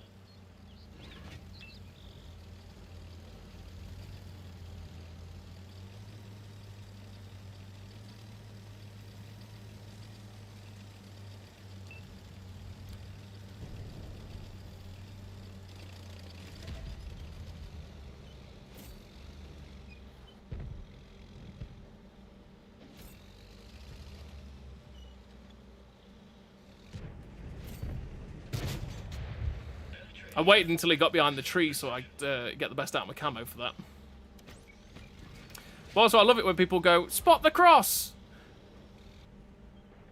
I waited until he got behind the tree so I'd get the best out of my camo for that. But also, I love it when people go, spot the cross!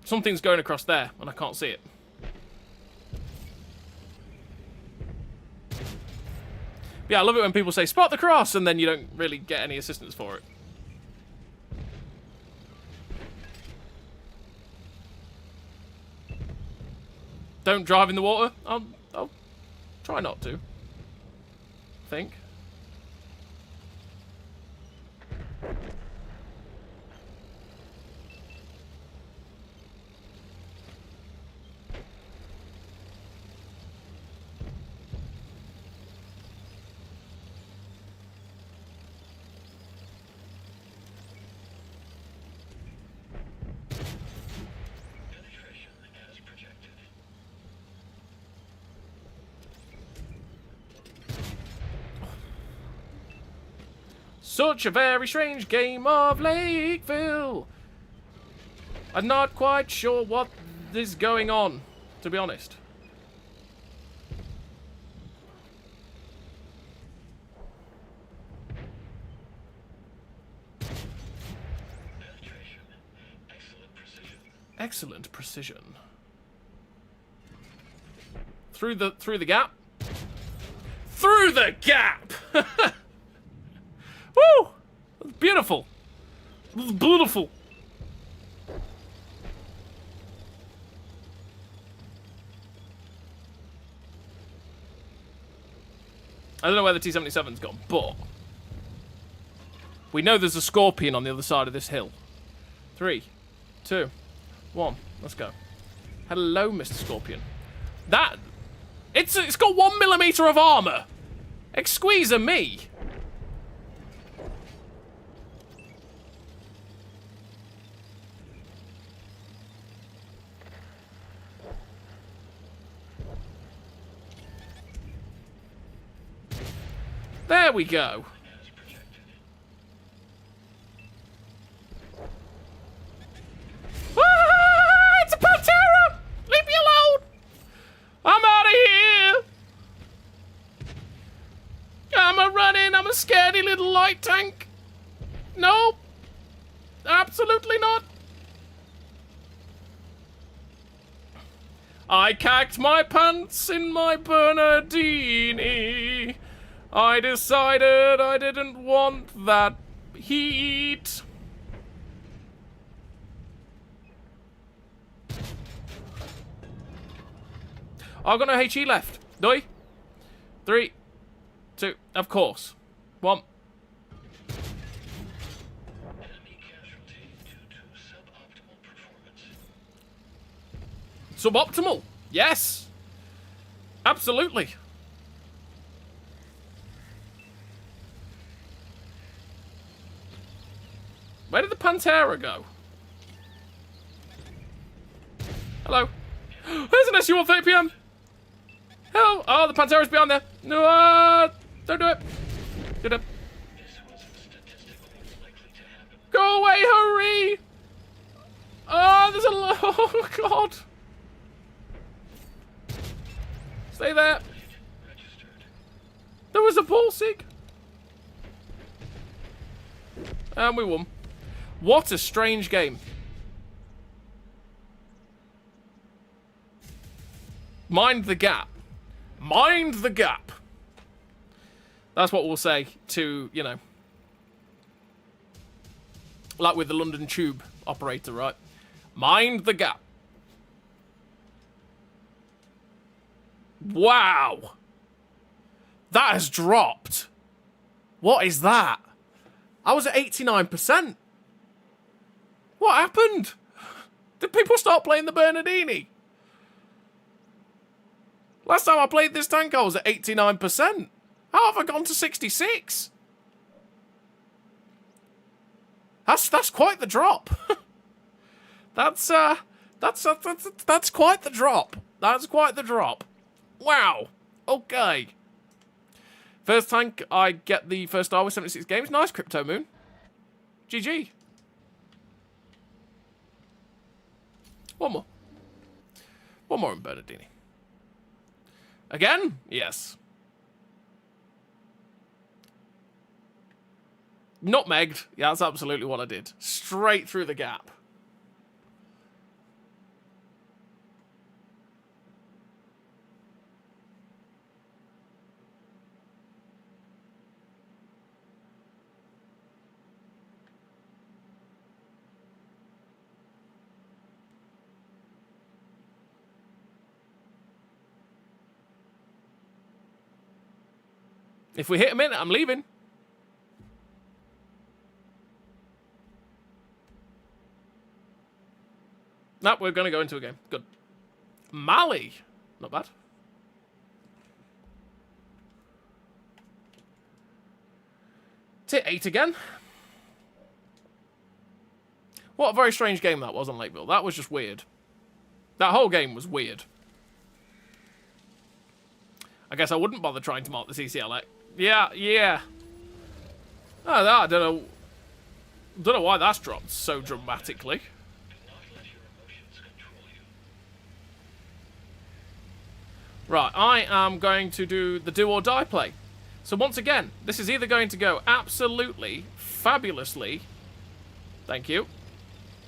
Something's going across there, and I can't see it. But yeah, I love it when people say, spot the cross, and then you don't really get any assistance for it. Don't drive in the water. I'll try not to. I think. Penetration as projected. Such a very strange game of Lakeville. I'm not quite sure what is going on, to be honest. Penetration. Excellent precision. Excellent precision. Through the gap. Through the gap. Woo! That's beautiful. That's beautiful. I don't know where the T-77's gone, but we know there's a scorpion on the other side of this hill. 3, 2, 1. Let's go. Hello, Mr. Scorpion. It's got 1 millimeter of armor. Excuse me. There we go. as projected. Ah, it's a Pantera! Leave me alone! I'm out of here! I'm a running, I'm a scaredy little light tank. No. Absolutely not. I cacked my pants in my Bernardini. I decided I didn't want that heat. I've got no HE left. Do I? 3, 2, of course. 1. Enemy casualty due to suboptimal performance. Suboptimal. Yes. Absolutely. Where did the Pantera go? Hello. There's an SU on 30 PM. Hell. Oh, the Pantera's behind there. No, don't do it. Did it. This was statistically likely to happen. Go away, hurry. Oh, there's a... Oh, God. Stay there. Registered. There was a Pulsig. And we won. What a strange game. Mind the gap. Mind the gap. That's what we'll say to, you know, like with the London Tube operator, right? Mind the gap. Wow. That has dropped. What is that? I was at 89%. What happened? Did people start playing the Bernardini? Last time I played this tank, I was at 89%. How have I gone to 66? That's quite the drop. That's quite the drop. That's quite the drop. Wow. Okay. First tank, I get the first star with 76 games. Nice, Crypto Moon. GG. One more. One more in Bernardini. Again? Yes. Nutmegged. Yeah, that's absolutely what I did. Straight through the gap. If we hit a minute, I'm leaving. No, we're going to go into a game. Good. Mali. Not bad. Tier 8 again. What a very strange game that was on Lakeville. That was just weird. That whole game was weird. I guess I wouldn't bother trying to mark the CCLX. Yeah. Oh, I don't know why that's dropped so dramatically. Do not let your emotions control you. Right, I am going to do the do or die play. So once again, this is either going to go absolutely, fabulously. Thank you.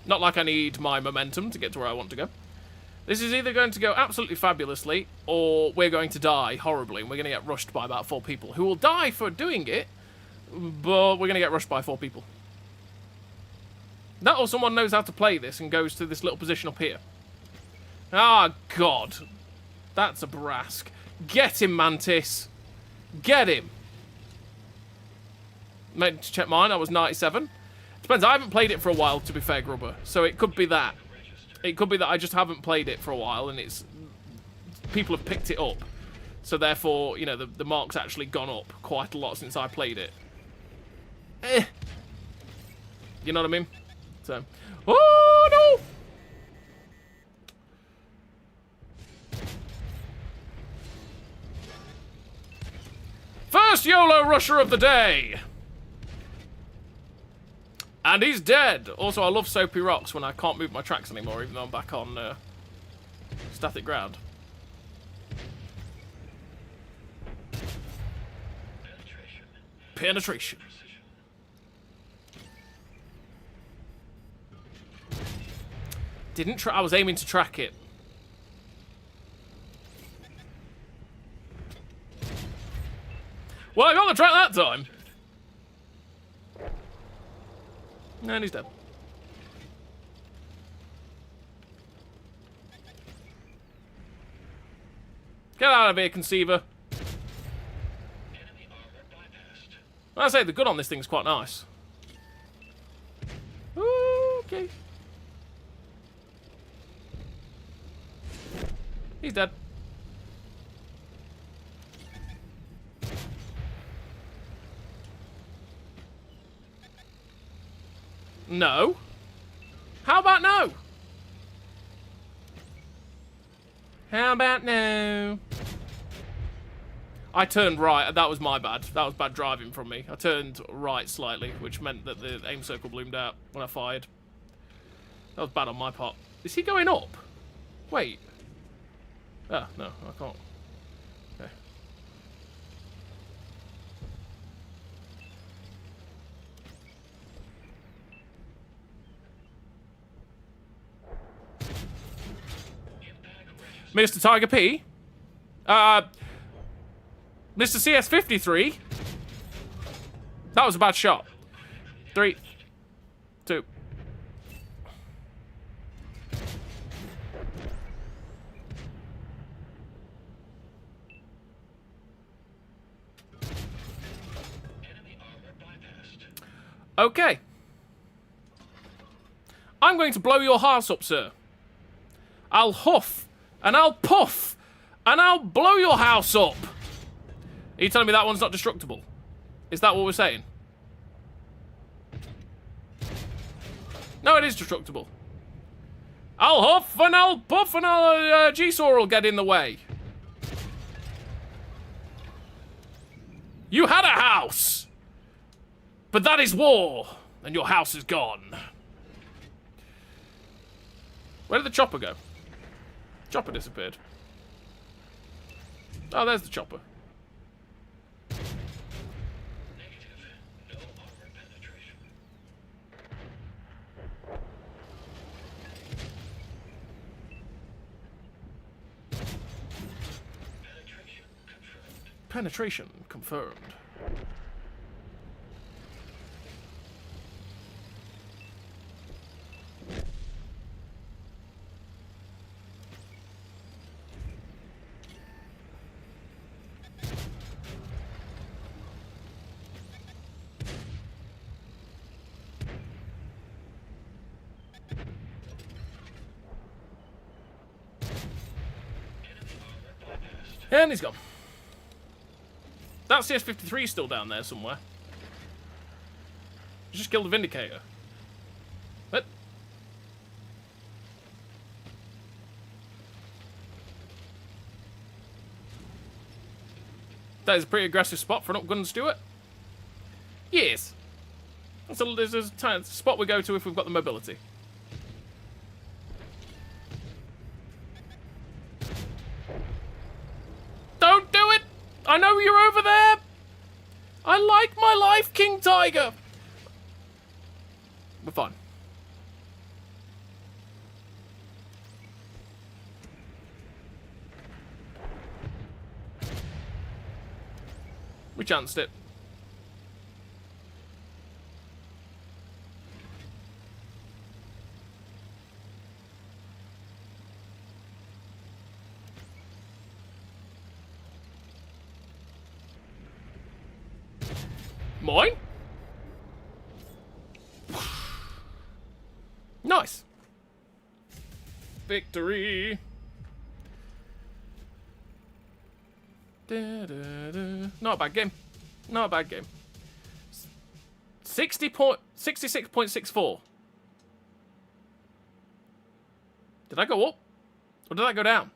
Not like I need my momentum to get to where I want to go. This is either going to go absolutely fabulously, or we're going to die horribly, and we're going to get rushed by about 4 people, who will die for doing it, but we're going to get rushed by 4 people. That or someone knows how to play this and goes to this little position up here. Ah, God. That's a Brask. Get him, Mantis. Get him. Meant to check mine, I was 97. Depends, I haven't played it for a while, to be fair, Grubber, so it could be that. It could be that I just haven't played it for a while and it's... people have picked it up. So therefore, you know, the mark's actually gone up quite a lot since I played it. You know what I mean? So... Oh, no! First YOLO rusher of the day. And he's dead. Also, I love soapy rocks when I can't move my tracks anymore, even though I'm back on static ground. Penetration. Didn't try. I was aiming to track it. Well, I got the track that time. And he's dead. Get out of here, conceiver. I say the gun on this thing's quite nice. Okay. He's dead. No. How about no? How about no? I turned right. That was my bad. That was bad driving from me. I turned right slightly, which meant that the aim circle bloomed out when I fired. That was bad on my part. Is he going up? Wait. Ah, no, I can't. Okay. Mr. Tiger P? Mr. CS53? That was a bad shot. 3, 2. Okay. I'm going to blow your house up, sir. I'll huff, and I'll puff, and I'll blow your house up. Are you telling me that one's not destructible? Is that what we're saying? No, it is destructible. I'll huff, and I'll puff, and I'll, G-Saw will get in the way. You had a house! But that is war, and your house is gone. Where did the chopper go? Chopper disappeared. Oh, there's the chopper. Negative. No armor penetration. Penetration confirmed. Penetration confirmed. And he's gone. That CS53 is still down there somewhere. Just killed the Vindicator. What? That is a pretty aggressive spot for an upgun Stuart. Yes. There's a spot we go to if we've got the mobility. Don't do it! I know you're over there! I like my life, King Tiger! We're fine. We chanced it. Mine? Nice. Victory. Not a bad game. Not a bad game. 66.64. Did I go up? Or did I go down?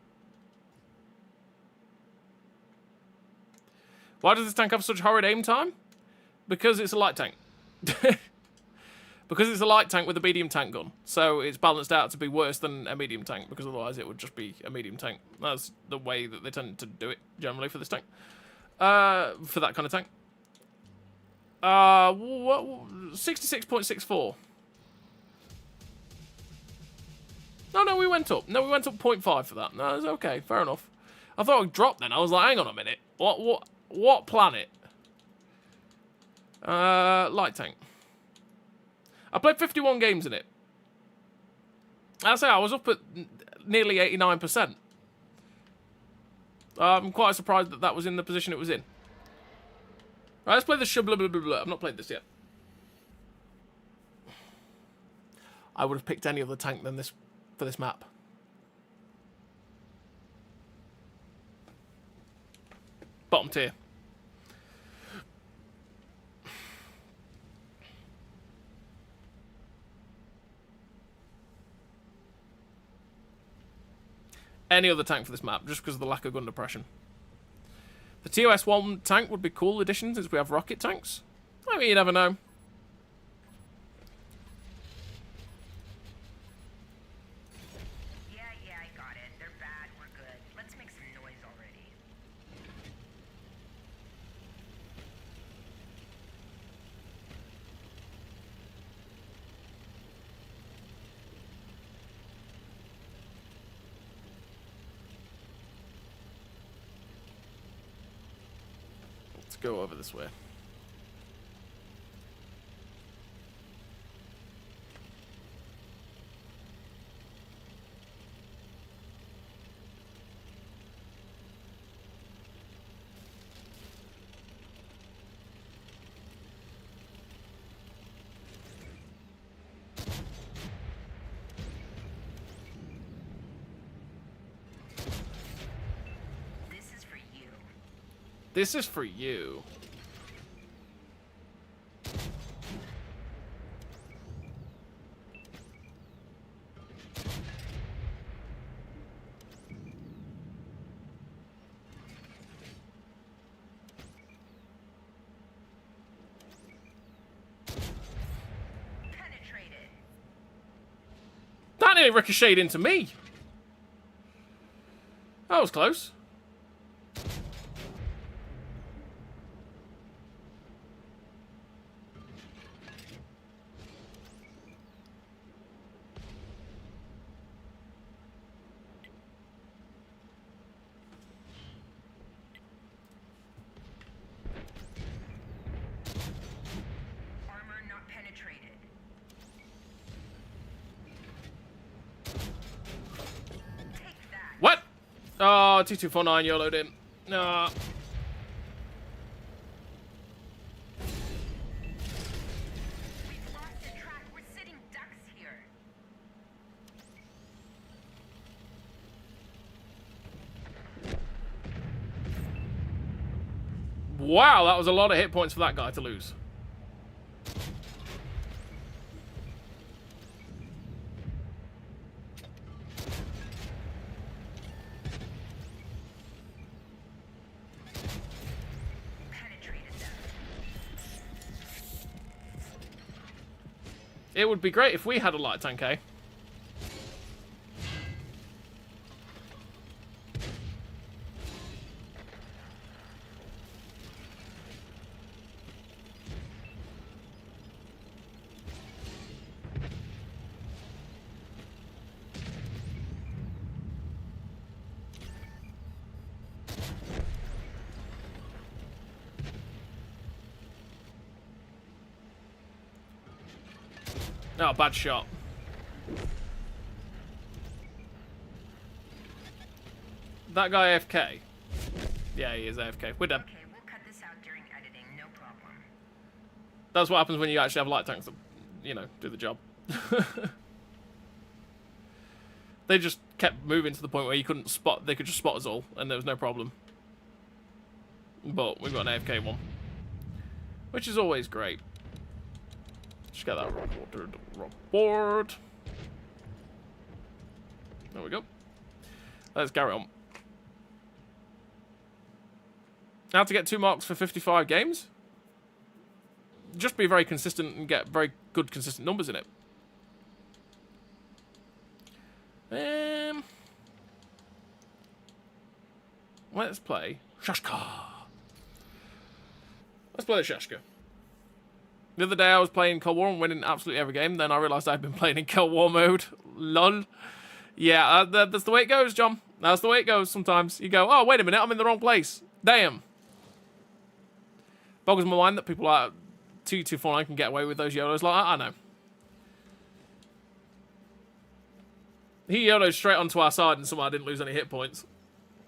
Why does this tank have such horrid aim time? Because it's a light tank. Because it's a light tank with a medium tank gun. So it's balanced out to be worse than a medium tank, because otherwise it would just be a medium tank. That's the way that they tend to do it, generally, for this tank. For that kind of tank. 66.64. No, we went up. No, we went up 0.5 for that. No, it's okay. Fair enough. I thought it dropped then. I was like, hang on a minute. What planet? Light tank. I played 51 games in it. I say I was up at nearly 89%. I'm quite surprised that that was in the position it was in. Right, let's play the blah blah blah blah. I've not played this yet. I would have picked any other tank than this for this map. Bottom tier. Any other tank for this map, just because of the lack of gun depression. The TOS-1 tank would be cool addition since we have rocket tanks. I mean, you never know. Yeah, I got it. They're bad. We're good. Let's make some noise already. Let's go over this way. This is for you. This is for you. Penetrated. That nearly ricocheted into me. That was close. Armor not penetrated. Take that. What? Oh, T249 YOLO'd in. Nah. We've lost the track. We're sitting ducks here. Wow, that was a lot of hit points for that guy to lose. Penetrated them. It would be great if we had a light tank, eh? Oh, bad shot. That guy AFK? Yeah, he is AFK. We're dead. Okay, we'll cut this out during editing. No problem. That's what happens when you actually have light tanks that, you know, do the job. They just kept moving to the point where you couldn't spot, they could just spot us all, and there was no problem. But we've got an AFK one. Which is always great. Just get that report. There we go. Let's carry on. How to get 2 marks for 55 games? Just be very consistent and get very good consistent numbers in it. Let's play Shashka. Let's play the Shashka. The other day I was playing Cold War and winning absolutely every game. Then I realised I'd been playing in Cold War mode. Lol. Yeah, that's the way it goes, John. That's the way it goes sometimes. You go, oh, wait a minute, I'm in the wrong place. Damn. Boggles my mind that people like 2249 can get away with those YOLOs like that. I know. He YOLO'd straight onto our side and somehow didn't lose any hit points.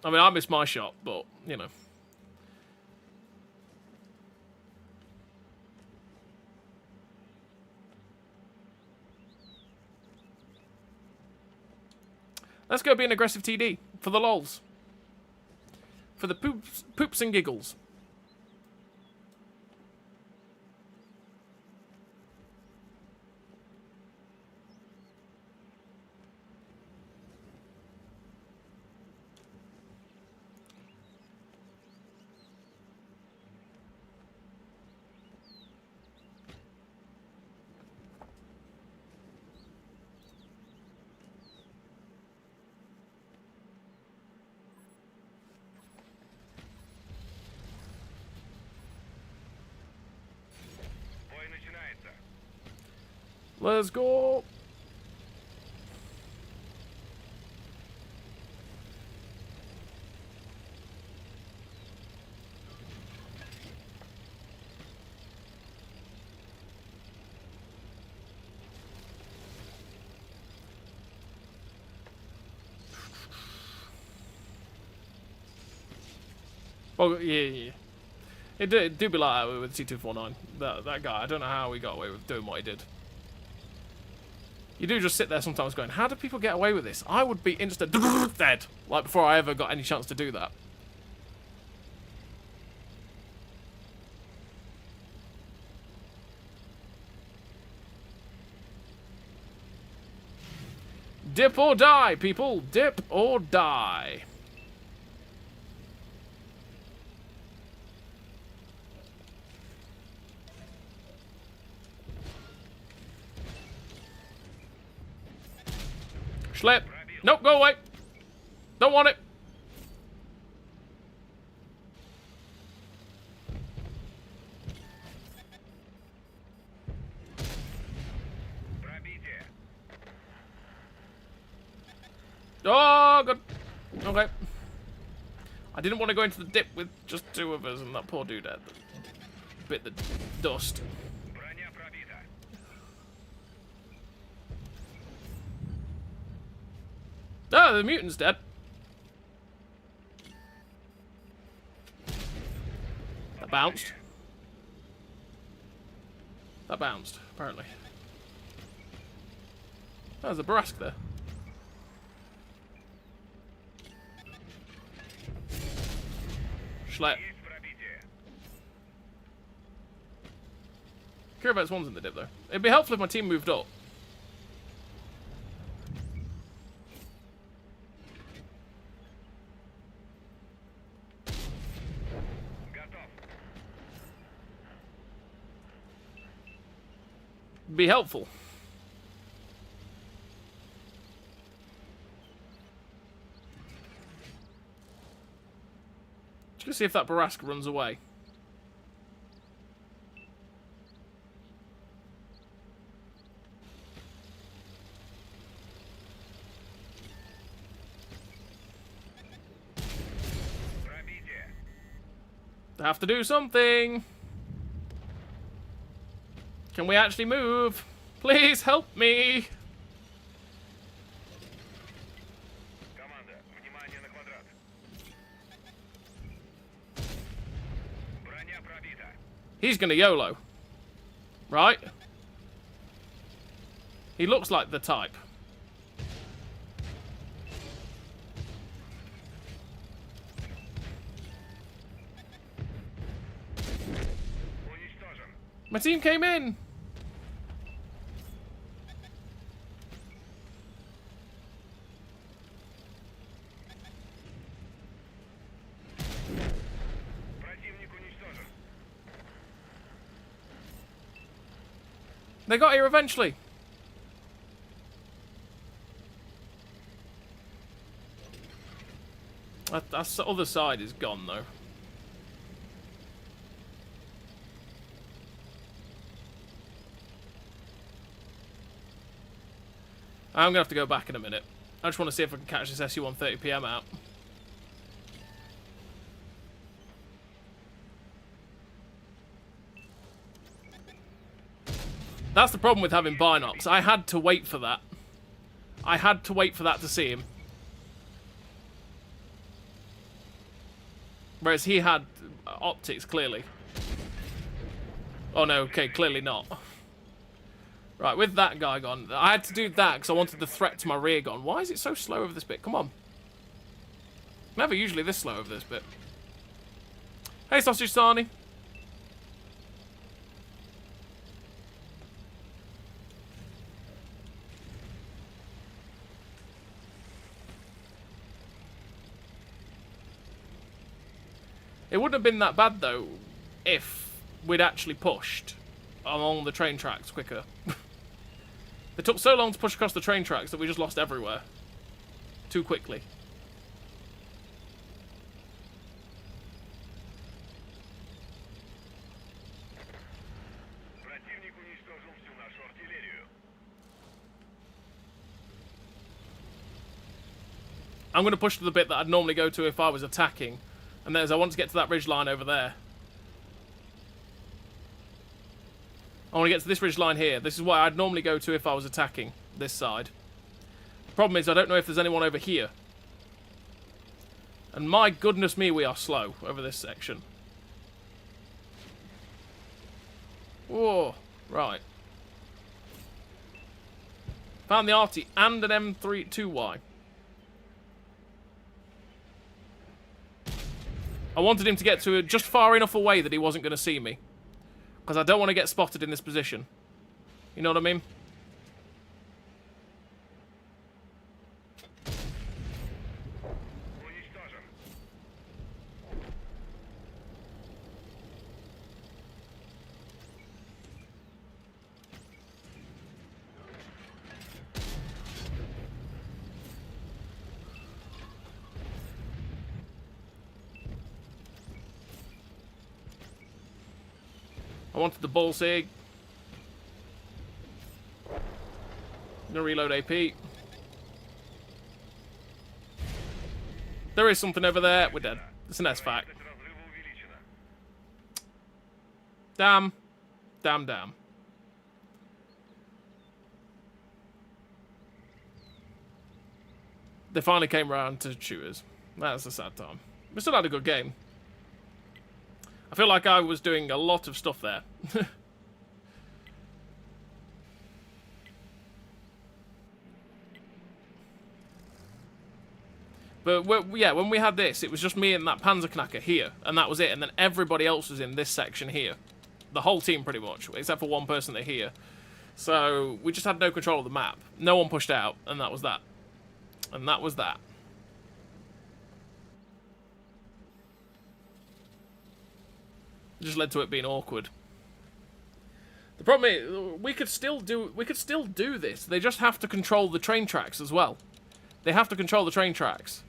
I mean, I missed my shot, but, you know. Let's go be an aggressive TD for the lols. For the poops and giggles. Let's go. Oh, yeah. It do be like that with C249. That guy, I don't know how he got away with doing what he did. You do just sit there sometimes going, how do people get away with this? I would be interested dead, like before I ever got any chance to do that. Dip or die, people. Dip or die. Schlep. Nope, go away. Don't want it. Oh, good. Okay. I didn't want to go into the dip with just 2 of us and that poor dude had bit the dust. Oh, the mutant's dead. That bounced. That bounced, apparently. Oh, there's a Barask there. Schlep. Curious one's in the dip, though. It'd be helpful if my team moved up. Be helpful. Just gonna see if that Barask runs away. I have to do something. Can we actually move? Please help me. He's gonna YOLO. Right? He looks like the type. My team came in. They got here eventually. That other side is gone, though. I'm going to have to go back in a minute. I just want to see if I can catch this SU-130 PM out. That's the problem with having binocs. I had to wait for that. I had to wait for that to see him. Whereas he had optics, clearly. Oh no, okay, clearly not. Right, with that guy gone, I had to do that because I wanted the threat to my rear gone. Why is it so slow over this bit? Come on. Never usually this slow over this bit. Hey, Sausage Sarnie. It wouldn't have been that bad, though, if we'd actually pushed along the train tracks quicker. It took so long to push across the train tracks that we just lost everywhere. Too quickly. I'm going to push to the bit that I'd normally go to if I was attacking. And there's, I want to get to that ridge line over there. I want to get to this ridge line here. This is where I'd normally go to if I was attacking this side. The problem is I don't know if there's anyone over here. And my goodness me, we are slow over this section. Whoa, right. Found the Arty and an M32Y. I wanted him to get to just far enough away that he wasn't going to see me. Because I don't want to get spotted in this position. You know what I mean? I wanted the ball sig. I'm gonna reload AP. There is something over there. We're dead. It's an S-Fac. Damn. Damn, damn. They finally came around to shoot us. That's a sad time. We still had a good game. I feel like I was doing a lot of stuff there. But, yeah, when we had this, it was just me and that Panzerknacker here, and that was it. And then everybody else was in this section here. The whole team, pretty much, except for one person that here. So, we just had no control of the map. No one pushed out, and that was that. And that was that. It just led to it being awkward. The problem is, we could still do this. They just have to control the train tracks as well. They have to control the train tracks.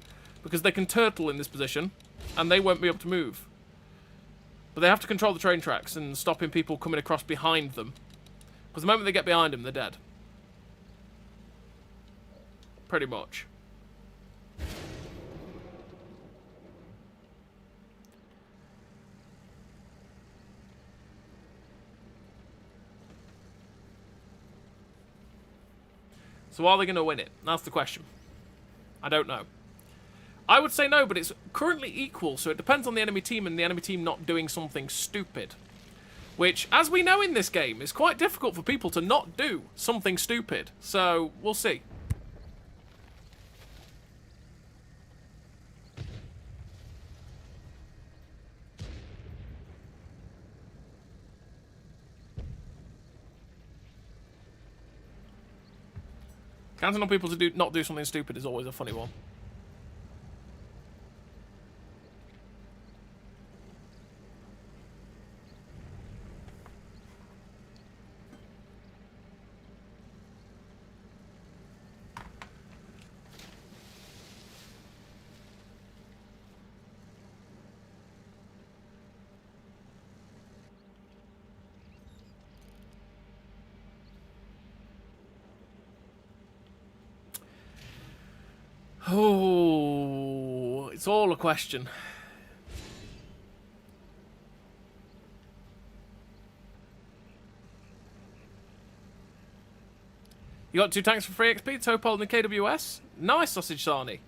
Because they can turtle in this position, and they won't be able to move. But they have to control the train tracks and stopping people coming across behind them. Because the moment they get behind them, they're dead. Pretty much. So are they going to win it? That's the question. I don't know. I would say no, but it's currently equal, so it depends on the enemy team and the enemy team not doing something stupid. Which, as we know in this game, is quite difficult for people to not do something stupid. So, we'll see. Counting on people to not do something stupid is always a funny one. Oh, it's all a question. You got 2 tanks for free XP, Topol and the KWS. Nice, Sausage Sarnie.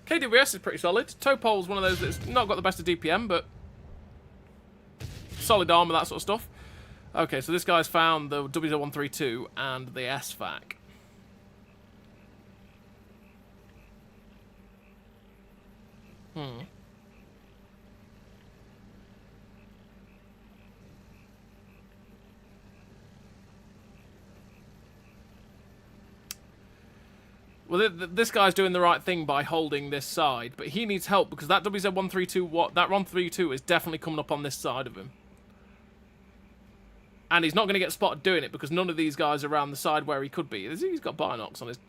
KWS is pretty solid. Topol's one of those that's not got the best of DPM, but solid armor, that sort of stuff. Okay, so this guy's found the W132 and the SVAC. Well, this guy's doing the right thing by holding this side, but he needs help because that WZ132, that 132 is definitely coming up on this side of him. And he's not going to get spotted doing it because none of these guys are around the side where he could be. He's got binocs on his...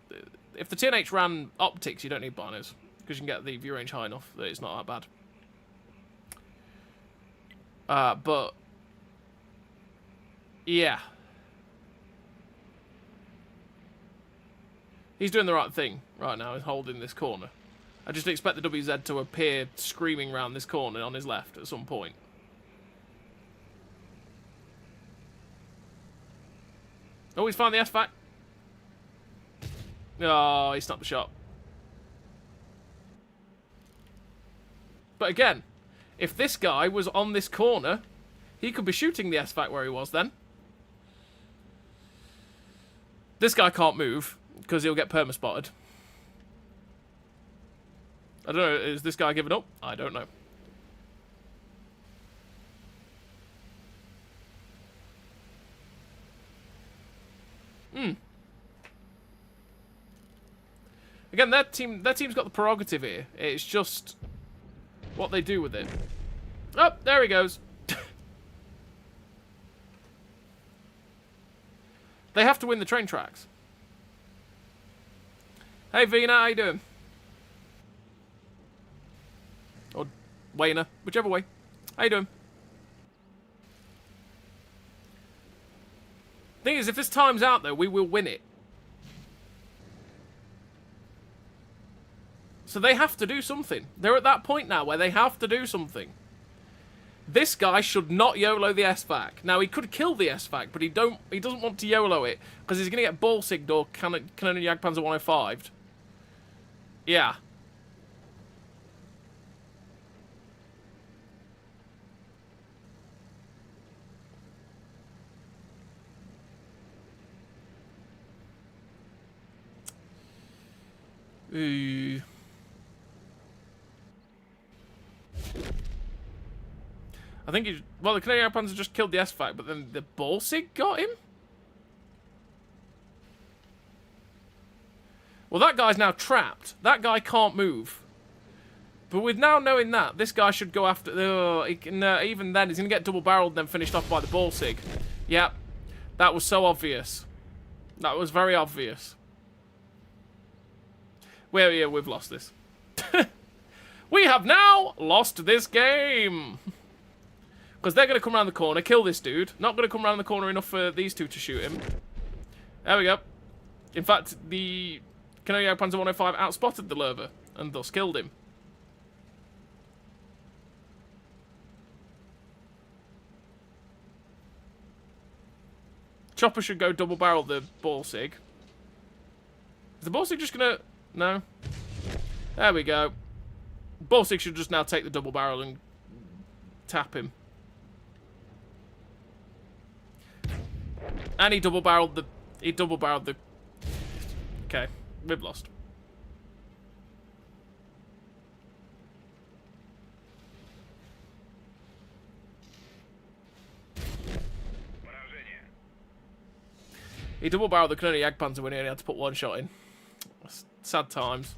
If the TNH ran optics, you don't need binos because you can get the view range high enough that it's not that bad. But... yeah. He's doing the right thing right now. He's holding this corner. I just expect the WZ to appear screaming around this corner on his left at some point. Oh, he's found the SVAC. Oh, he stopped the shot. But again, if this guy was on this corner, he could be shooting the SVAC where he was then. This guy can't move because he'll get perma-spotted. I don't know, is this guy giving up? I don't know. Again, their team's got the prerogative here. It's just what they do with it. Oh, there he goes. They have to win the train tracks. Hey, Vina, how you doing? Or Wayner, whichever way. How you doing? Thing is, if this time's out, though, we will win it. So they have to do something. They're at that point now where they have to do something. This guy should not YOLO the SVAC. Now, he could kill the SVAC, but he doesn't want to YOLO it because he's going to get ball sigged or Cannon Jagdpanzer 105'd. Yeah. Ooh. I think he... well, the Canadian Panzer just killed the SVAC, but then the Balsig got him? Well, that guy's now trapped. That guy can't move. But with now knowing that, this guy should go after... even then, he's going to get double-barreled and then finished off by the Balsig. Yep. That was so obvious. That was very obvious. Well, yeah, we've lost this. We have now lost this game. Because they're going to come around the corner, kill this dude. Not going to come around the corner enough for these two to shoot him. There we go. In fact, the Canadian Panzer 105 outspotted the Lerva and thus killed him. Chopper should go double-barrel the Balsig. Is the Balsig just going to... no? There we go. Balsig should just now take the double-barrel and tap him. And he double-barreled the... okay, we've lost. He double-barreled the Canadian Jagdpanzer when he only had to put one shot in. Sad times.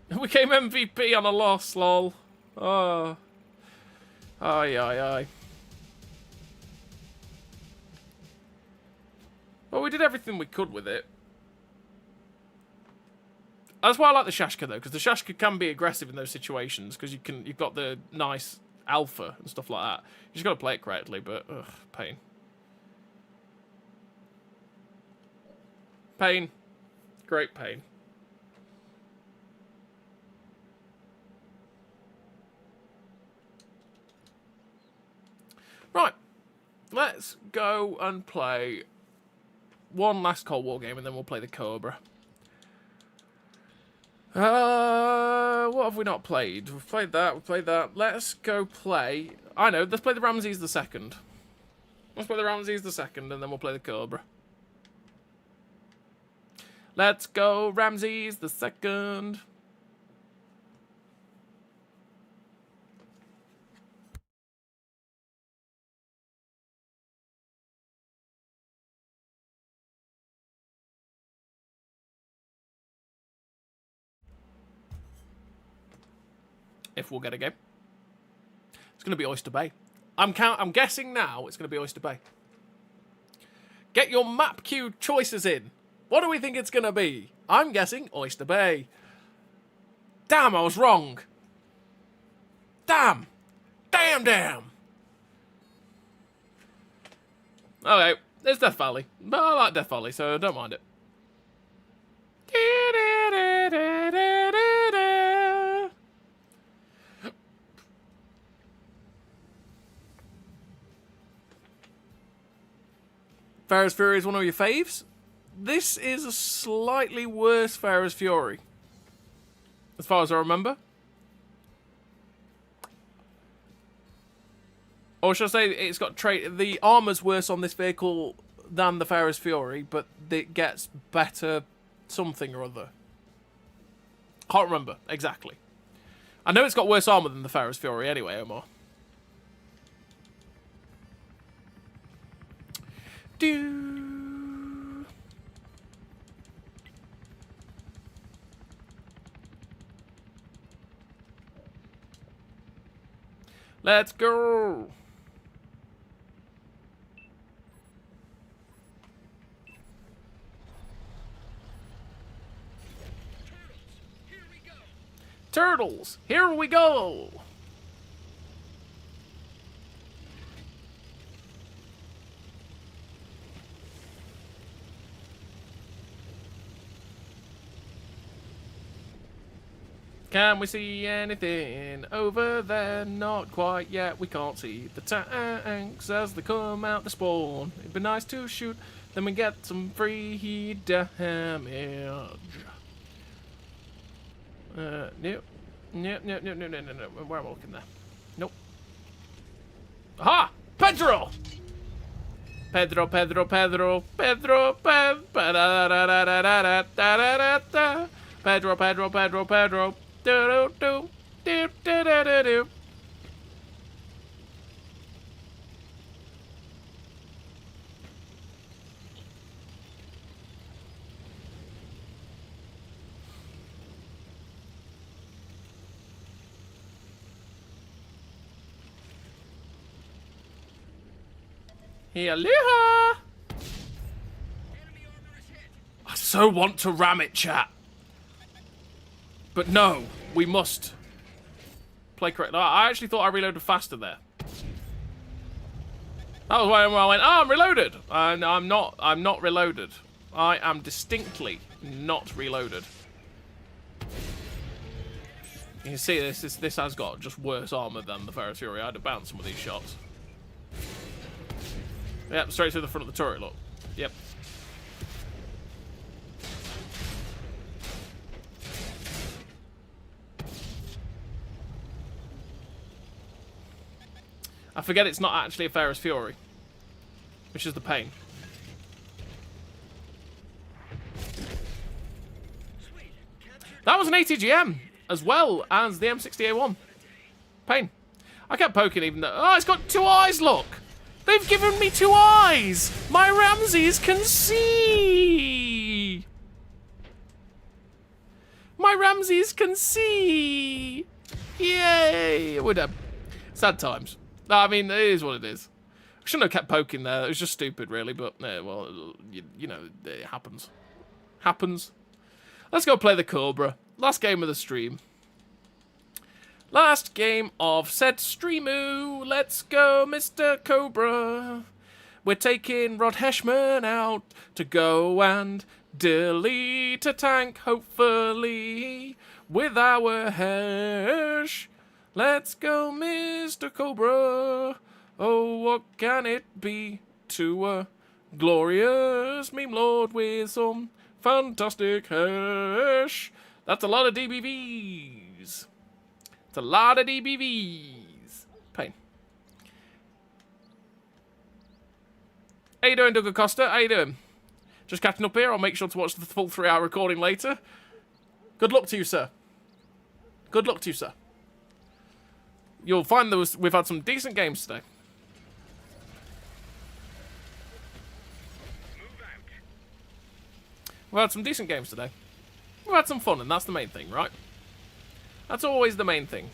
We came MVP on a loss, lol. Oh. Aye, aye, aye. Well, we did everything we could with it. That's why I like the Shashka, though, because the Shashka can be aggressive in those situations, because you've got the nice alpha and stuff like that. You just got to play it correctly, but, ugh, pain. Pain. Great pain. Right. Let's go and play one last Cold War game, and then we'll play the Cobra. What have we not played? We've played that. Let's go play... I know, let's play the Ramses II. Let's play the Ramses II, and then we'll play the Cobra. Let's go, Ramses II. If we'll get a game. It's going to be Oyster Bay. I'm guessing now it's going to be Oyster Bay. Get your map queue choices in. What do we think it's going to be? I'm guessing Oyster Bay. Damn, I was wrong. Damn. Damn. Okay, it's Death Valley. But I like Death Valley, so don't mind it. Ferris Fury is one of your faves. This is a slightly worse Ferris Fury, as far as I remember. Or should I say it's got the armor's worse on this vehicle than the Ferris Fury, but it gets better something or other. Can't remember exactly. I know it's got worse armor than the Ferris Fury anyway, Omar. Let's go. Turtles, here we go. Can we see anything over there? Not quite yet. We can't see the tanks as they come out the spawn. It'd be nice to shoot, then we get some free damage. Nope. No. Where am I looking there? Nope. Aha! Pedro! Pedro. Pedro. Do. Aloha! I so want to ram it, chat. But no, we must play correctly. I actually thought I reloaded faster there. That was why I went, oh, I'm reloaded. And I'm not reloaded. I am distinctly not reloaded. You can see this has got just worse armor than the Ferris Fury. I had to bounce some of these shots. Yep, straight through the front of the turret, look. Yep. I forget it's not actually a Ferris Fury, which is the pain. That was an ATGM, as well as the M60A1. Pain. I kept poking even though... Oh, it's got two eyes, look! They've given me two eyes! My Ramses can see! My Ramses can see! Yay! We're done. Sad times. I mean, it is what it is. I shouldn't have kept poking there. It was just stupid, really. But, well, you know, it happens. Happens. Let's go play the Cobra. Last game of the stream. Last game of said streamoo. Let's go, Mr. Cobra. We're taking Rod Heshman out to go and delete a tank, hopefully, with our Hesh. Let's go, Mr. Cobra. Oh, what can it be to a glorious meme lord with some fantastic hash? That's a lot of DBVs. It's a lot of DBVs. Pain. How you doing, Doug Acosta? How you doing? Just catching up here. I'll make sure to watch the full 3-hour recording later. Good luck to you, sir. Good luck to you, sir. You'll find that we've had some decent games today. We've had some decent games today. We've had some fun, and that's the main thing, right? That's always the main thing.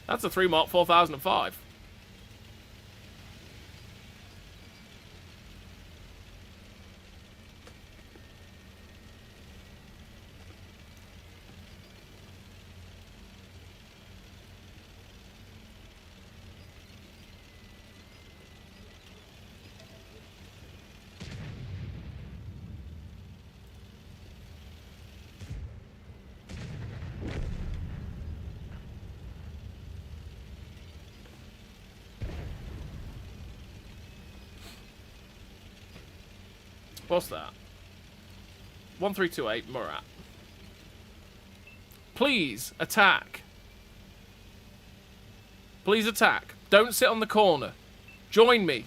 That's a 3 Mark 4005. What's that? 1328 Murat. Please attack. Please attack. Don't sit on the corner. Join me.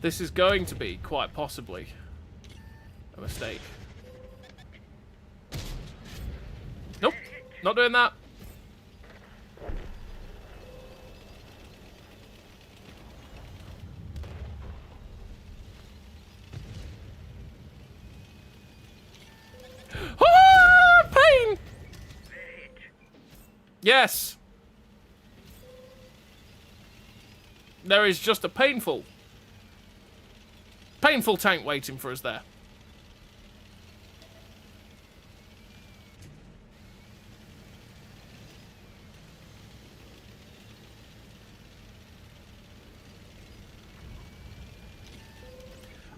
This is going to be, quite possibly, a mistake. Nope, not doing that. Ah, pain! Yes. There is just a painful tank waiting for us there.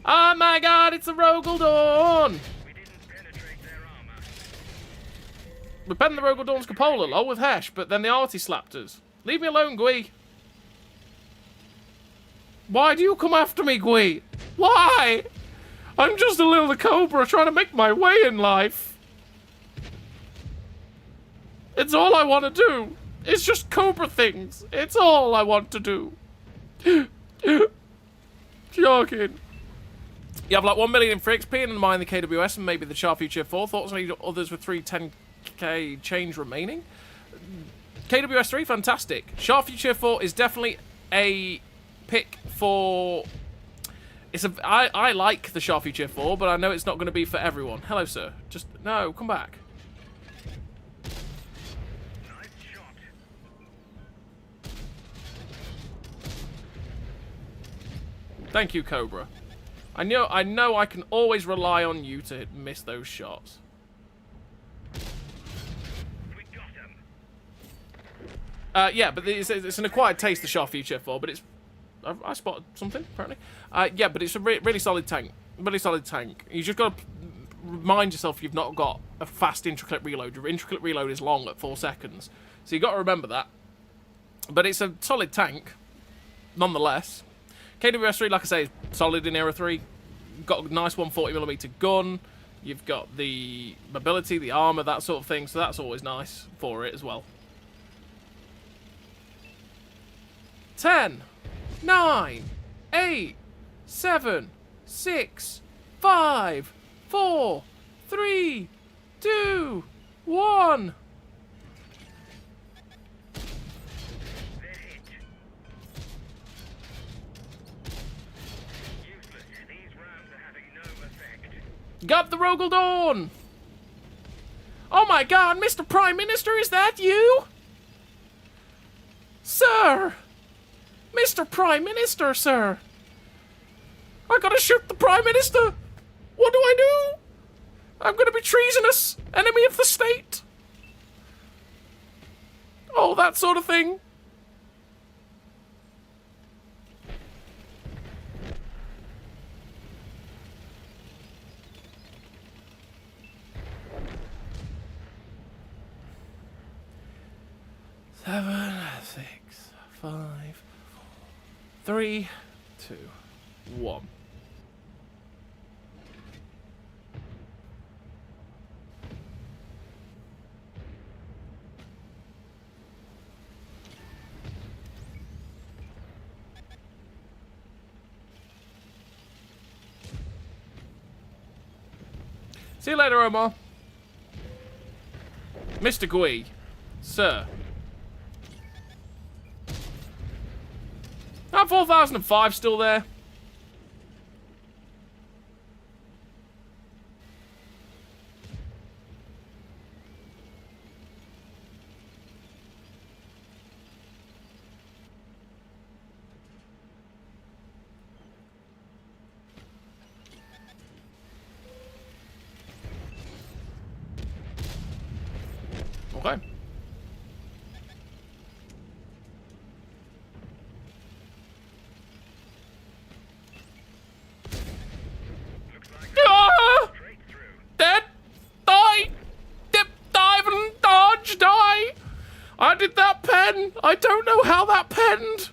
Oh my god, it's a Rogaldorn! We didn't penetrate their armor. We penned the Rogaldorn's cupola, lol, with Hesh, but then the arty slapped us. Leave me alone, Gui. Why do you come after me, Gui? Why? I'm just a little Cobra trying to make my way in life. It's all I want to do. It's just Cobra things. It's all I want to do. Joking. You have like 1 million for XP and mine the KWS and maybe the Char Future 4. Thoughts on any others with 310k change remaining? KWS 3, fantastic. Char Future 4 is definitely a pick for... I like the Char Future 4, but I know it's not going to be for everyone. Hello, sir. Just... No, come back. Nice shot. Thank you, Cobra. I know I can always rely on you to miss those shots. We got him. Yeah, but it's an acquired taste, the Char Future 4, but it's... I spotted something, apparently. Yeah, but it's a really solid tank. Really solid tank. You just got to remind yourself you've not got a fast intricate reload. Your intricate reload is long at 4 seconds. So you've got to remember that. But it's a solid tank, nonetheless. KWS-3, like I say, is solid in Era 3. Got a nice 140mm gun. You've got the mobility, the armor, that sort of thing. So that's always nice for it as well. 10, 9, 8, 7, 6, 5, 4, 3, 2, 1. They're hit. Useless. These rounds are having no effect. Got the Rogaldorn! Oh my god, Mr. Prime Minister, is that you? Sir! Mr. Prime Minister, sir! I gotta shoot the Prime Minister! What do I do? I'm gonna be treasonous! Enemy of the state! Oh, that sort of thing. 7, 6, 5, 3, 2, 1. See you later, Omar. Mr. Gui. Sir. That 4005 still there? Okay. Ah! Dead! Die! Dip, dive, and dodge! Die! I did that pen! I don't know how that penned!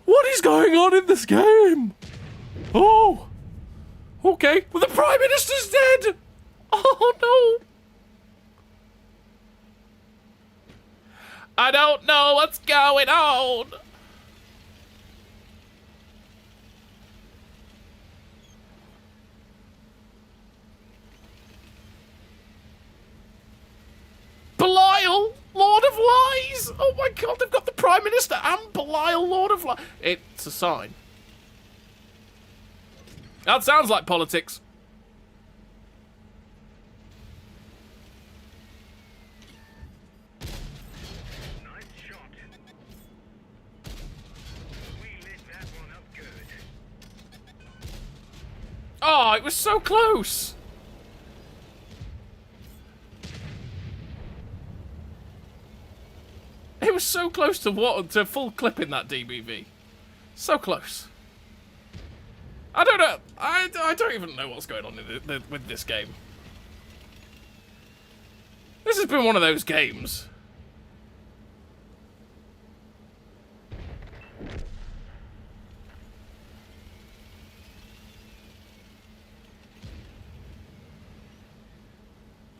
What is going on in this game? Oh! Okay, well the Prime Minister's dead! Oh no! I don't know what's going on! Belial, Lord of Lies! Oh my god, they've got the Prime Minister and Belial, Lord of Lies. It's a sign. That sounds like politics. Nice shot. We lit that one up good. Oh, it was so close! It was so close to full clipping that DBV. So close. I don't know. I don't even know what's going on with this game. This has been one of those games.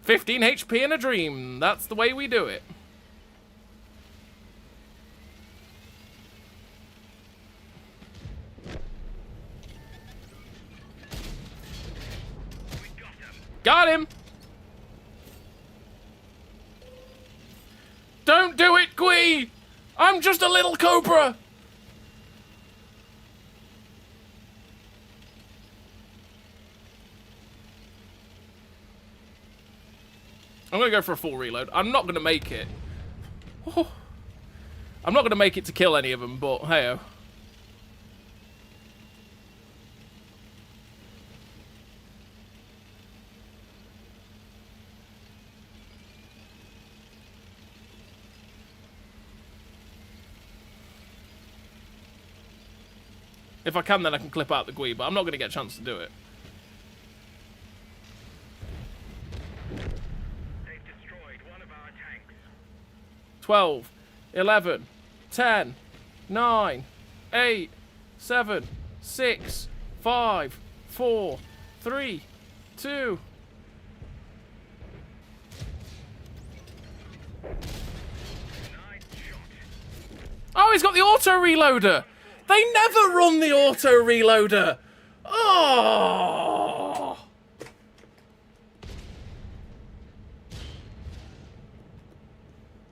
$15 HP in a dream. That's the way we do it. Got him! Don't do it, Gui! I'm just a little Cobra! I'm gonna go for a full reload. I'm not gonna make it. Oh. I'm not gonna make it to kill any of them, but hey-oh. If I can, then I can clip out the Gui, but I'm not going to get a chance to do it. They've destroyed one of our tanks. 12, 11, 10, 9, 8, 7, 6, 5, 4, 3, 2. Nice shot. Oh, he's got the auto reloader. They never run the auto reloader. Oh.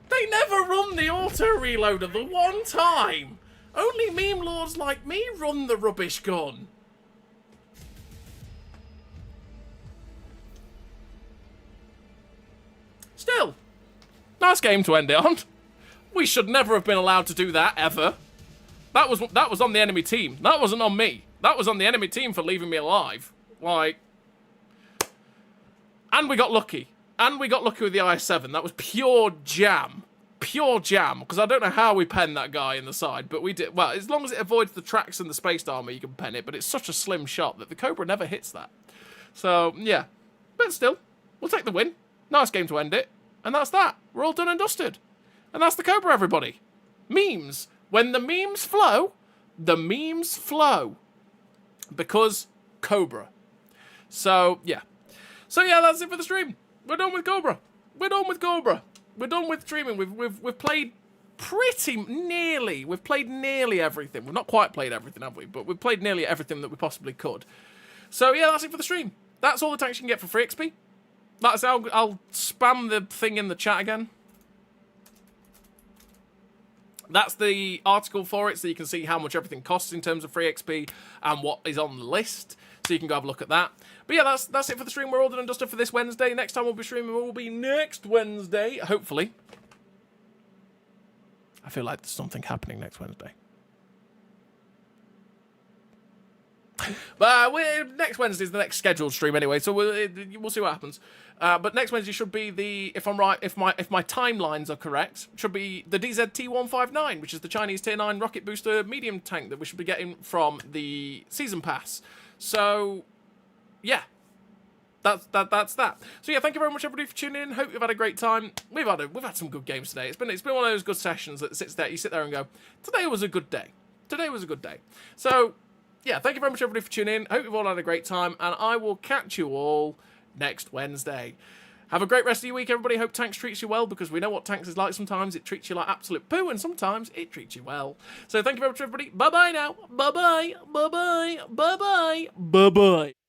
They never run the auto reloader the one time. Only meme lords like me run the rubbish gun. Still, nice game to end it on. We should never have been allowed to do that ever. That was on the enemy team. That wasn't on me. That was on the enemy team for leaving me alive. Like, and we got lucky. And we got lucky with the IS-7. That was pure jam. Pure jam. Because I don't know how we penned that guy in the side, but we did. Well, as long as it avoids the tracks and the spaced armor, you can pen it. But it's such a slim shot that the Cobra never hits that. So, yeah. But still, we'll take the win. Nice game to end it. And that's that. We're all done and dusted. And that's the Cobra, everybody. Memes. When the memes flow, the memes flow. Because Cobra. So, yeah. So, yeah, that's it for the stream. We're done with Cobra. We're done with Cobra. We're done with streaming. We've played we've played nearly everything. We've not quite played everything, have we? But we've played nearly everything that we possibly could. So, yeah, that's it for the stream. That's all the tanks you can get for free XP. That's how I'll spam the thing in the chat again. That's the article for it, so you can see how much everything costs in terms of free XP and what is on the list. So you can go have a look at that. But yeah, that's it for the stream. We're all done and dusted for this Wednesday. Next time we'll be streaming will be next Wednesday, hopefully. I feel like there's something happening next Wednesday. But next Wednesday is the next scheduled stream anyway, so we'll see what happens. But next Wednesday should be the, if I'm right, if my timelines are correct, should be the DZT-159, which is the Chinese Tier 9 rocket booster medium tank that we should be getting from the season pass. So, yeah. That's that. So yeah, thank you very much everybody for tuning in. Hope you've had a great time. We've had some good games today. It's been one of those good sessions that you sit there and go, today was a good day. Today was a good day. So yeah, thank you very much everybody for tuning in. Hope you've all had a great time, and I will catch you all next Wednesday. Have a great rest of your week, everybody. Hope Tanks treats you well, because we know what Tanks is like. Sometimes it treats you like absolute poo, and sometimes it treats you well. So thank you very much, everybody. Bye-bye now. Bye-bye. Bye-bye. Bye-bye. Bye-bye.